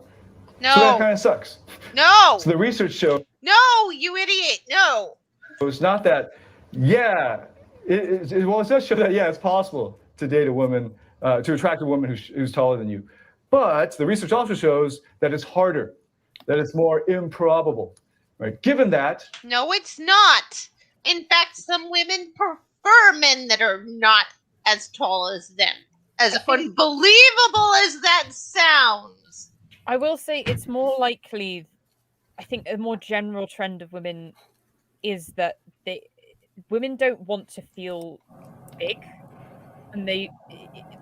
No. So that kind of sucks. No. So the research shows. No, you idiot. No. So it's not that. Yeah. Well, it does show that it's possible to date a woman, to attract a woman who's taller than you. But the research also shows that it's harder, that it's more improbable. Right. Given that. No, it's not. In fact, some women prefer men that are not as tall as them. As unbelievable as that sounds. I will say it's more likely, I think a more general trend of women is that women don't want to feel big, and they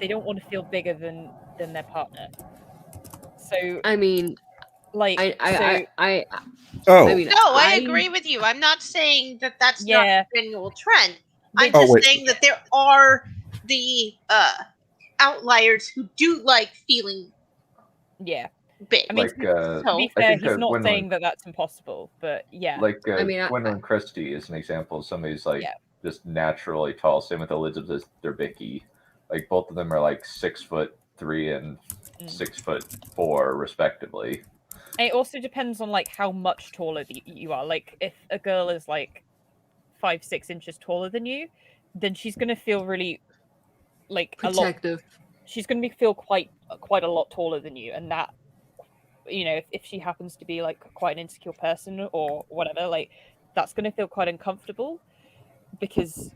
don't want to feel bigger than their partner. So I mean, like, I agree with you. I'm not saying that that's not a general trend. I'm just saying that there are the outliers who do like feeling big. I mean, like, to be fair, he's not saying that that's impossible, but yeah. Like, Gwendolyn Christie is an example of somebody who's like just naturally tall. Same with Elizabeth Debicki. Like, both of them are like 6'3" and 6'4", respectively. And it also depends on like how much taller you are. Like, if a girl is like 5-6 inches taller than you, then she's gonna feel really like protective. She's gonna feel quite a lot taller than you, and that, you know, if she happens to be like quite an insecure person or whatever, like, that's gonna feel quite uncomfortable, because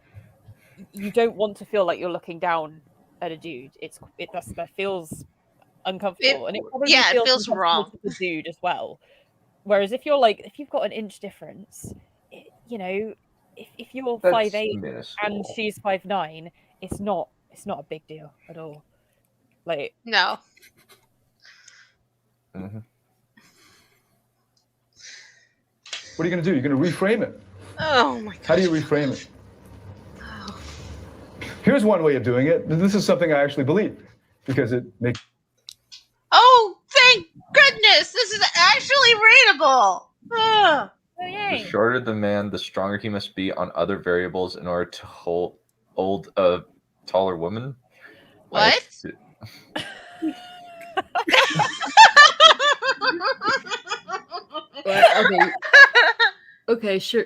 you don't want to feel like you're looking down at a dude. That feels uncomfortable, and it probably feels wrong to the dude as well. Whereas if you've got an inch difference, you know, if you're 5'8" and she's 5'9", it's not a big deal at all. Like, no. Mm-hmm. What are you going to do? You're going to reframe it. Oh my God. How do you reframe it? Here's one way of doing it. This is something I actually believe, because it makes. Oh, thank goodness! This is actually readable. Oh, the shorter the man, the stronger he must be on other variables in order to hold a taller woman. What? Okay, sure,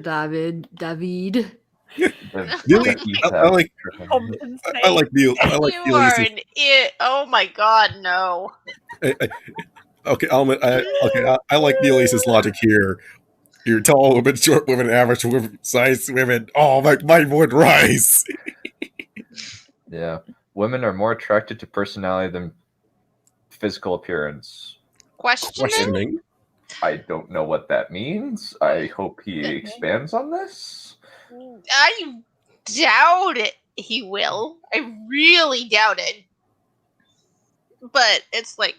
David. Really? I like Neil. I like you are an it. Oh my God, no. Okay, I like Neely's logic here. You're tall women, short women, average women, size women. Oh, my mind would rise. Yeah, women are more attracted to personality than physical appearance. Questioning? I don't know what that means. I hope he expands on this. I doubt it. He will. I really doubt it. But it's like,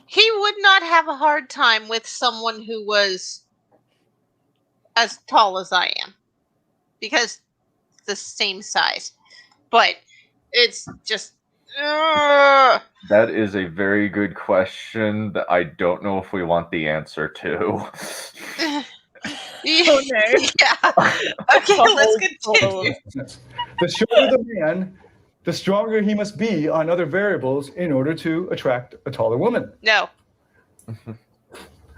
he would not have a hard time with someone who was as tall as I am, because it's the same size. But it's just That is a very good question that I don't know if we want the answer to. Oh, no. Yeah. Okay, let's continue. The shorter the man, the stronger he must be on other variables in order to attract a taller woman. No.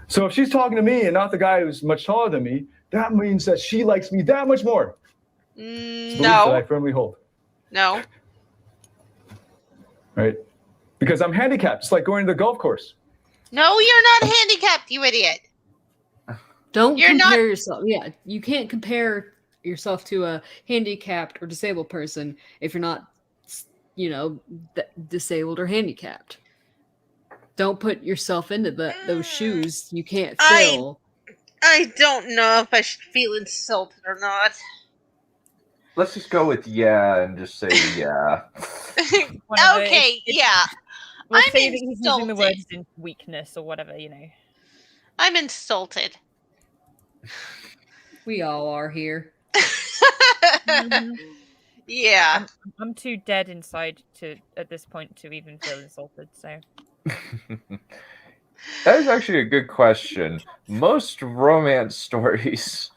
So if she's talking to me and not the guy who's much taller than me, that means that she likes me that much more. It's a belief that I firmly hold. No. Right? Because I'm handicapped. It's like going to the golf course. No, you're not handicapped, you idiot. Don't compare yourself. Yeah, you can't compare yourself to a handicapped or disabled person if you're not, disabled or handicapped. Don't put yourself into those shoes you can't fill. I don't know if I should feel insulted or not. Let's just go with yeah and just say yeah. Okay, yeah. We'll I'm say that he's using the insulted. words in weakness or whatever, I'm insulted. We all are here. Yeah. I'm too dead inside at this point to even feel insulted, so. That is actually a good question. Most romance stories.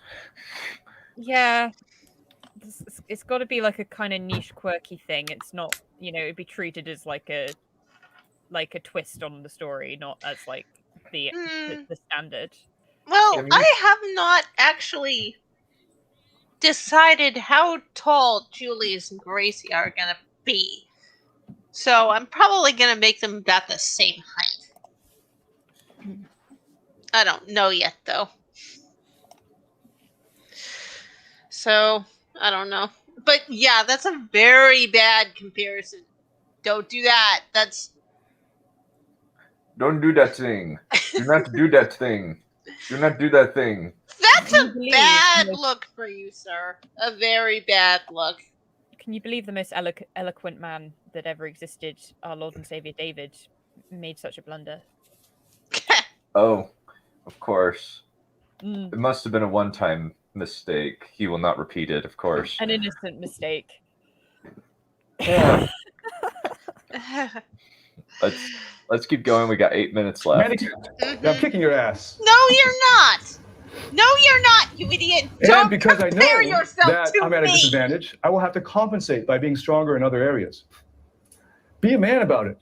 Yeah. It's got to be like a kind of niche, quirky thing. It's not, it'd be treated as like a twist on the story, not as like the standard. Well, I have not actually decided how tall Julius and Gracie are going to be. So I'm probably going to make them about the same height. I don't know yet, though. So, I don't know. But yeah, that's a very bad comparison. Don't do that. Don't do that thing. Do not do that thing. Do not do that thing. That's a bad look for you, sir. A very bad look. Can you believe the most eloquent man that ever existed, our Lord and Savior David, made such a blunder? Oh, of course. It must have been a one-time mistake. He will not repeat it, of course. An innocent mistake. Yeah. Let's keep going. We got 8 minutes left. I'm kicking your ass. No, you're not. No, you're not, you idiot. Don't because I know compare yourself that to I'm at a me. disadvantage, I will have to compensate by being stronger in other areas. Be a man about it.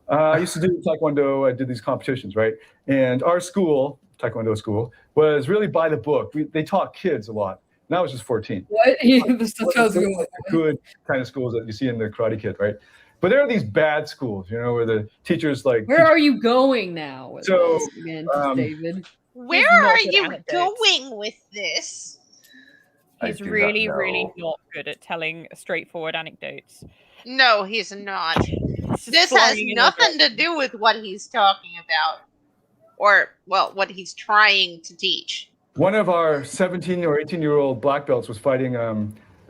I used to do Taekwondo. I did these competitions, right? And our school, Taekwondo school, was really by the book. They taught kids a lot. And I was just 14. What? This sounds good. Good kind of schools that you see in the Karate Kid, right? But there are these bad schools, where the teachers like. Where are you going now? With So, this again, David. Where are you going with this? He's really, really not good at telling straightforward anecdotes. No, he's not. This has nothing to do with what he's talking about. Or, well, what he's trying to teach. One of our 17 or 18-year-old black belts was fighting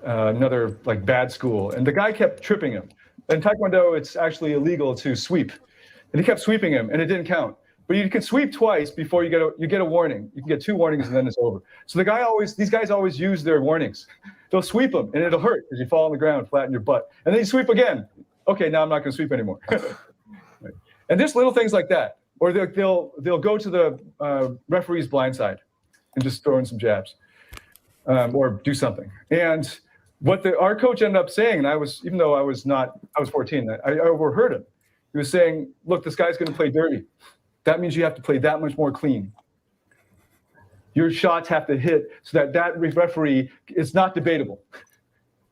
another like bad school, and the guy kept tripping him. In Taekwondo, it's actually illegal to sweep, and he kept sweeping him, and it didn't count. But you can sweep twice before you get a warning. You can get 2 warnings, and then it's over. So these guys always use their warnings. They'll sweep them, and it'll hurt because you fall on the ground, flatten your butt, and then you sweep again. Okay, now I'm not going to sweep anymore. Right. And there's little things like that, or they'll go to the referee's blind side and just throw in some jabs, or do something. And what our coach ended up saying, and even though I was 14, I overheard him. He was saying, "Look, this guy's going to play dirty. That means you have to play that much more clean. Your shots have to hit so that referee is not debatable.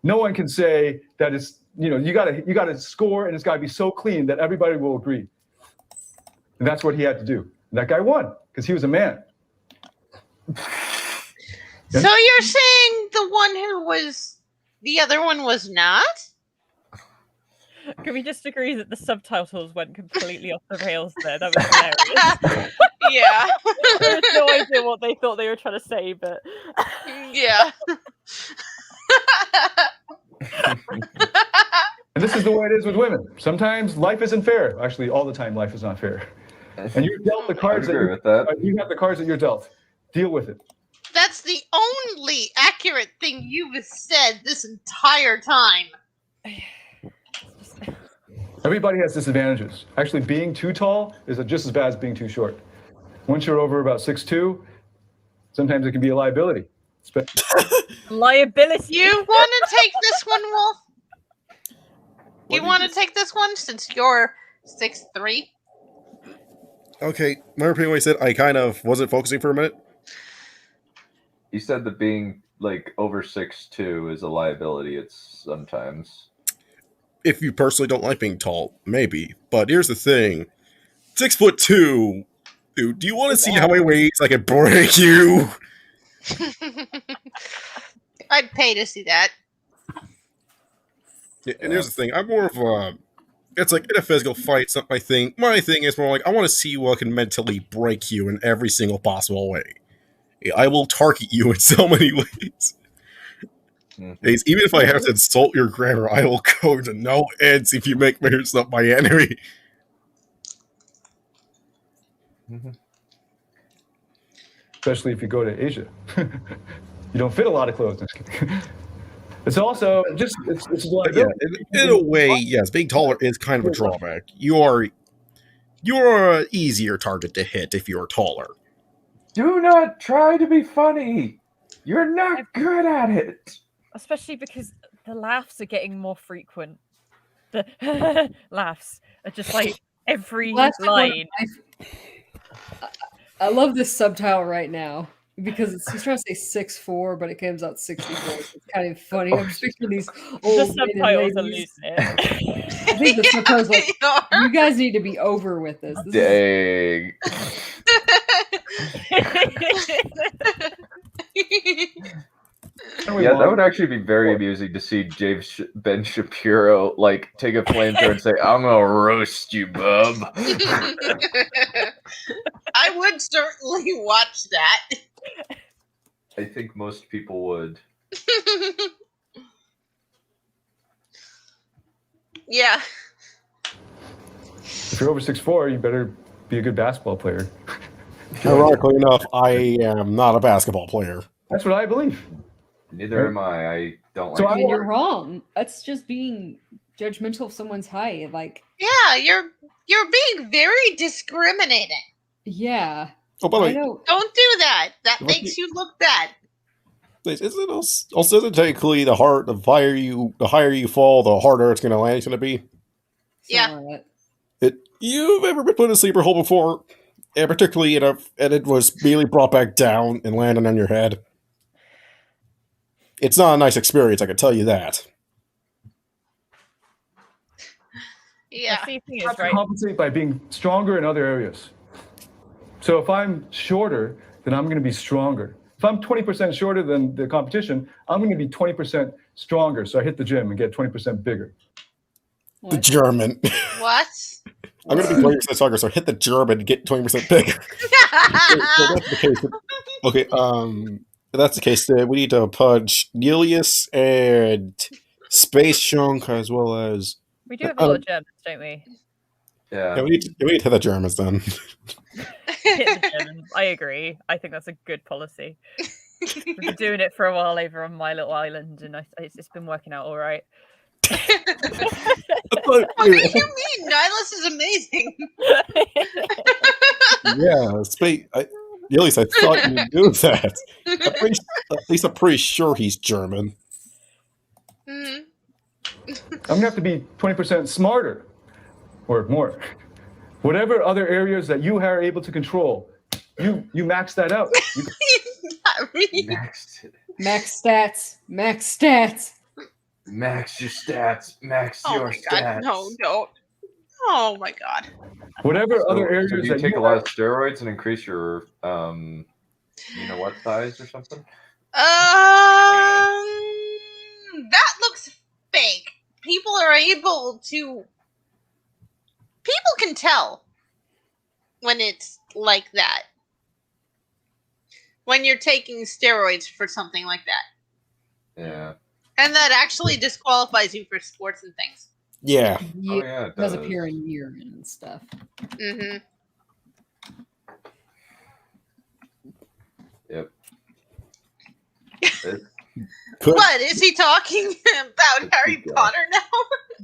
No one can say that it's, you got to score, and it's got to be so clean that everybody will agree." And that's what he had to do. And that guy won because he was a man. So you're saying the other one was not? Can we just agree that the subtitles went completely off the rails there? That was hilarious. Yeah. I had no idea what they thought they were trying to say, but yeah. And this is the way it is with women. Sometimes life isn't fair. Actually, all the time life is not fair. And you're dealt the cards you have the cards that you're dealt. Deal with it. That's the only accurate thing you've said this entire time. Everybody has disadvantages. Actually, being too tall is just as bad as being too short. Once you're over about 6'2", sometimes it can be a liability. Liability. You want to take this one, Wolf? You want to take this one since you're 6'3"? Okay, remember Perion said I kind of wasn't focusing for a minute? You said that being like over 6'2" is a liability. It's sometimes. If you personally don't like being tall, maybe. But here's the thing: 6'2". Dude, do you want to see how many ways I can break you? I'd pay to see that. Yeah, and here's the thing: I'm more of a. It's like in a physical fight, it's not my thing. My thing is more like I want to see what can mentally break you in every single possible way. I will target you in so many ways. Even if I have to insult your grammar, I will go to no ends if you make yourself my enemy. Especially if you go to Asia. You don't fit a lot of clothes. It's also just it's in a way, yes, being taller is kind of a drawback. You're an easier target to hit if you're taller. Do not try to be funny. You're not good at it. Especially because the laughs are getting more frequent. The laughs are just like every line. I love this subtitle right now because he's trying to say 6'4", but it comes out 64. It's kind of funny. I'm just picturing these old subtitles are ladies. losing it. I think the subtitles like, you guys need to be over with this. Dang. Yeah, that would actually be very amusing to see James Ben Shapiro like take a flamethrower and say, "I'm gonna roast you, bub." I would certainly watch that. I think most people would. Yeah. If you're over 6'4", you better be a good basketball player. Ironically enough, I am not a basketball player. That's what I believe. Neither am I. I don't So like. you're wrong. That's just being judgmental of someone's height. Like, yeah, you're being very discriminating. Yeah. Oh, by the way, Don't do that. That makes you look bad. Isn't it also technically the higher you fall, the harder it's going to land? It's going to be. Yeah. You've ever been put in a sleeper hole before, and particularly and it was immediately brought back down and landed on your head. It's not a nice experience, I can tell you that. Yeah. You have to compensate by being stronger in other areas. So if I'm shorter, then I'm going to be stronger. If I'm 20% shorter than the competition, I'm going to be 20% stronger. So I hit the gym and get 20% bigger. The German. What? I'm going to be 20% stronger, so I hit the German and get 20% bigger. So that's the case. Okay, if that's the case, then we need to punch Nelius and Space Chunk as well as. We do have a lot of Germans, don't we? Yeah, we need to hit the Germans then. Hit the Germans. I agree. I think that's a good policy. We've been doing it for a while over on my little island, and it's been working out all right. What do you mean? Nihilus is amazing. Yeah, at least I thought you knew that. At least I'm pretty sure he's German. Mm-hmm. I'm going to have to be 20% smarter or more. Whatever other areas that you are able to control, you max that out. Not really. Max stats. Max stats. Max your stats. Max Oh your my stats. god, no, don't. Oh my god. Whatever other areas so do you that take you a lot of steroids and increase your what size or something? That looks fake. People can tell when it's like that. When you're taking steroids for something like that. Yeah. And that actually disqualifies you for sports and things. Yeah. Oh, yeah, it does does. appear in urine and stuff. Mm-hmm. Yep. What is he talking about? Harry Potter now?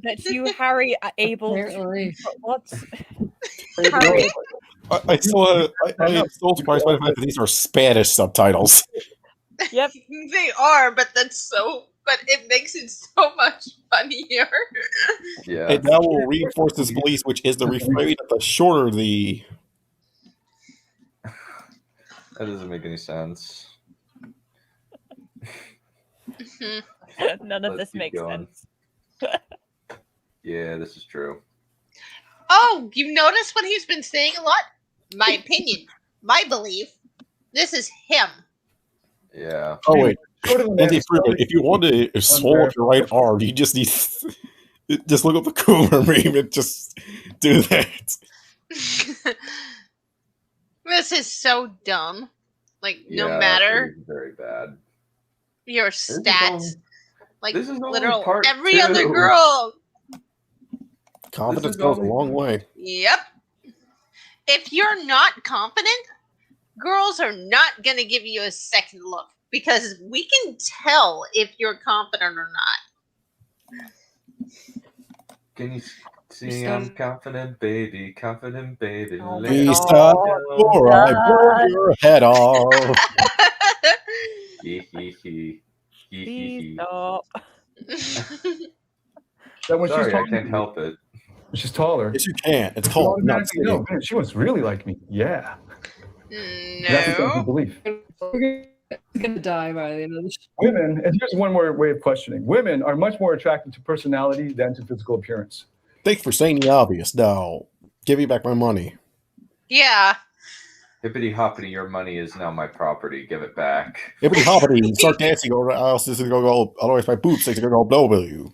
That you, Harry, are able Apparently. to. What? Harry. I'm still surprised by the fact that these are Spanish subtitles. Yep. They are, but but it makes it so much funnier. Yeah. And that will reinforce this belief, which is the refrain that the shorter the... That doesn't make any sense. None of this makes sense. Yeah, this is true. Oh, you notice what he's been saying a lot? My opinion, my belief. This is him. Yeah. Oh, wait. If you want to swallow your right arm, you just need just look up the Coomer meme and just do that. This is so dumb. Like, no Yeah, matter it is very bad. your stats, like this is only literal part every 2. other girl. Confidence goes a long way. Yep. If you're not confident, girls are not going to give you a second look because we can tell if you're confident or not. Can you see I'm confident, baby? Confident, baby. Please stop before I blow your head off. Please stop. That when Sorry, she's I can't help it. She's taller. Yes, you can. It's called not No, man, she was really like me. Yeah. That's a belief. We're gonna die by the end of this. Women, and here's one more way of questioning. Women are much more attracted to personality than to physical appearance. Thanks for saying the obvious. Now, give me back my money. Yeah. Hippity hoppity, your money is now my property. Give it back. Hippity hoppity, start dancing, or else this is gonna go. Otherwise, my boobs are gonna go blow you.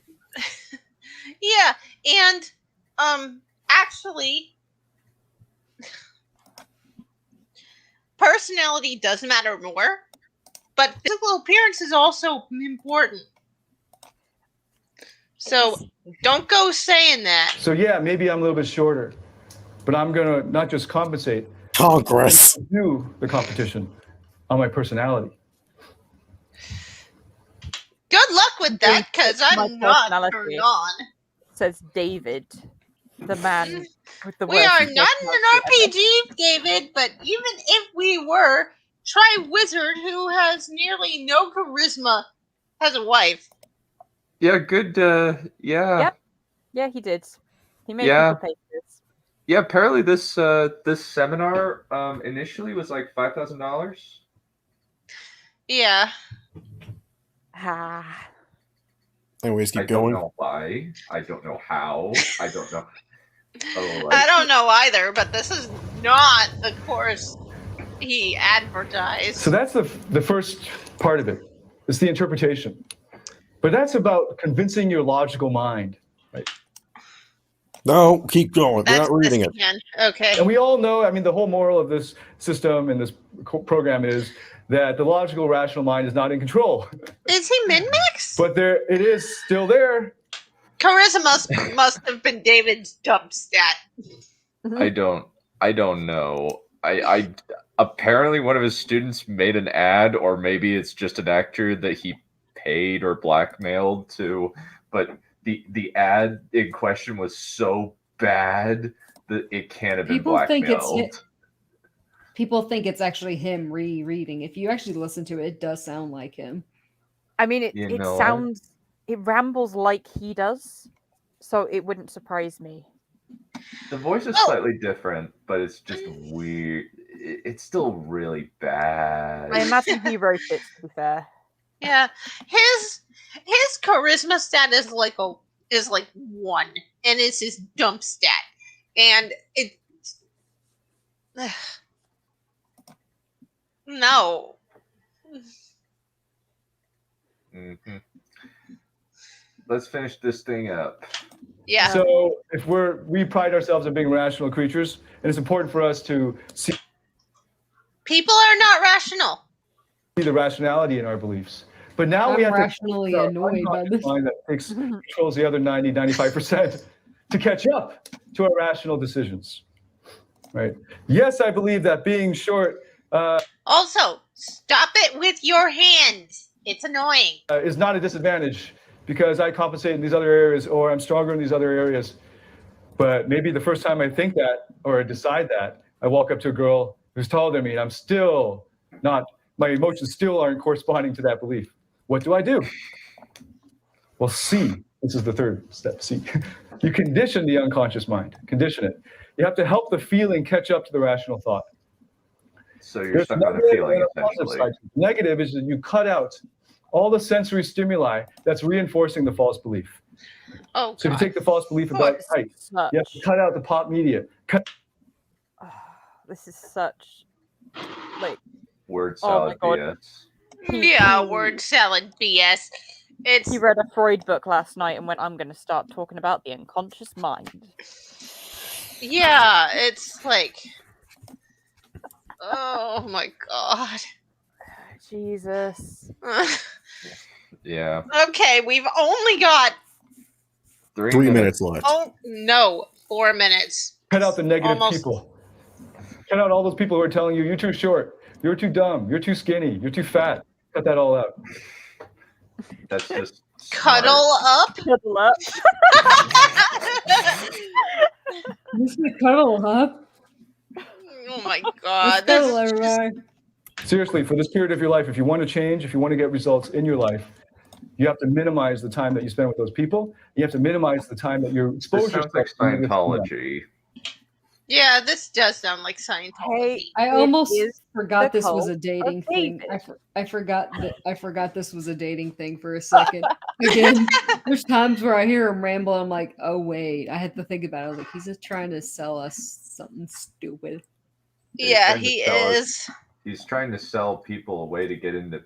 Yeah, and actually, personality does matter more, but physical appearance is also important. So don't go saying that. So yeah, maybe I'm a little bit shorter, but I'm gonna not just compensate. Congress. Do the competition on my personality. Good luck with that, because I'm not turned on. Says David, the man with the We worst are not in an RPG, David, but even if we were, try Wizard, who has nearly no charisma, has a wife. Yeah, good. Yeah. Yep. Yeah, he did. He made Yeah. people pay for this. Yeah, apparently this this seminar initially was like $5,000. Yeah. Ah. Anyways, keep I going. don't know why. I don't know how. I don't know. Oh, I don't know either, but this is not the course he advertised. So that's the first part of it. It's the interpretation. But that's about convincing your logical mind, right? No, keep going. We're That's not reading this it. again. Okay. And we all know, I mean, the whole moral of this system and this program is that the logical, rational mind is not in control. Is he min-max? But there, it is still there. Charisma must have been David's dump stat. I don't know. I apparently one of his students made an ad, or maybe it's just an actor that he paid or blackmailed to, but the ad in question was so bad that it can't have been blackmailed. People think it's actually him rereading. If you actually listen to it, it does sound like him. I mean, it rambles like he does, so it wouldn't surprise me. The voice is slightly different, but it's just weird. It's still really bad. I imagine he wrote it, to be fair. Yeah, his charisma stat is like 1, and it's his dump stat, and it. No. Mm-hmm. Let's finish this thing up. Yeah. So if we pride ourselves on being rational creatures, and it's important for us to see People are not rational. the rationality in our beliefs. But now we I'm have rationally to annoyed by this. mind that controls the other 95% to catch up to our rational decisions. Right? Yes, I believe that being short. Also, stop it with your hands. It's annoying. Is not a disadvantage because I compensate in these other areas or I'm stronger in these other areas. But maybe the first time I think that or decide that, I walk up to a girl who's taller than me and I'm still not, my emotions still aren't corresponding to that belief. What do? Well, C. This is the third step, C. You condition the unconscious mind. Condition it. You have to help the feeling catch up to the rational thought. So you're stuck on a feeling, essentially. Negative is that you cut out all the sensory stimuli that's reinforcing the false belief. Oh, so if you take the false belief about height, you have to cut out the pop media. This is such like word salad BS. Yeah, word salad BS. He read a Freud book last night and went, I'm going to start talking about the unconscious mind. Yeah, it's like, oh my God. Jesus. Yeah. Okay, we've only got 3 minutes left. Oh, no, 4 minutes. Cut out the negative people. Cut out all those people who are telling you, you're too short, you're too dumb, you're too skinny, you're too fat. Cut that all out. That's just Cuddle up. Cuddle up. You said cuddle up. Oh my God. Cuddle, everybody. Seriously, for this period of your life, if you want to change, if you want to get results in your life, you have to minimize the time that you spend with those people. You have to minimize the time that you're exposed to. Sounds like Scientology. Yeah, this does sound like Scientology. I almost forgot this was a dating thing. I forgot this was a dating thing for a second. Again, there's times where I hear him ramble. I'm like, oh wait, I had to think about it. I was like, he's just trying to sell us something stupid. Yeah, he is. He's trying to sell people a way to get into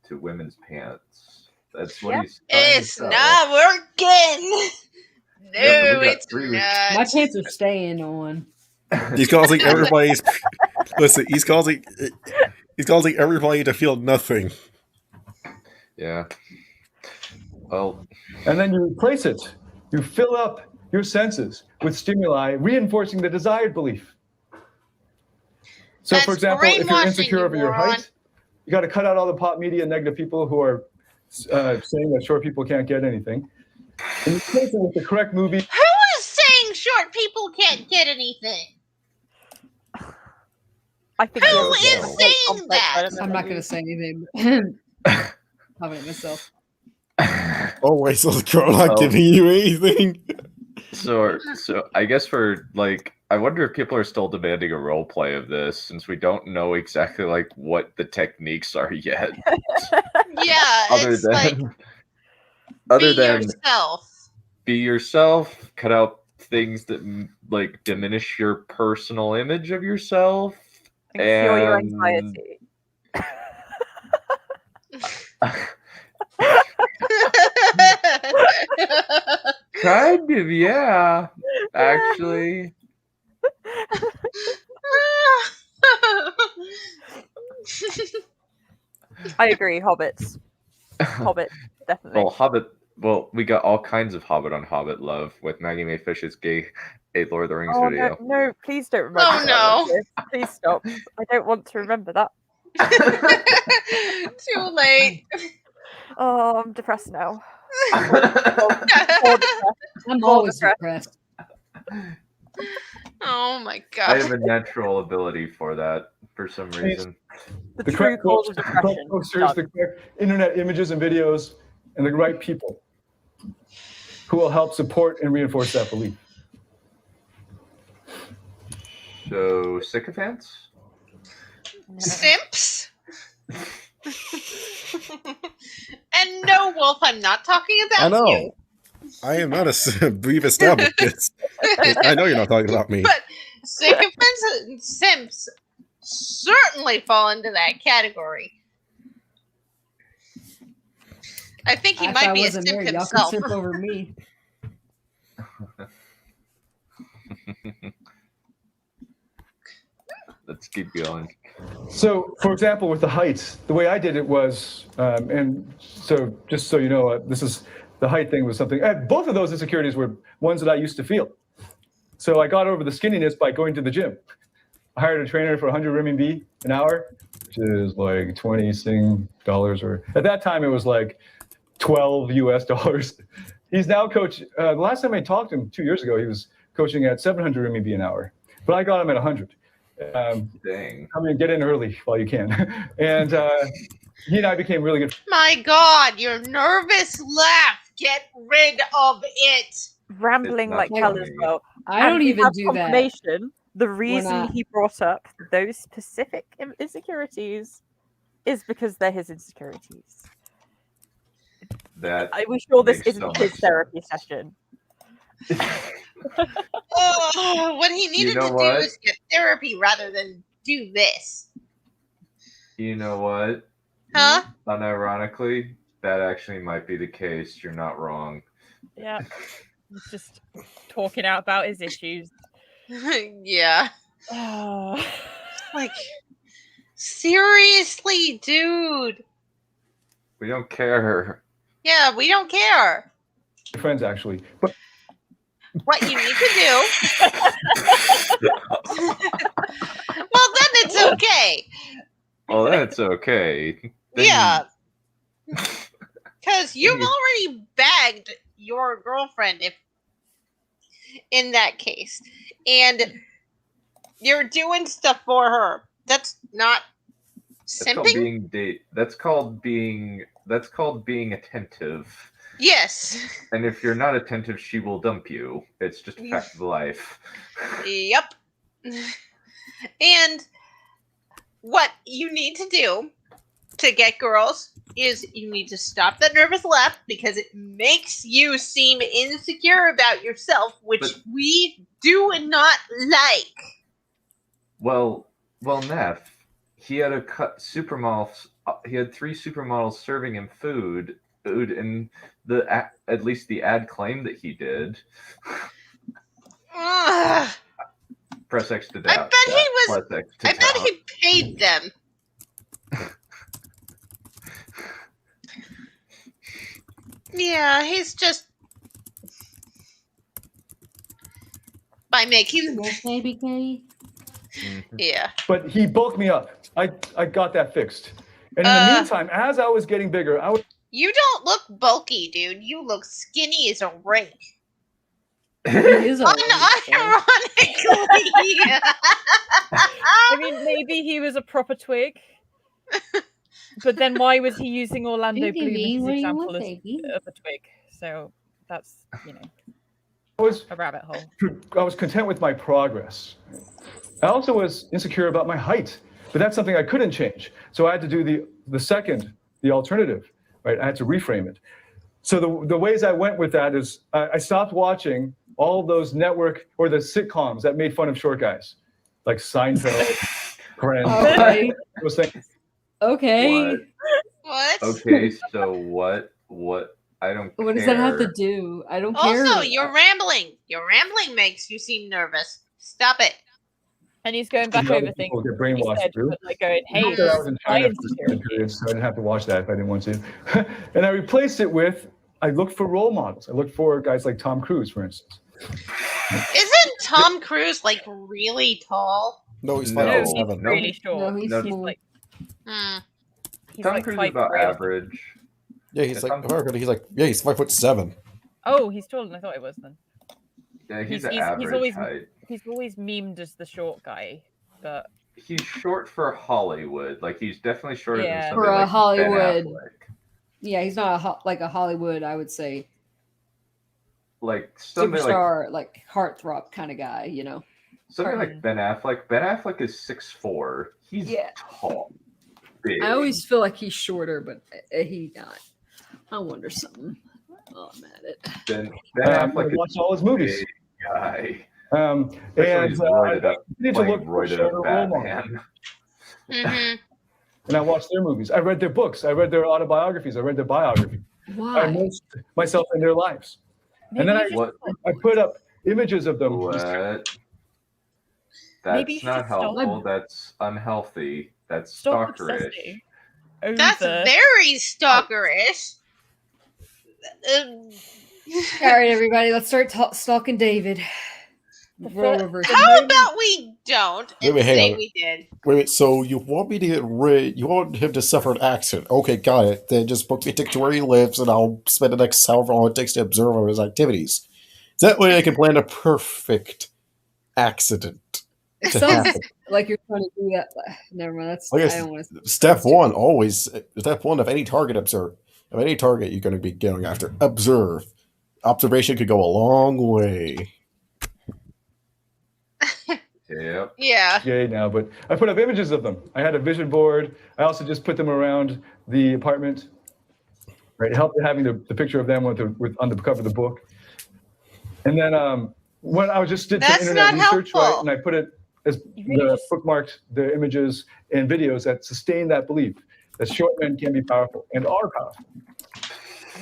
women's pants. That's what he's trying to sell. It's not working. No, it's not. My pants are staying on. He's causing everybody's. Listen, he's causing everybody to feel nothing. Yeah. Well, and then you replace it. You fill up your senses with stimuli, reinforcing the desired belief. So, for example, if you're insecure over your height, you got to cut out all the pop media negative people who are saying that short people can't get anything. And replace it with the correct movie. Who is saying short people can't get anything? I think who is saying that? I'm not going to say anything. I'm it myself. Oh wait, so the girl not giving you anything? So I guess I wonder if people are still demanding a role play of this since we don't know exactly like what the techniques are yet. Yeah, other than yourself. Be yourself. Cut out things that like diminish your personal image of yourself. Cure your anxiety. Kind of, yeah. Actually. I agree, hobbits. Hobbit, definitely. Well, Hobbit. Well, we got all kinds of Hobbit on Hobbit Love with Maggie Mae Fish's gay Lord of the Rings video. No, please don't remember that. Oh, no. Please stop. I don't want to remember that. Too late. Oh, I'm depressed now. I'm always depressed. Oh my God. I have a natural ability for that for some reason. The true cause of depression. The correct internet images and videos and the right people who will help support and reinforce that belief. So, sycophants? Simps? And no, Wolf, I'm not talking about I know. you. I am not a simp. We've established this. I know you're not talking about me. But sycophants and simps certainly fall into that category. I think he might be a simp himself. Y'all can simp over me. Let's keep going. So, for example, with the height, the way I did it was, and so just so you know, this is the height thing was something. Both of those insecurities were ones that I used to feel. So I got over the skinniness by going to the gym. I hired a trainer for 100 RMB an hour, which is like 20 Sing dollars, or at that time it was like 12 US dollars. He's now coach. The last time I talked to him 2 years ago, he was coaching at 700 RMB an hour, but I got him at 100. Dang. Come in, get in early while you can. And he and I became really good. My God, your nervous laugh. Get rid of it. Rambling like hell as well. I don't And we even have do that. confirmation. The reason I- he brought up those specific insecurities is because they're his insecurities. That I was sure this makes isn't so his much therapy session. Oh, what he needed know to what? do is get therapy rather than do this. You know what? Huh? Unironically, that actually might be the case. You're not wrong. Yeah. He's just talking out about his issues. Yeah. Like, seriously, dude. We don't care. Yeah, we don't care. Friends, actually. But What you need to do. Well, then it's okay. Well, that's okay. Then Yeah. Because you've already bagged your girlfriend in that case. And you're doing stuff for her. That's not simping. That's called being attentive. Yes. And if you're not attentive, she will dump you. It's just a fact of life. Yep. And what you need to do to get girls is you need to stop that nervous laugh because it makes you seem insecure about yourself, which we do not like. Well, Neph, he had supermodels. He had 3 supermodels serving him food, and at least the ad claim that he did. Ugh. Press X to doubt. I bet he paid them. Yeah, he's just by making baby Katie. Yeah. But he bulked me up. I got that fixed. And in the meantime, as I was getting bigger, I was. You don't look bulky, dude. You look skinny as a rake. Unironically. I I mean, maybe he was a proper twig. But then why was he using Orlando Bloom as his example of a twig? So that's, a rabbit hole. I was content with my progress. I also was insecure about my height, but that's something I couldn't change. So I had to do the alternative, right? I had to reframe it. So the ways I went with that is I stopped watching all those network or the sitcoms that made fun of short guys, like Seinfeld, Friends. Okay. Those things. Okay. What? Okay, so what? I don't care. What does that have to do? I don't care. Also, you're rambling. Your rambling makes you seem nervous. Stop it. And he's going back over things. People get brainwashed through. Like going, hey, I was in China for certain periods, so I didn't have to watch that if I didn't want to. And I replaced it with, I looked for role models. I looked for guys like Tom Cruise, for instance. Isn't Tom Cruise like really tall? No, he's No, 5'7". He's really short. No, he's like, Tom Cruise is about 5'3". average. Yeah, he's like American. He's 5'7". Oh, he's taller than I thought he was then. Yeah, he's an average height. He's always memed as the short guy, but he's short for Hollywood. Like he's definitely shorter than somebody for a like Hollywood. Ben Affleck. Yeah, he's not like a Hollywood, I would say. Like somebody superstar, like heartthrob kind of guy, Somebody like Ben Affleck. Ben Affleck is 6'4". He's tall. Big. I always feel like he's shorter, but he not. I wonder something. Oh, I'm at it. Ben Affleck I watched all his movies. Big guy. And he's roided up, I need to look for roided up role Batman. Mm-hmm. And I watched their movies. I read their books. I read their autobiographies. I read their biography. Why? I immersed myself in their lives. And then I put up images of them. What? That's not helpful. That's unhealthy. That's stalkerish. That's very stalkerish. All right, everybody, let's start stalking David. Role reversal. How about we don't and Wait, hang say on. we did? Wait, so you want me to get rid? You want him to suffer an accident? Okay, got it. Then just book me a ticket to where he lives, and I'll spend the next however long it takes to observe his activities. That way, I can plan a perfect accident It to sounds happen. like you're trying to do that. Never mind. That's I I guess don't want to. step one always. Step one of any target observe. Of any target you're going to be going after, observe. Observation could go a long way. Yep. Yeah. Yay now, but I put up images of them. I had a vision board. I also just put them around the apartment. Right, it helped having the picture of them with on the cover of the book. And then when I was just did some That's internet not research, helpful. right, and I put it as the bookmarked the images and videos that sustain that belief that short men can be powerful and are powerful.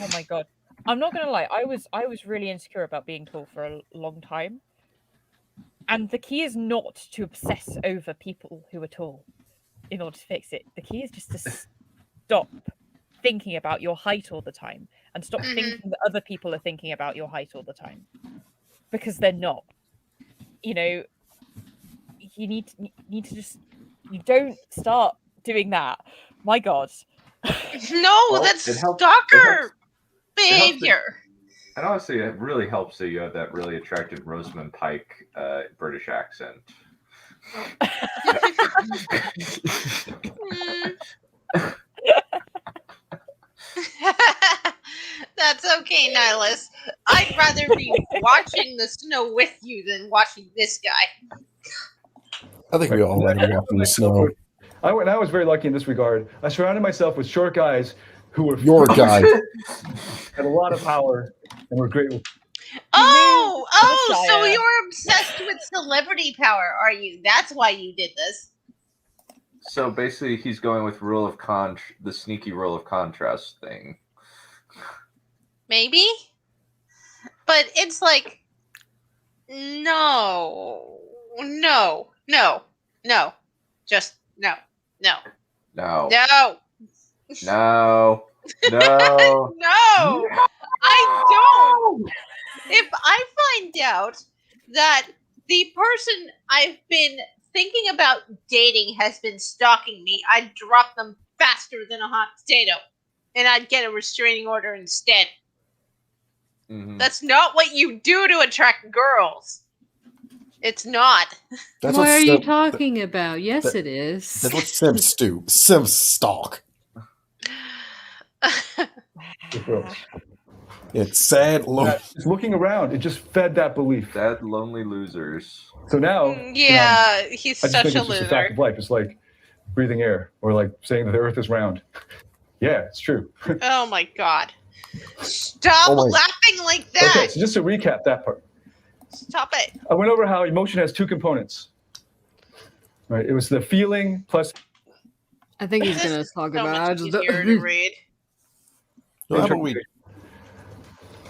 Oh my god. I'm not gonna lie, I was really insecure about being tall for a long time. And the key is not to obsess over people who are tall in order to fix it. The key is just to stop thinking about your height all the time and stop thinking that other people are thinking about your height all the time. Because they're not. You know, you need to just, you don't start doing that. My god. No, Well, that's it helps- stalker it helps behavior. And honestly, it really helps that you have that really attractive Rosamund Pike British accent. That's okay, Nihilus. I'd rather be watching the snow with you than watching this guy. I think we all let him walk in the snow. I was very lucky in this regard. I surrounded myself with short guys who were Your guy. had a lot of power and were great. Oh, so you're obsessed with celebrity power, are you? That's why you did this. So basically, he's going with the sneaky rule of contrast thing. Maybe? But it's like, no. Just no. No. No. No. No. I don't. If I find out that the person I've been thinking about dating has been stalking me, I'd drop them faster than a hot potato. And I'd get a restraining order instead. Mm-hmm. That's not what you do to attract girls. It's not. That's what what are Sim- you talking about? Yes, that- it is. That's what Sims do. Sims stalk. It's sad. Just looking around, it just fed that belief. Sad, lonely losers. So now, Yeah, he's I just such think a it's just a loser. fact of life. It's like breathing air, or like saying that the Earth is round. Yeah, it's true. Oh my god. Stop Oh my- laughing like that. Okay, so just to recap that part, Stop it. I went over how emotion has two components. Right, it was the feeling plus. I think he's gonna talk So about. much easier to read.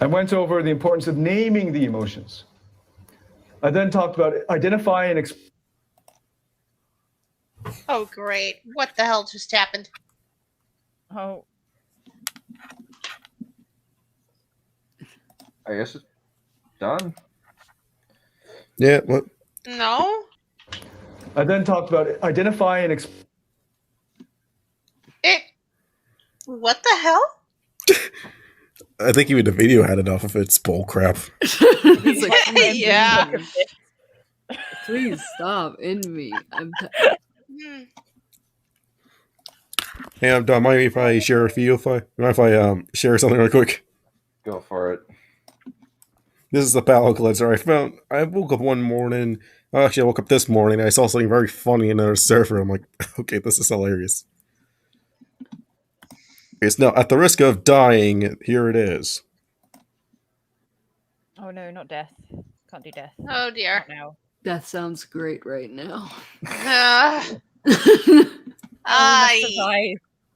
I went over the importance of naming the emotions. I then talked about identifying and Oh great. What the hell just happened? Oh. I guess it's done. Yeah, what? No? I then talked about identifying and What the hell? I think even the video had enough of its bull crap. It's like, Yeah. Please stop in me. Hey, I'm done. Mind if I share a few? Mind if I share something real quick? Go for it. This is the palate cleanser. I woke up one morning. Actually, I woke up this morning. And I saw something very funny in another server. I'm like, okay, this is hilarious. It's now at the risk of dying. Here it is. Oh no, not death. Can't do death. Oh dear. Not now. That sounds great right now. I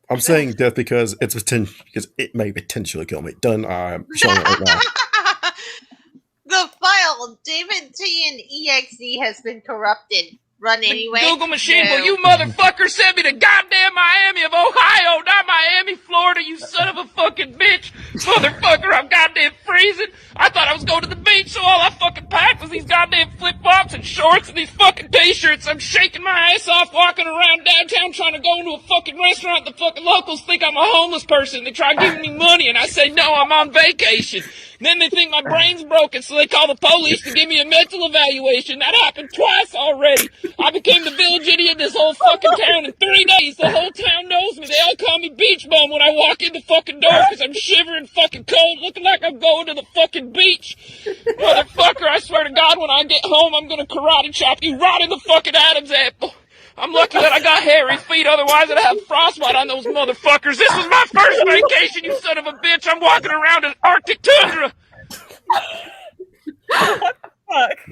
I'm saying death because because it may potentially kill me. Done. I'm showing it right now. The file David T and EXE has been corrupted. run anyway. Google machine, No. well, you motherfucker sent me to goddamn Miami of Ohio, not Miami, Florida, you son of a fucking bitch. Motherfucker, I'm goddamn freezing. I thought I was going to the beach, so all I fucking packed was these goddamn flip-flops and shorts and these fucking t-shirts. I'm shaking my ass off walking around downtown trying to go into a fucking restaurant. The fucking locals think I'm a homeless person. They try giving me money, and I say, no, I'm on vacation. And then they think my brain's broken, so they call the police to give me a mental evaluation. That happened twice already. I became the village idiot in this whole fucking town in 3 days. The whole town knows me. They all call me Beach Bum when I walk in the fucking door because I'm shivering fucking cold, looking like I'm going to the fucking beach. Motherfucker, I swear to God, when I get home, I'm gonna karate chop you right in the fucking Adam's apple. I'm lucky that I got hairy feet, otherwise I'd have frostbite on those motherfuckers. This was my first vacation, you son of a bitch. I'm walking around in Arctic tundra.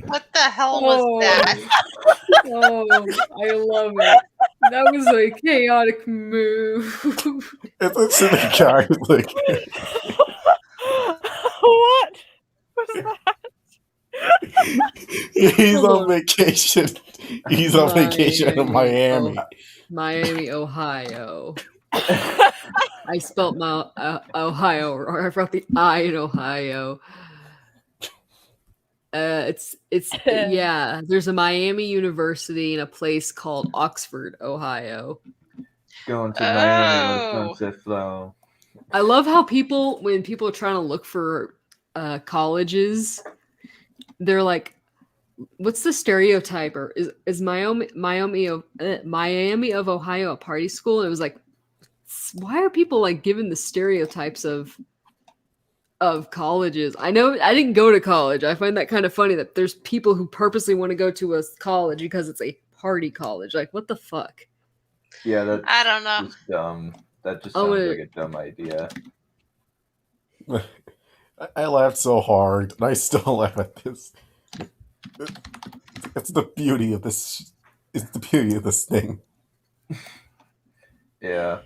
What the hell was that? Oh, I love it. That was a chaotic move. It's a silly guy. Like, What was that? he's on vacation. He's on vacation in Miami. Miami, Ohio. I spelt my Ohio, or I wrote the I in Ohio. It's yeah. There's a Miami University in a place called Oxford, Ohio. Going to Miami on a sunset flow. I love how when people are trying to look for colleges, they're like, "What's the stereotype?" Or is Miami of Ohio a party school? And it was like, why are people like given the stereotypes of colleges? I know I didn't go to college. I find that kind of funny that there's people who purposely want to go to a college because it's a party college. Like, what the fuck? Yeah, I don't know. Just dumb. That just sounds like a dumb idea. I laughed so hard, and I still laugh at this. It's the beauty of this. It's the beauty of this thing. Yeah.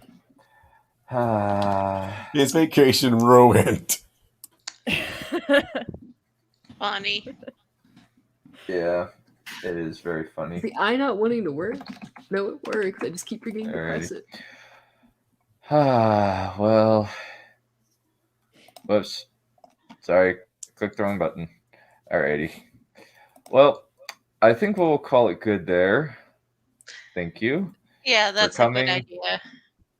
His vacation ruined. Funny. Yeah, it is very funny. The I not wanting to work? No, it works. I just keep forgetting to press it. Well. Whoops. Sorry. Clicked the wrong button. Alrighty. Well, I think we'll call it good there. Thank you. Yeah, that's a good idea.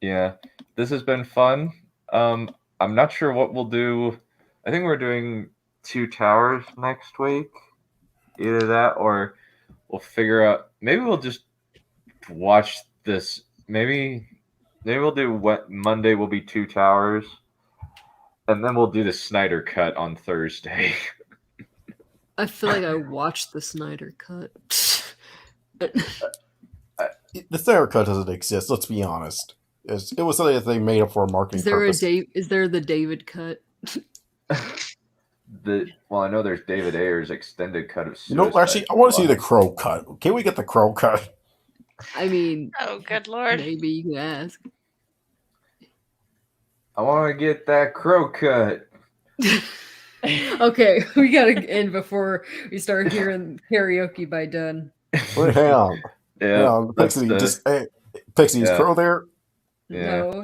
Yeah. This has been fun. I'm not sure what we'll do. I think we're doing 2 towers next week. Either that or we'll figure out. Maybe we'll just watch this. Maybe we'll do what Monday will be 2 towers. And then we'll do the Snyder Cut on Thursday. I feel like I watched the Snyder Cut. The Snyder Cut doesn't exist. Let's be honest. It was something that they made up for a marketing purpose. Is there the David Cut? Well, I know there's David Ayer's extended cut of Suicide. No, actually, I want to see the Crow Cut. Can we get the Crow Cut? I mean, oh, good lord. Maybe you can ask. I want to get that Crow Cut. Okay, we gotta end before we start hearing karaoke by Dunn. Wait, hang on. Yeah, hang on. Pixie, Pixie, is Crow there? Yeah. No.